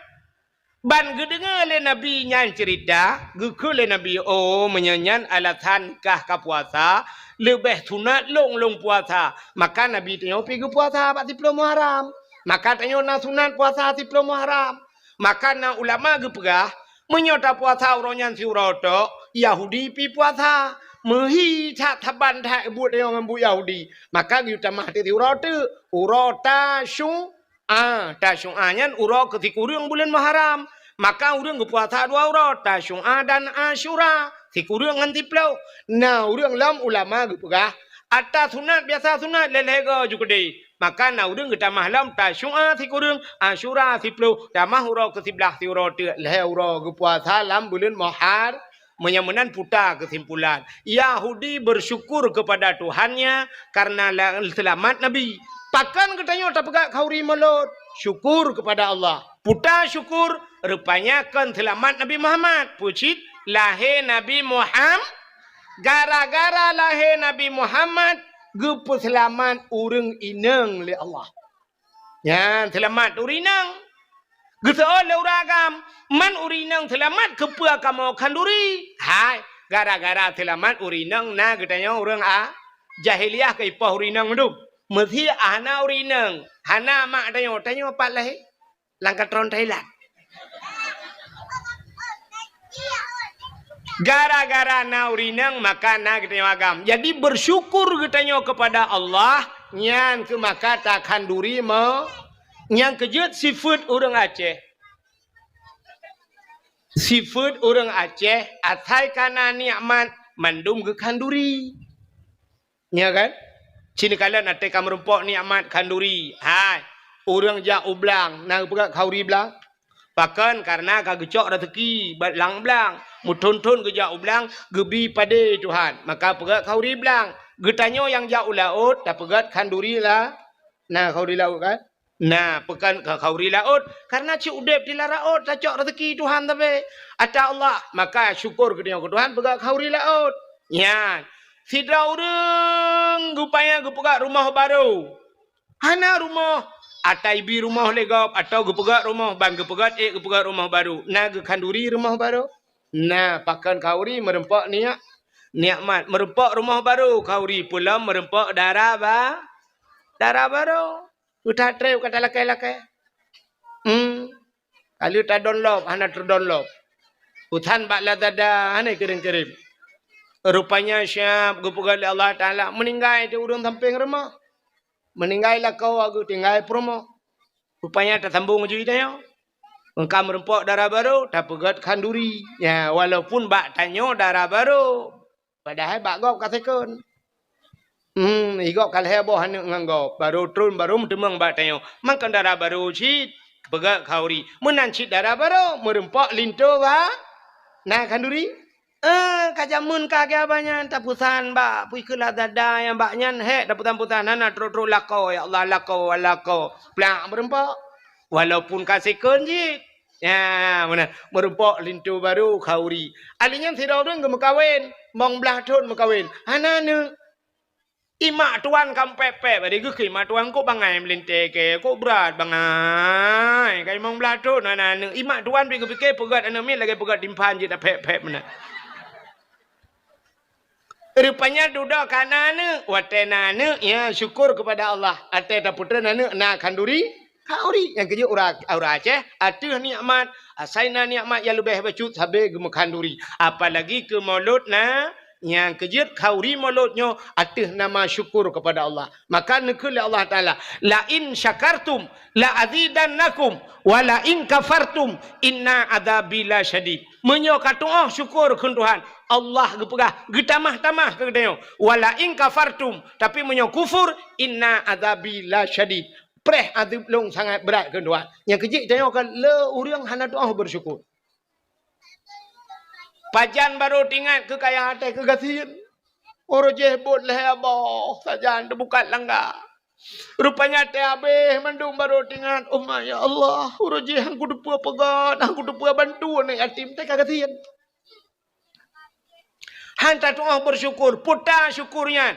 Ban gedengar le Nabi nyan cerita, geku le Nabi menyanyan alatan kah ka puasa, lebih sunat long puasa. Maka Nabi tengok pergi puasa 10 Muharram. Maka tengok na sunat puasa 10 Muharram. Maka na ulama ge pegah menyota puasa uronyan si uroto, Yahudi pi puasa. Mehi tak taban tak buat dia orang bu Yahudi. Maka ge utamah ti uroto, urota syung nyan uro ketika urang bulan Muharram. Maka urang berpuasa 2 urut, Tasyu'a dan Asyura. Si urang nganti plau. Nah, urang lam ulama gepegah. Atas sunat biasa sunat lelega juga deh. Maka na urang getamah lam Tasyu'a si urang, Asyura si plau. Tamah uro ke 11 si urut leh uro berpuasa lam bulan Muharram. Menyamanan putar kesimpulan. Yahudi bersyukur kepada Tuhannya karena selamat Nabi. Pakan katanya tak pegak kauri melut. Syukur kepada Allah. Putar syukur. Rupanya kan selamat Nabi Muhammad. Pucit lahir Nabi Muhammad. Gara-gara lahir Nabi Muhammad. Gepu selamat urang inang le Allah. Ya, selamat urinang. Geseol le uragam. Man urinang selamat kepua kamu kanduri. Hai, gara-gara selamat urinang na katanya orang jahiliyah ke ipah urinang medum. Mesti ana urinang. Hana mak tanya apa lahir? Langkat tron Thailand. Gara-gara na urinang maka na katanya agam. Jadi bersyukur katanya kepada Allah. Nyan ke maka tak kanduri mau. Yang kejut seafood orang Aceh. Seafood orang Aceh. Atai kana nikmat mandum ke kanduri. Ya kan? Sini kalian ada kamu rumpok nikmat kanduri. Hai, orang jak ublang, nak pegak kauri belang. Bahkan karena kagecok rezeki belang belang, muton-ton ke jak ublang, gebi pada Tuhan. Maka pegak kauri belang. Getanyo yang jak ulaut, tak pegak kanduri lah. Nah, kauri laut kan? Nah, pekan kauri laut. Karena cik udep di laut, tak cok rezeki Tuhan tapi. Ada Allah, maka syukur ke Tuhan pegak kauri laut. Ya. Sidra urang gupaya gupegak rumah baru. Hana rumah ataibi rumah legap atau gupegak rumah bang gupegak gupegak rumah baru. Na kanduri rumah baru. Nah, pakan kauri merempak nikmat merempak rumah baru. Kauri pula merempak darah baru. Udah trep kata lakai-lakai. Kalau tak download, hana terdownload. Hutan bakla dada hana kering-kering. Rupanya syab gupugal Allah Ta'ala meninggal di urang samping rumah. Meninggal lah kau aku tinggal promo. Rupanya tak sambung ujung dia. Engkau merempok darah baru tak pegat kanduri. Ya walaupun bak tanyo darah baru. Padahal bak gop kasekun. Igop kalhe boh hanu nganggop. Baru turun baru mentemang bak tanyo. Makan darah baru cit pegat kauri. Menancit darah baru merempok lintu ba. Nah kanduri. Kajamun kagak banyak tapusan mbak puikulah dada yang mbaknya daputan-putan anak terus lako ya Allah lako plak merempok walaupun kasih kunci ya mana merempok lintu baru kauri alinya tidak orang gemekawin mong belah tahun mekawin anak imak tuan kamu pepe bagi gue imak tuan kok bangai melinte ke kok berat bangai kayak mong belah tahun anak imak tuan pikir pegat anak mi lagi pegat timpan je dah pepe mana. Rupanya duduk kanan watena ya syukur kepada Allah. Ate ta putra nanu na kanduri kauri yang kerja ura Aceh atuh nikmat asaina nikmat yang lebih becut sabe gem kanduri. Apalagi ke mulut na yang kerja kauri mulutnya atuh nama syukur kepada Allah. Maka nekul Allah Taala la in syakartum la azidannakum wa la in kafartum inna adzabi la syadid. Menyokatu syukur ke Tuhan. Allah gepegah getamah-tamah ke dia wala in kafartum tapi menyo kufur inna adzabi la syadid preh azab long sangat berat ke Tuhan yang kecil tanya kan le urang hana doa bersyukur pajan baru tinggal ke kaya hati ke gasian oro je bot leh abah sajan bukan langgar Rupanya teh habis mandum baru tingan. Oh ya Allah, uroji hang kudu pua pegat, hang kudu pua bantu ni yatim teh kagatian. Hanta doa bersyukur, putar syukurnya.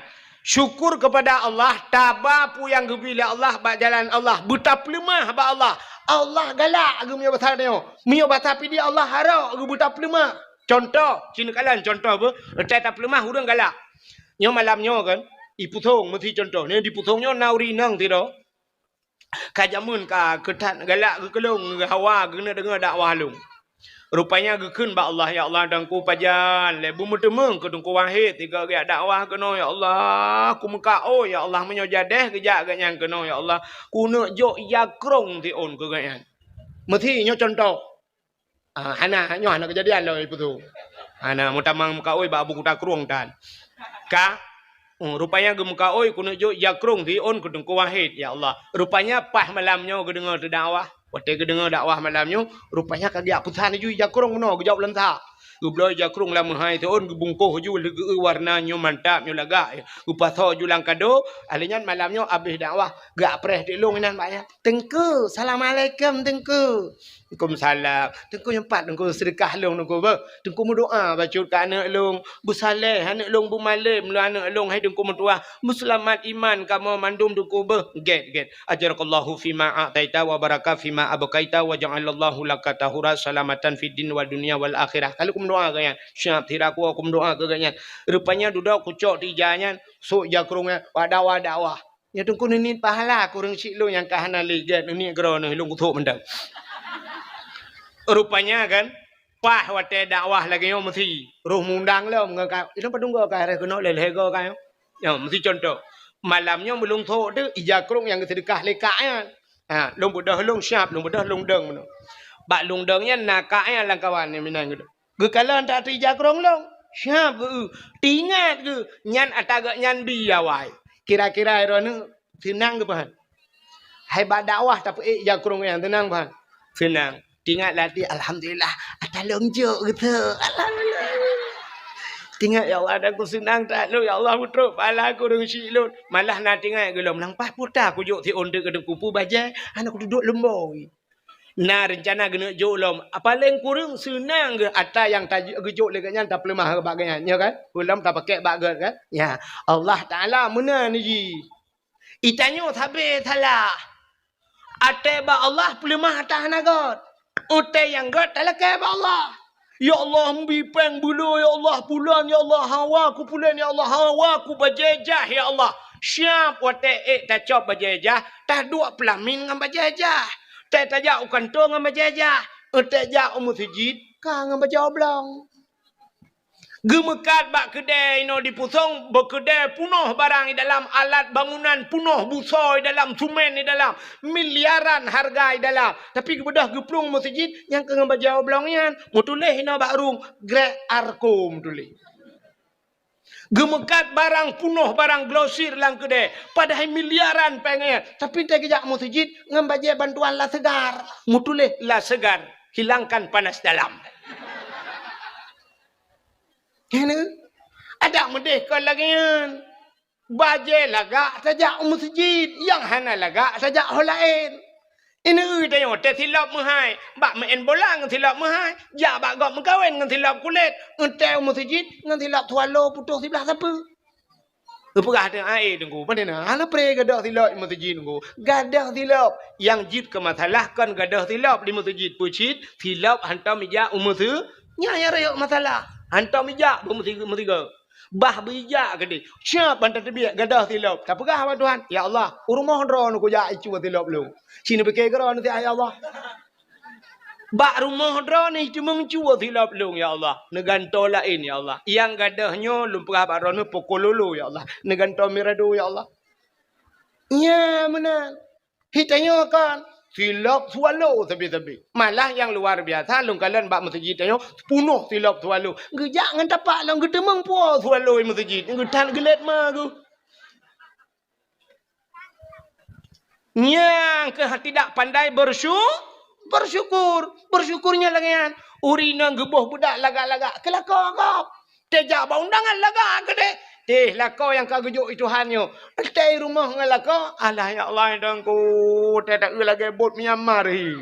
Syukur kepada Allah, tabah pu yang gebila Allah bak jalan Allah, buta pelemah bak Allah. Allah galak ge mio batal dia. Mio batal pi dia Allah harap ge buta pelemah. Contoh, cina kalan contoh apa? Letai tak pelemah urang galak. Nyo malamnya kan, iputong mesti contoh. Ni diputongnya nauri nang tido. Kajamun ka ketat galak ge kelong ge hawa ge dengar dakwah lung. Rupanya gekun ba Allah ya Allah dan ku pajan le bumu temeng ke dungku wahid tiga ge dakwah keno ya Allah ku muka oh ya Allah menyo jadeh gejak ganyang keno ya Allah ku nak jok yakrong ti on ke ganyan mesti nyo contoh hana nyo hana kejadian lo itu tu hana mutamang muka oi ba buku takrong tan ka rupanya ge muka oi ku nak jok yakrong ti on ke dungku wahid ya Allah rupanya pah malamnya ge dengar tu dakwah waktu ke dengar dakwah malamnya, rupanya kagak putan ju jakrong no gejauh lentah. Gubloi jakrong lamun hai tu on gebungkuh ju warnanya mantap nyo laga. Upatho ju lang kado, alinyan malamnya habis dakwah gak preh dilung inan maknya. Tengku, assalamualaikum tengku. Waalaikumsalam. Tengku nyempat tengku sedekah long tengku ba. Tengku berdoa baca ke anak long, bu saleh anak long bu malim lu anak long hai tengku mentua. Muslimat iman kamu mandum tengku ba. Get. Ajarakallahu fima a'taita wa baraka fima abqaita wa ja'alallahu laka tahura salamatan fid din wal dunya wal akhirah. Kalau kum doa ganyan, syab tiraku kum doa ke ganyan. Rupanya duduk kucok tijanya, sok jakrungnya wadawa. Ya tengku ni pahala kurang sik lu yang kahana ligat ni gerono lu kutuk mendang. Rupanya kan pah wate dakwah lagi yo mesti roh mundang lo ngaka itu padunggo ka re keno lelego ka yo mesti contoh malamnya belum tho tu ijakrung yang sedekah lekaknya long budah long syap long budah long deng meno bak long dengnya nakaknya lang kawan ni minang gitu ge kalan tak ijakrung long syap ge tingat ge nyan ataga nyan biawai kira-kira ero senang ke pan hai bak dakwah tapi ijakrung yang tenang pan senang Tingat latih, alhamdulillah, atalong jok gitu, alhamdulillah. Tingat ya Allah, aku senang tak lu ya Allah putruk, pala aku dengan silun. Malah nak tingat gelom nang pas putar aku jok ti onde ke kupu bajai, anak aku duduk lemboi. Nah rencana gena jok lom, paling kurang senang ke ata yang tajuk jok leganya tak pelemah bagainya, ya kan? Ulam tak pakai bagat kan? Ya Allah Taala mana ni ji? Itanyo tabe thala. Ate ba Allah pelemah atas nagot. Utai yang god talakai Allah. Ya Allah mbipeng bulu ya Allah pulan ya Allah hawa ku pulan ya Allah hawa ku bajajah ya Allah. Siap wate tak cop bajajah tak dua pelamin ngam bajajah. Tak tajak ukanto ngam bajajah. Utai jak masjid ka ngam bajau blong. Gemekat bak kedai no dipusong berkedai punuh barang di dalam alat bangunan punuh busoi dalam sumen di dalam miliaran harga di dalam tapi kebedah geplung masjid yang kena bajau blongnya mutuleh no bak rung grek arkom tulih gemekat barang punuh barang glosir lang kedai padahal miliaran pengen tapi tak kejak masjid ngam bajai bantuan lah segar mutuleh lah segar hilangkan panas dalam. Ini ada merdeka lagi kan. Bajai lagak saja masjid yang hana lagak saja hal lain. Ini dia yang tersilap mahai. Bak main bola ngan silap mahai. Ja bak gak mengkawin ngan silap kulit. Entai masjid ngan silap tualo putus sebelah siapa? Apa ada air tunggu. Mana nak? Hana pre gadah silap di masjid tunggu. Gadah silap yang jid ke masalah kan gadah silap di masjid pucit silap hantar meja umur tu. Nya rayok masalah. Hantar mijak bertiga. Bah bijak ke dia. Siap hantar terbiak gadah tilap. Tak pegah apa Tuhan. Ya Allah. Rumah drone ku jak icu tilap lu. Sini pakai geran nanti ya Allah. Bak rumah drone ni cuma mencuba tilap lu ya Allah. Neganto lain ya Allah. Yang gadahnya lu pegah bak drone pukul lulu ya Allah. Neganto mirado ya Allah. Ya mana. Hitanya kan. Silap swallow tepi-tepi. Malah yang luar biasa long kalian bak masjid tanya punuh silap swallow. Gejak ngan tapak lang gedemeng puas swallow masjid. Ngetan gelet mah tu. Yang ke tidak pandai bersyukur. Bersyukurnya lagi kan. Urina gebuh budak lagak-lagak. Kelakar kau. Tejak ba undangan lagak ke dek. Teh lako yang kau gejuk itu hanyo. Teh rumah ngan lako. Alah ya Allah dangku. Teh tak lagi bot Myanmar hi.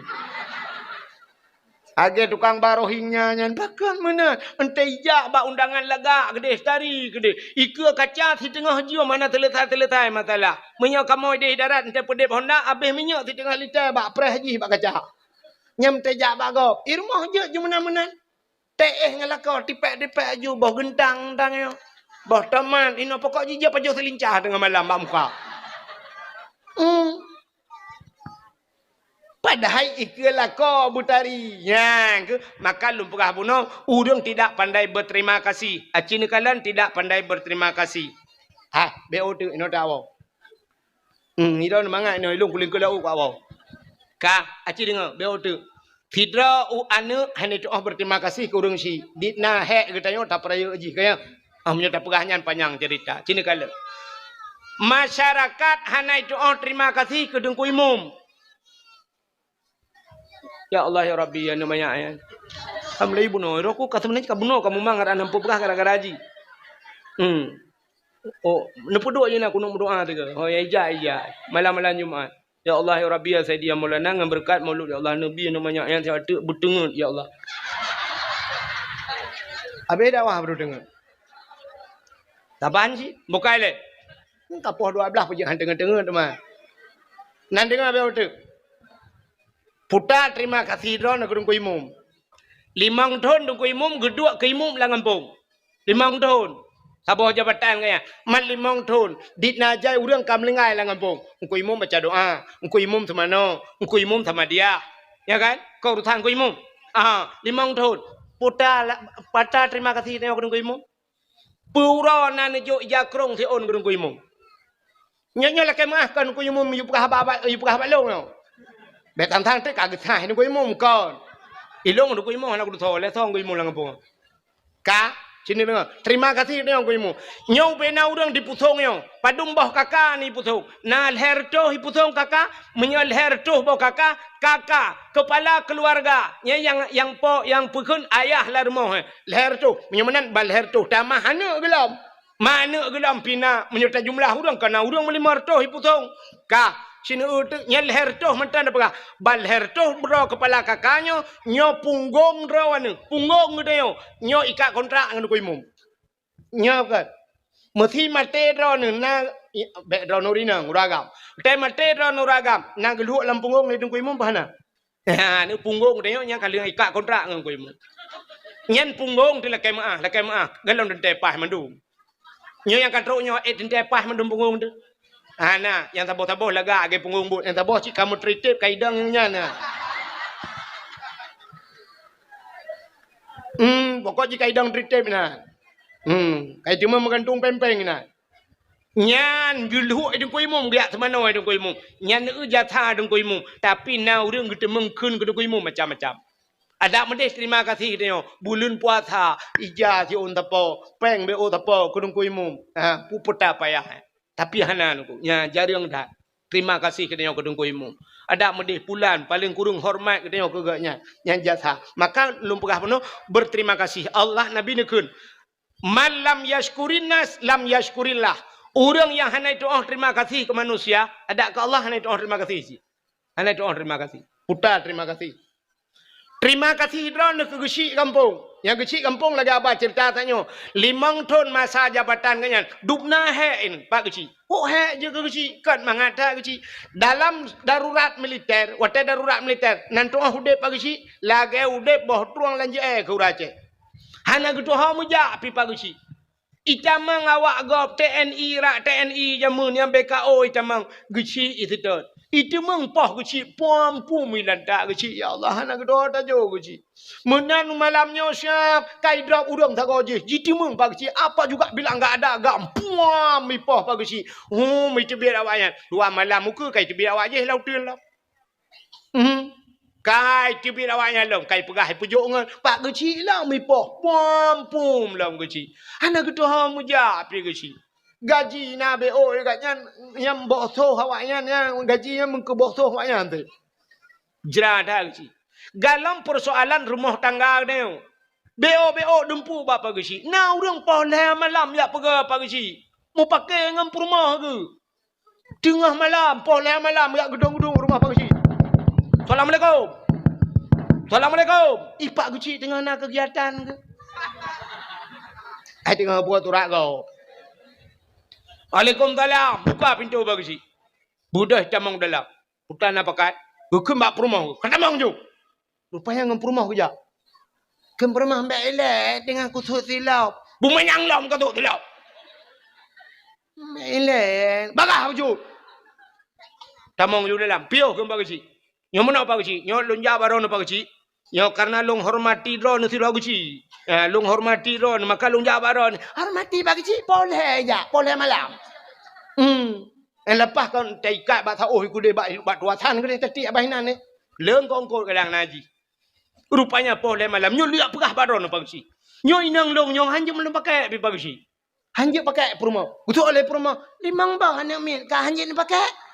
Age tukang barohingnya nyan bahkan mana entai jak ba undangan lagak gede stari gede ika kaca di tengah jiwa mana teletai matalah menyo kamu di darat entai pedep honda habis minyak di tengah liter ba preh haji ba kaca nyam tejak ba gop irmoh je jumana-mana teh ngalako tipek-tipek aju boh gentang yo boh taman ino pokok jija pajo selincah tengah malam ba muka Padahal ikalah kau butari. Yang maka lumpurah bunuh. Urang tidak pandai berterima kasih. Acina kalian tidak pandai berterima kasih. BO tu ino dah awak. Ino mangat ino ilung kuling kelau kau awak. Aci dengar BO tu. Fidra anu hanya tu berterima kasih ke urang si. Ditna hek katanya tak peraya aji kaya. Punya tak perahnya panjang cerita. Cina kalian. Masyarakat hanya itu terima kasih ke dengku imum. Ya Allah ya Rabbi ya namanya ayat. Kamu lagi bunuh. Roku kata sebenarnya kamu bunuh kamu mangat anak pupukah gara-gara haji. Oh, nempu doa je nak kuno berdoa tu ke. Oh ya iya. Malam-malam Jumaat. Ya Allah ya Rabbi ya Sayyidina Maulana dengan berkat Maulud ya Allah Nabi namanya ayat saya ada berdengar ya Allah. Habis dakwah baru dengar. Taban sih, bukai le. Kapoh 12 pergi dengar teman. Nan dengar apa tu? Putar terima kasih ron ke dengku imum. 5 tahun dengku imum, gedua ke imum lah ngampung. 5 tahun. Sabah jabatan kaya. Mat 5 tahun. Dit najai urang kam lengai lah ngampung. Engku imum baca doa. Engku imum sama no. Engku imum sama dia. Ya kan? Kau urusan engku imum. 5 tahun. Putar terima kasih tengok ke dengku imum. Pura na nejo jakrong si on ke dengku imum. Nyonya lah kemahkan engku imum yu pukah balong no. Baik tang tu kaget saya ni kau imum kau. Ilong tu kau imum nak kau le thong kau imum lang apa. Sini dengar. Terima kasih dia kau imum. Nyau bena orang diputhong nyau. Padung boh kakak ni puthong. Na leher tu hiputhong kakak. Menyal leher tu boh kakak. Kakak kepala keluarga. Yang pukun ayah lah rumah. Leher tu. Menyamanan bal leher tu. Tamah mana gelam. Mana gelam pina. Menyertai jumlah orang. Karena orang melimar tu hiputhong. Sini utuk nyel hertoh mantan apa? Bal hertoh bro kepala kakaknya nyo punggung rawan punggung dia nyo ikat kontrak dengan ku imum. Nyo kan. Mesti mate rawan na background orina uragam. Te mate rawan uragam na geluak lam punggung ni ku imum bahana. Ni punggung dia nya kali ikat kontrak dengan ku imum. Nyen punggung dia lakai maah galam den tepah mandum. Nyo yang katrok nyo den tepah mandum punggung tu. Nah, yang taboh-taboh lagak agak punggung but. Yang taboh cik kamu tritip kaidang nya na. Pokok cik kaidang tritip na. Kai cuma menggantung pempeng na. Nyan guluh edung kuimum giat semano edung kuimum. Nyan jatha edung kuimum. Tapi na urang kita mengkun ke kuimum macam-macam. Ada mendes terima kasih dia. Bulan puasa ija si on tapo, peng be o tapo ke kuimum. Puputa payah. Tapi hanan ku nya jarang dah. Terima kasih ke dia ke dengku imum. Ada medih bulan paling kurung hormat ke dia ke gaknya yang jasa. Maka lumpurah penuh berterima kasih. Allah Nabi nekun. Man lam yashkurin nas lam yashkurillah. Orang yang hanya doa terima kasih ke manusia, ada ke Allah hanya doa terima kasih sih. Hanya doa terima kasih. Putar terima kasih. Terima kasih drone ke gesi kampung. Yang gesi kampung lagi apa cerita tanya. 5 tahun masa jabatan kanyan. Dupna hek ini Pak gesi. Oh hek je ke gesi. Kan mengata gesi. Dalam darurat militer. Waktu darurat militer. Nanti hudep Pak gesi. Lagi hudep boh tuang lanjut ke urace. Hana gitu hamuja pi Pak gesi. Itamang awak gop TNI rak TNI jamun yang BKO itamang gesi itu tu. Itu mengpah kecil, puan milanta kecil. Ya Allah, anak kedua tak jauh kecil. Menan malamnya siap, kaidrak urang tak kecil. Jadi mengpah kecil, apa juga bilang tak ada agam. Puan mipah pak kecil. Itu biar awaknya. 2 malam muka, kai itu biar awak je, lautin lah. Kai itu biar awaknya lah. Kai pegah, pujuk dengan pak kecil lah mipah. Puan lah kecil. Anak kedua mujab kecil. Gaji na BO katnya yang bokso hawaknya gaji yang mengkebokso hawaknya tu. Jerada gaji. Dalam persoalan rumah tangga dia. Beo dempu bapa gesi. Nah orang pola malam ya pergi apa gesi. Mau pakai ngam rumah ke? Tengah malam, pola malam ya gedung-gedung rumah apa gesi. Assalamualaikum. Assalamualaikum. Ipak gesi tengah nak kegiatan ke? Ai tengah buat turak kau. Waalaikumsalam. Buka pintu bagi si. Budah camang dalam. Hutan apa kat? Kembak rumah. Ketamang ju. Rupanya ngam rumah kerja. Kempermah mbak elek dengan kusut silau. Bumanyang lam katuk silau. Mbak elek. Bagah ju. Tamang ju dalam. Piuh kembak si. Nyo mana apa si? Nyo lunja baron apa si? Nyo karena long hormati ron si lagu si. Long hormati ron maka long jabaron. Hormati bagi si boleh ya, boleh malam. Lepas kan taikat bat oh ku de bat tuatan ke tadi abahinan ni. Leung kong ko kadang naji. Rupanya boleh malam. Nyo liak pegah baron apa si. Nyo inang long nyo hanya belum pakai pi bagi si. Hanya pakai promo. Betul oleh promo. Limang bah anak min ka hanya ni pakai.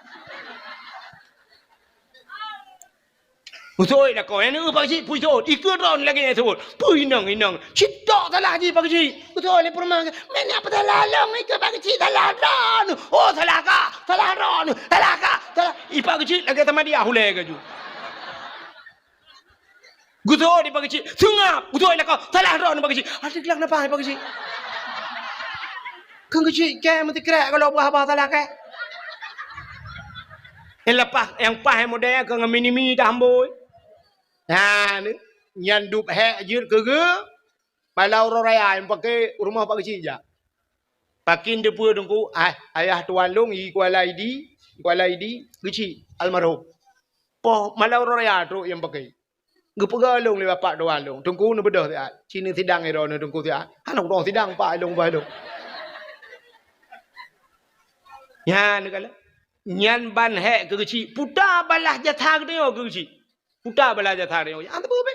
Betul dah kau. Ini pagi pujuk. Ikut ron lagi ni sebut. Inang. Cipta salah je pagi. Betul oleh permang. Mana apa salah long ikut pagi salah ron. Oh salah ka. Salah ron. Salah ka. Salah. Ipak kecil lagi sama dia hulai ke ju. Betul di pagi. Sungap. Betul dah kau. Salah ron pagi. Ada kelak apa pagi. Kan kecil ke mesti kerak kalau apa salah ke. Yang pas model ke mini dah amboi. Nah, ni nyandup hek jir ke balau raya yang pakai rumah pak kecil je. Pakin depu dengku ayah tuan long i kuala ID kecil almarhum. Poh malau raya tu yang pakai. Gepega long le bapak tuan long. Tungku nu bedah dia. Cini sidang ero nu tungku dia. Hanok dong sidang pak long ba long. Ya ni kala. Nyan ban hek ke kecil. Puta balah jatha ke ke kecil. Puta belajar thari. Anda apa?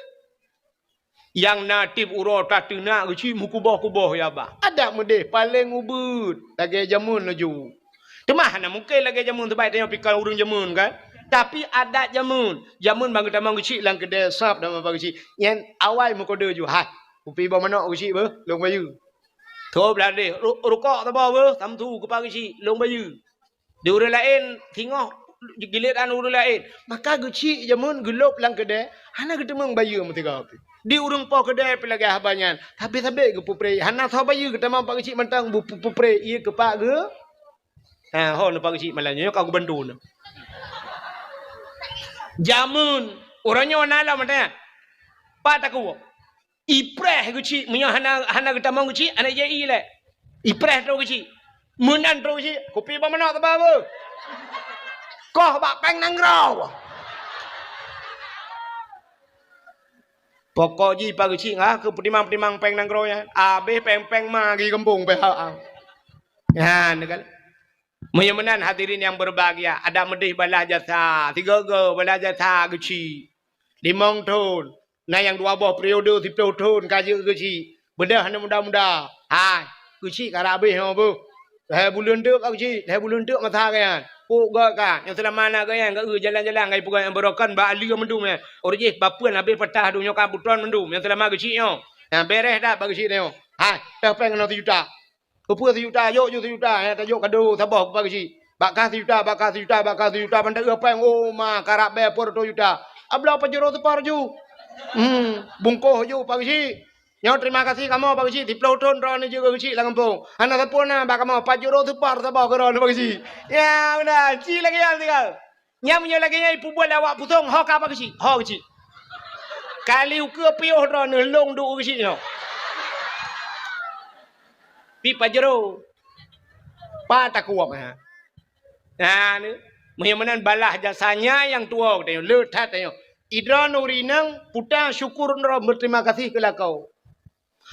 Yang natif uro tatuna kecil mukuboh ya bah. Ada mudeh paling ubud lagi jamun laju. Temah na mungkin lagi jamun terbaik tengok pikal urung jamun kan. Tapi ada jamun. Jamun bagi tamang kecil lang kedai sap dan bagi kecil. Yang awal mukoda ju. Hai. Upi bawa mana kecil bah? Long bayu. Thô belade rukok ta bawa tam tu ke pagi kecil long bayu. Di orang lain tengok giliran urang lain maka guci jamun gelup lang kedai hana ketemang bayu metiga di urang po kedai pelagi habanyan tapi ke pupre hana tho bayu ketemang pak kecil mentang pupre ia ke pak ge ho no pak kecil malanya ka bantu no jamun orangnya wanala mata pa taku ipreh guci minya hana ketemang guci ana je ile ipreh tro guci munan tro guci kopi ba mana ta ba Kau bak peng nang raw. Pokok ji pagi cing ke petimang peng nang raw ya. Abe peng magi kampung pe ha. Ya negal. Menyamanan hadirin yang berbahagia, ada medih balah jasa, 3 balah jasa geci. 5 tahun. Nah yang 2 buah periode 10 tahun kaji geci. Bedah hana muda-muda. Hai, geci karabe ha bu. Dah bulan tuk geci, dah bulan tuk mata kan. Puk gak kan, yang selama nak gaya, gak jalan-jalan, gaya pegang yang berokan, ba ali mendum ya. Orang je, bapuan habis patah dunia kabutan mendum, yang selama kecil yo. Yang beres dah bagi kecil yo. Hai, dah pengen 1 juta. Kepua 1 juta, yuk 1 juta, ya tajuk kado sabah bagi kecil. Bakal 1 juta, bakal 1 juta, bakal 1 juta, pandai apa yang oh mah karap bayar pur 2 juta. Abla apa jero tepar ju. Bungkuh ju bagi kecil. Nyo terima kasih kamu Pak Kecil di Pluton ron juga kecil lah kampung. Anak sapuna bak kamu 4 euro tu par sabah ke ron Pak Kecil. Ya benar, ci lagi yang tinggal. Nyam nyo lagi nya ibu buat lawak pusong ho ka Pak Kecil. Ho kecil. Kali uke piuh ron long du kecil nyo. Pi 4 euro. Pa tak kuat ha. Nah ni menyamanan balah jasanya yang tua tengok letat tengok. Idra nurinang puta syukur ro berterima kasih ke lakau.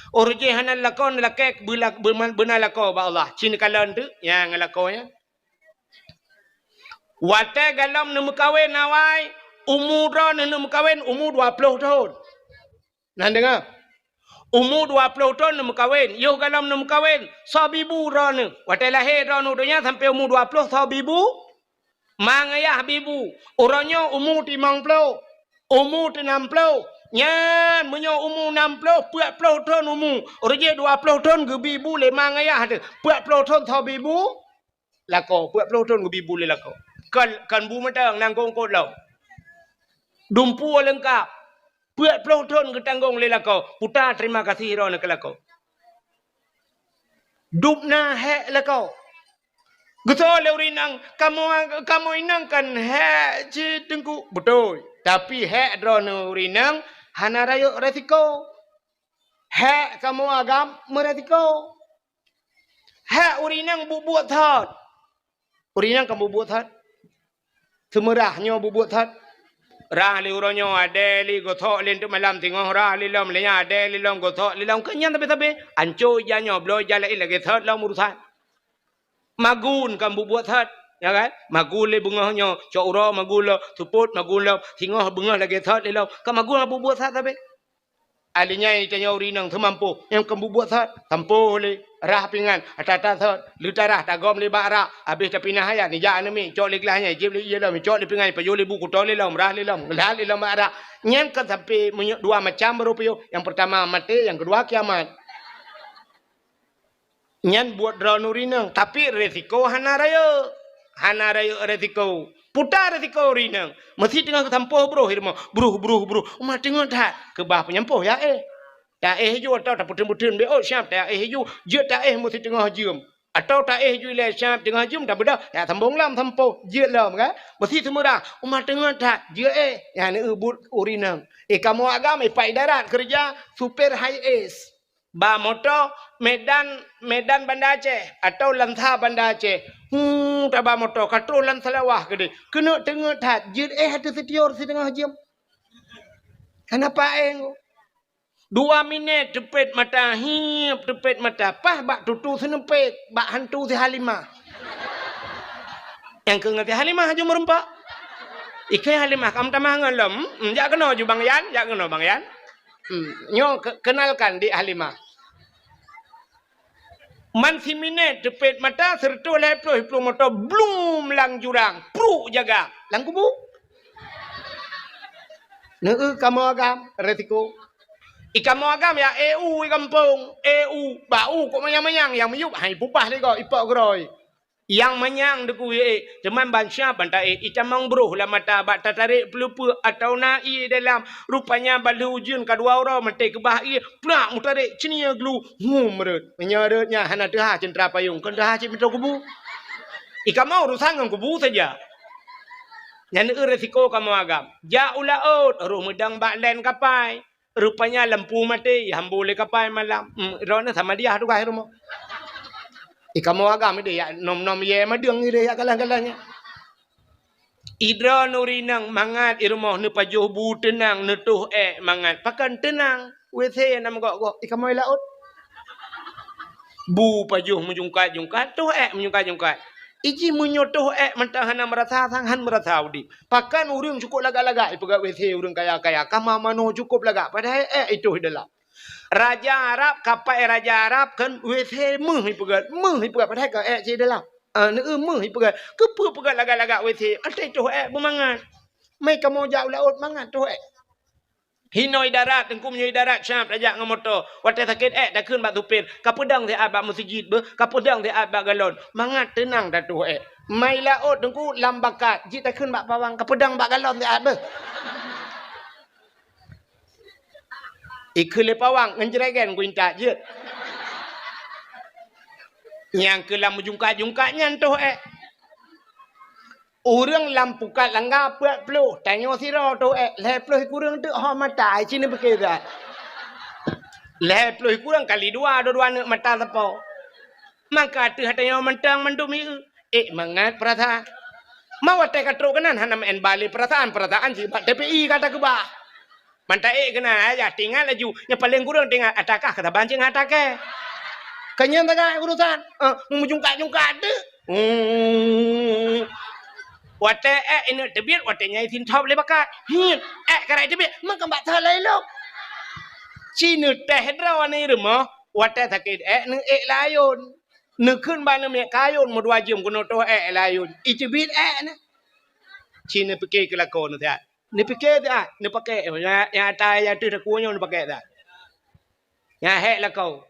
Orje hanan lakon lakek benar lakau ba Allah. Cin kalan tu yang lakaunya. Wate galam nemu kawin nawai umur nemu kawin umur 20 tahun. Nah dengar. Umur 20 tahun nemu kawin. Yo galam nemu kawin sabibu ron. Wate lahir ron udunya sampai umur 20 sabibu. Mang ayah bibu. Orangnya umur 50. Umur 60. Nyan menyo umu 60 40 tahun umu. Orje 20 tahun ke bibu le mangaya ada. 40 tahun tho bibu. Lako 40 tahun ke bibu le lako. Kan bu matang nangkong kot lau. Dumpu lengkap. 40 tahun ke tanggung le lako. Puta terima kasih ro nak lako. Dupna he lako. Geto leurinang kamu inang kan he ci tengku betul. Tapi he dro neurinang hana rayo resiko. He kamu agam meresiko. He urinang bubuat thot. Urinang kamu bubuat thot. Semerahnya bubuat thot. Rah li uronyo ade li gothok len tu malam tengok rah li lom lenya ade li lom gothok li lom kenyan tapi anco janyo bloy jala lagi thot lom urusan. Magun kan buat hat, ya kan? Magun le bungahnya, cokro magun lo, tuput magun lo, tinggal bungah lagi hat le lo. Kan magun apa buat hat tapi? Alinya ini tanya urinang termampu, yang kan buat hat, tampu le, rah pingan, atata hat, lutarah tagom le bara, habis tapi nah ya, ni jangan ni, cok le kelahnya, jib le ye lo, cok le pingan, payu le buku tol le lo, rah le lo, dah le lo bara. Nyen kan sampai dua macam berupa yang pertama mati, yang kedua kiamat. Nyan buat drone urinang tapi resiko hana rayo resiko putar resiko urinang mesti tengah ketampoh bro hirmo bro umat tengok tak ke bah penyampoh ya tak ju atau tak putun be oh siap tak ju je tak mesti tengah jum atau tak ju le siap tengah jum tak bedah ya sambung lam tampoh je lam kan mesti semua umat tengok tak je ya ni but urinang kamu agam pai darat kerja super high ace ba motor Medan Banda Aceh atau Lantha Banda Aceh. Taba motor katro lan salawah gede. Kena tengok tak jid hati setior setengah jam. Kenapa 2 minit tepet mata hip tepet mata pah bak tutu senepet bak hantu si Halimah. Yang kengati Halimah haju merempak. Ikai Halimah kam tamah ngalem. Jak kena ju Bang Yan, jak kena Bang Yan. Nyo kenalkan di Halimah. Man si minit tepet mata serta leploh hiplo motor blum lang jurang pru jaga lang kubu kamu agam resiko kamu agam ya EU kampung EU bau kok mayang yang meyup hai pupah le ko ipak groi yang menyang deku teman bangsa bantai icamang bro la mata bat tarik pelupa atau nai dalam rupanya balu ujun kedua orang mate ke bahi plak mutarik cenia glu merut menyaratnya hana dah centra payung kan dah cip metro kubu mau urusan dengan kubu saja yang resiko kamu agam ja ulaut ru medang bak len kapai rupanya lampu mati hambu le kapai malam rona sama dia tu kai rumah kamu agam ide ya nom ye madeng ide ya kalang-kalangnya. Idra nurinang mangat irmoh ne pajuh bu tenang ne tuh mangat pakan tenang WC nam gok kamu laut. Bu pajuh menjungkat tuh menjungkat. Iji menyotoh mentahana merasa sanghan merasa udi. Pakan urang cukup lagak-lagak ipaga WC urang kaya-kaya kama mano cukup lagak padahal itu dalam. Raja Arab kapai Raja Arab kan WC meh hipegat padahal ka je dalam meh hipegat kepu pegat lagak-lagak WC ate tu bermangat mai kamu jauh laut mangat tu hinoi darat tengku menyoi darat syap raja ngam motor wate sakit dah keun bak tupir ka pedang te abak masjid be ka pedang te abak galon mangat tenang dah tu mai laut tengku lambakat ji tak keun bak pawang ka pedang bak galon te abak ikut lepawang ngenjregen kuinta je. Yang kelam jungkat-jungkatnya tu Urang lampukat langgar peluh tanya sira tu lepluh kurang tu ha mata sini berkira. Lepluh kurang kali dua nak mata tepo. Maka tu hatanya mentang mendumi mangat perasaan. Mau te katro kanan hanam en bali perasaan ji DPI kata ke bah. Mantai kena aja tinggal laju yang paling kurang tinggal atakah kata bancing atake kenyang tak urusan menjungkat tu wate ini debit wate nyai tin top le bakat karai debit mak mbak thalai lo cinu teh draw ni rumah wate sakit ni layun ni kun ban me kayun mo dua jum kuno to layun itibit ni cinu pergi kelakon tu Ni fikir dah, ni pakai yang atas yang tu kunyah ni pakai dah. Yang hek lah kau.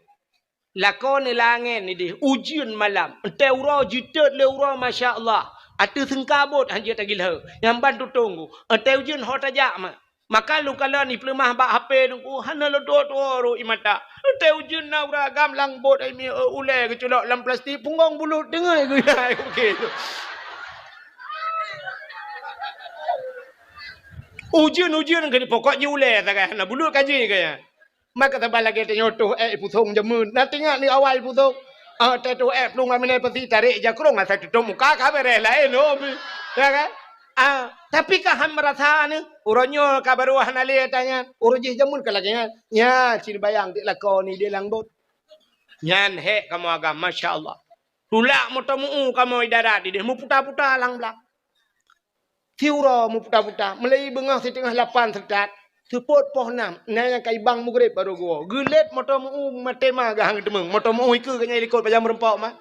Lakon ni langit ni dia ujian malam. Ente ura jitat le ura masya-Allah. Atu sengkabut hanya tak gila. Yang bantu tunggu. Ente ujian hot aja mah. Maka lu kala ni pelemah bak HP nunggu hana lo do imata. Ente ujian na ura gam lang bot ai mi ule ke culok lam plastik punggong bulu dengar aku ya okey. Ujian ke pokoknya ule tak kan. Nak bulu kaji ke ya. Maka tabal lagi tengok tu putung jemun. Nanti ngak ni awal putung. Tu pelung amine peti tarik jakrong asal tutup muka kabere lain no. Ya kan? Tapi kah ham merasa ni uronyo kabaruah nali tanya. Urujih jemun ke lagi ya ciri bayang dik lakon ni dia langbot. Nyan hek kamu agam masya-Allah. Tulak motomu kamu idarat dia mu putar-putar lang belak. Tiura mu putar-putar. Melai bengah setengah 8 sedat. Tepot poh 6. Nah yang kai bang mugrib baru gua. Gelet motor mu matema gahang demeng. Motor mu iku kanya likut pajam rempok mah.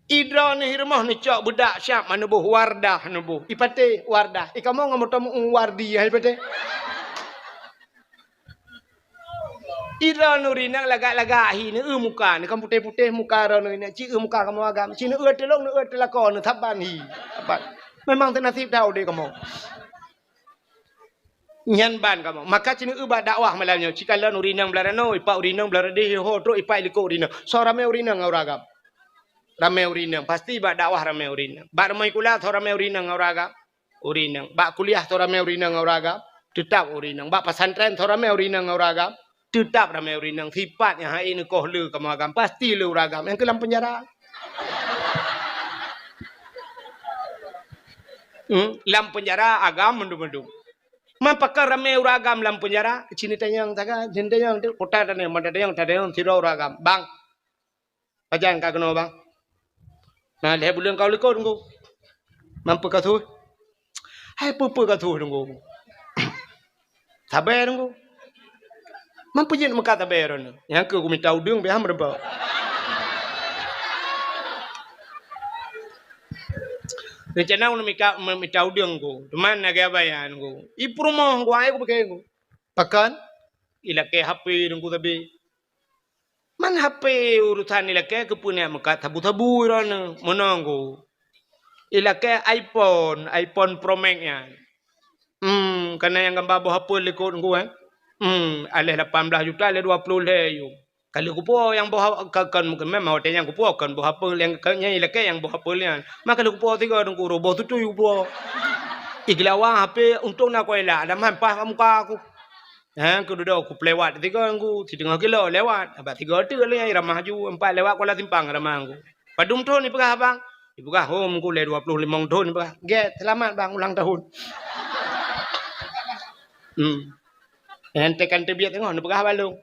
Idra ni rumah ni cok budak syap mana buh wardah nubuh. Ipate wardah. Ikamu ngam motor mu wardi hai pate. Idra nuri nang lagak-lagak hi ni muka ni kamu putih-putih muka ro ni ci muka kamu agam. Ci ni telong ni telakon ni thaban hi. Apa? Memang tenasib tahu deh kamu. Nyan ban kamu maka cini ubah dakwah malamnya jika lan urinang belarano ipa urinang belarade ho tro ipa liko urinang so rame urinang auragam rame urinang pasti ba dakwah rame urinang ba ramai kuliah tho rame urinang auragam urinang ba kuliah tho rame urinang auragam tetap urinang ba pesantren tho rame urinang auragam tetap rame urinang sifatnya hai ini koh le kamu agam pasti le uragam yang kelam penjara lam penjara agam mendung-mendung Mapakar ramai uragam lam penjara, cini tayang taga, cini tayang tu kota tanya, mana tayang tiro uragam, bang, pajan kau kena bang, nah leh bulan kau lekor tunggu, mampu kau tu, hai pupu kau tu tunggu, sabar tunggu, mampu jen muka sabar ni, yang aku minta udung beham berapa. Rencana nak minta udang ko, teman nak bayan ko. Iprumah ko ay ko pakai ko. Pakan, ilake HP nunggu tabi. Man HP urusan ilake kepunya muka tabu-tabu rana menang ko. Ilake iPhone Pro Max nya. Karena yang gambar bawa HP lekot ko alih 18 juta, alih 20 le yo. Kalau kupu yang bawa kan mungkin memang hotel yang kupu kan bawa apa yang kanya ilake yang bawa apa lian. Maka kalau kupu tiga orang kuro bawa tu kupu. Iklawa HP untung nak kau elak. Ada mampah muka aku. Aku duduk aku lewat tiga orang ku 3 kilo lewat. Abang 3 tu le ramah ju 4 lewat kola timpang ramah aku. Padum tu ni pegah bang. Dibuka home ku le 25 tahun ni pegah. Get selamat bang ulang tahun. Ente kan terbiak tengok ni pegah balung.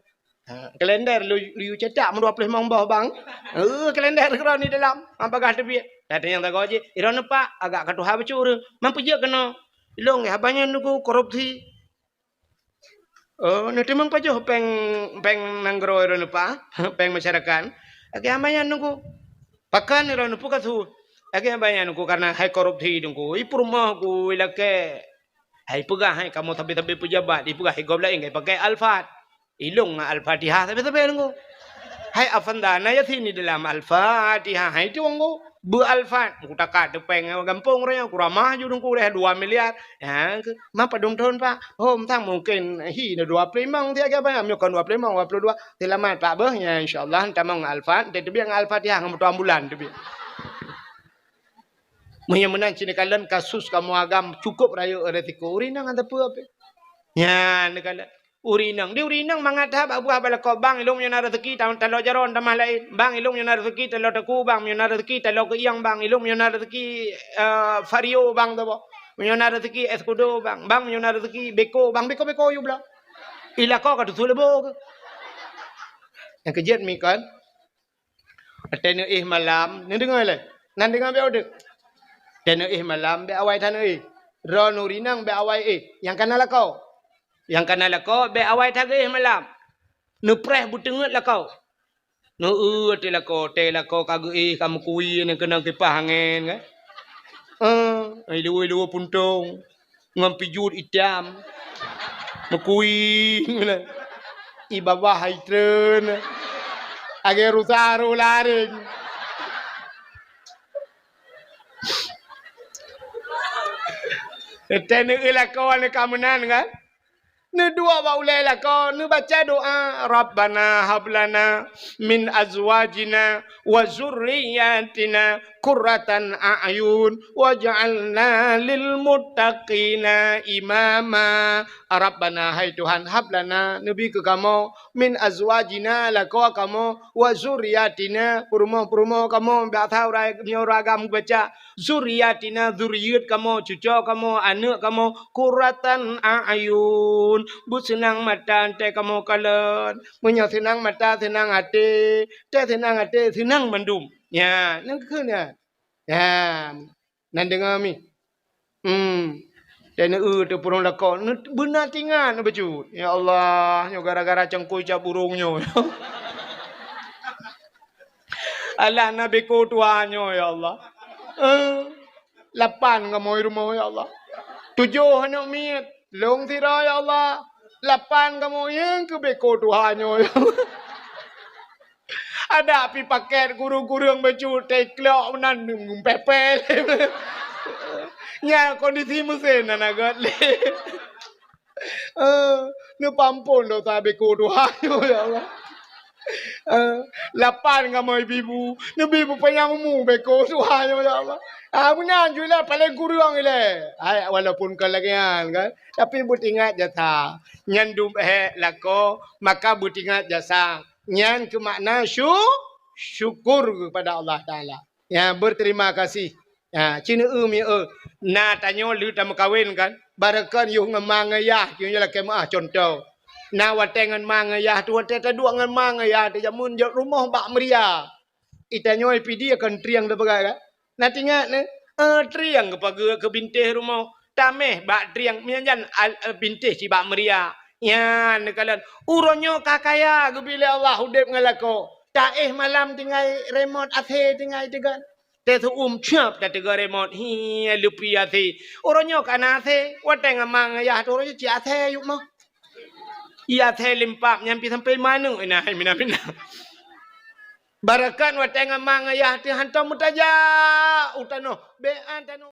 Kalender lu cetak 25 bawah bang. Kalender kau ni dalam. Apa gah tebiak? Ada yang tak kau je. Iron pak agak katuha bacur. Mampu je kena. Long ya banyak nuku korupsi. Nanti mang pajo peng nanggro iron pak. Peng masyarakat. Agak banyak nuku. Pakan iron nuku katu. Agak banyak nuku karena hai korupsi nuku. Ipurmah ku ilake. Hai pegah hai kamu tapi pejabat. Ipegah hai gobla ingai pakai alfat. Ilung Al-Fatihah tapi nunggu. Hai afandana ya sini dalam Al-Fatihah. Hai tu nunggu. Al-Fat. Aku takat depeng gampung raya. Aku ramah je nunggu dah 2 miliar. Ya, mapa dong tahun pak. Oh, entah mungkin hi 25 dia ke apa? Mungkin 25, 22. Selamat pak bah ya insyaallah entah mang Al-Fat. Dia biang Al-Fatihah ngamu ambulan tu biang. Menang cini kalian kasus kamu agam cukup raya resiko urinang ada apa? Ya, nekala urinang di urinang mangadhab abu abal ko bang ilung yana rezeki talo jaron tamah lain bang ilung yana rezeki talo taku bang yana rezeki talo ke yang bang ilung yana rezeki vario bang tabo yana rezeki escudo bang yana rezeki beko yu bla ilako ka tulebo yang kejet mi kan atene malam ni dengar le nan dengar be ode tene malam be awai tan ron urinang be awai yang kana kau yang kana lako be awai thage malam nu preh butengut lako nu te lako kage kamu kui ne kena kipas angin kan lu puntung ngampijud itam mekuing na ibabah haitreun age rusaru laring tene ilakon kamenan kan ne dua ba ulai lakon ne baca doa rabbana hablana min azwajina wa zurriyyatina qurratan a'yun waj'alna lil muttaqina imama. Rabbana, hai Tuhan, hablana nabi ke kamu min azwajina lako kamu wa zurriyyatina perumo kamu batau ragam baca zurriyyatina zuriyat kamu cucu kamu anak kamu qurratan a'yun bu senang mata te kamu kalen punya senang mata senang hati te senang hati senang mendum ya nang keuna ya nan dengar mi dan tu purung lakon benar tingan baju ya Allah nyo gara-gara cengkoi cap burungnya Allah nabi ko tuanyo ya Allah 8 kamu rumah ya Allah 7 anak miat long tira ya Allah 8 kamu yang ke beko tuhanyo ya ada api paket guru-guru yang baju teklok menandung pepe nya kondisi mesin anak le ne pampun do tabe ko tuhanyo ya Allah 8 kamu ibu ne bibu panyamu beko tuhanyo ya Allah Amunan juga paling kurang ile. Walaupun kelagian kan, tapi butingat jasa. Nyan dum lako, maka butingat jasa. Nyan ke makna syukur kepada Allah Taala. Ya berterima kasih. Ya cina mi na tanyo lu tam kawin kan. Barakan yu ngemangayah yu la kemah contoh. Na watengan mangayah tu wateta dua ngan mangayah te jamun rumah bak meria. Itanyo pidi akan triang de bagai kan. Nanti ingat ne, triang ke bintih rumah. Tameh bak triang mianjan bintih si bak meria. Ya, ne kalian uronyo kakaya ke bila Allah hudip ngalako. Taeh malam tinggal remote athe tinggal tegan. Tetu cap dah tegan remote. Hi lupi athe. Uronyo kana athe, wateng amang ya tu uronyo ci athe yuk mah. Iya athe limpap nyampi sampai mana nah mina. Barakan wateng amang ya ti hantam mutaja utano be antano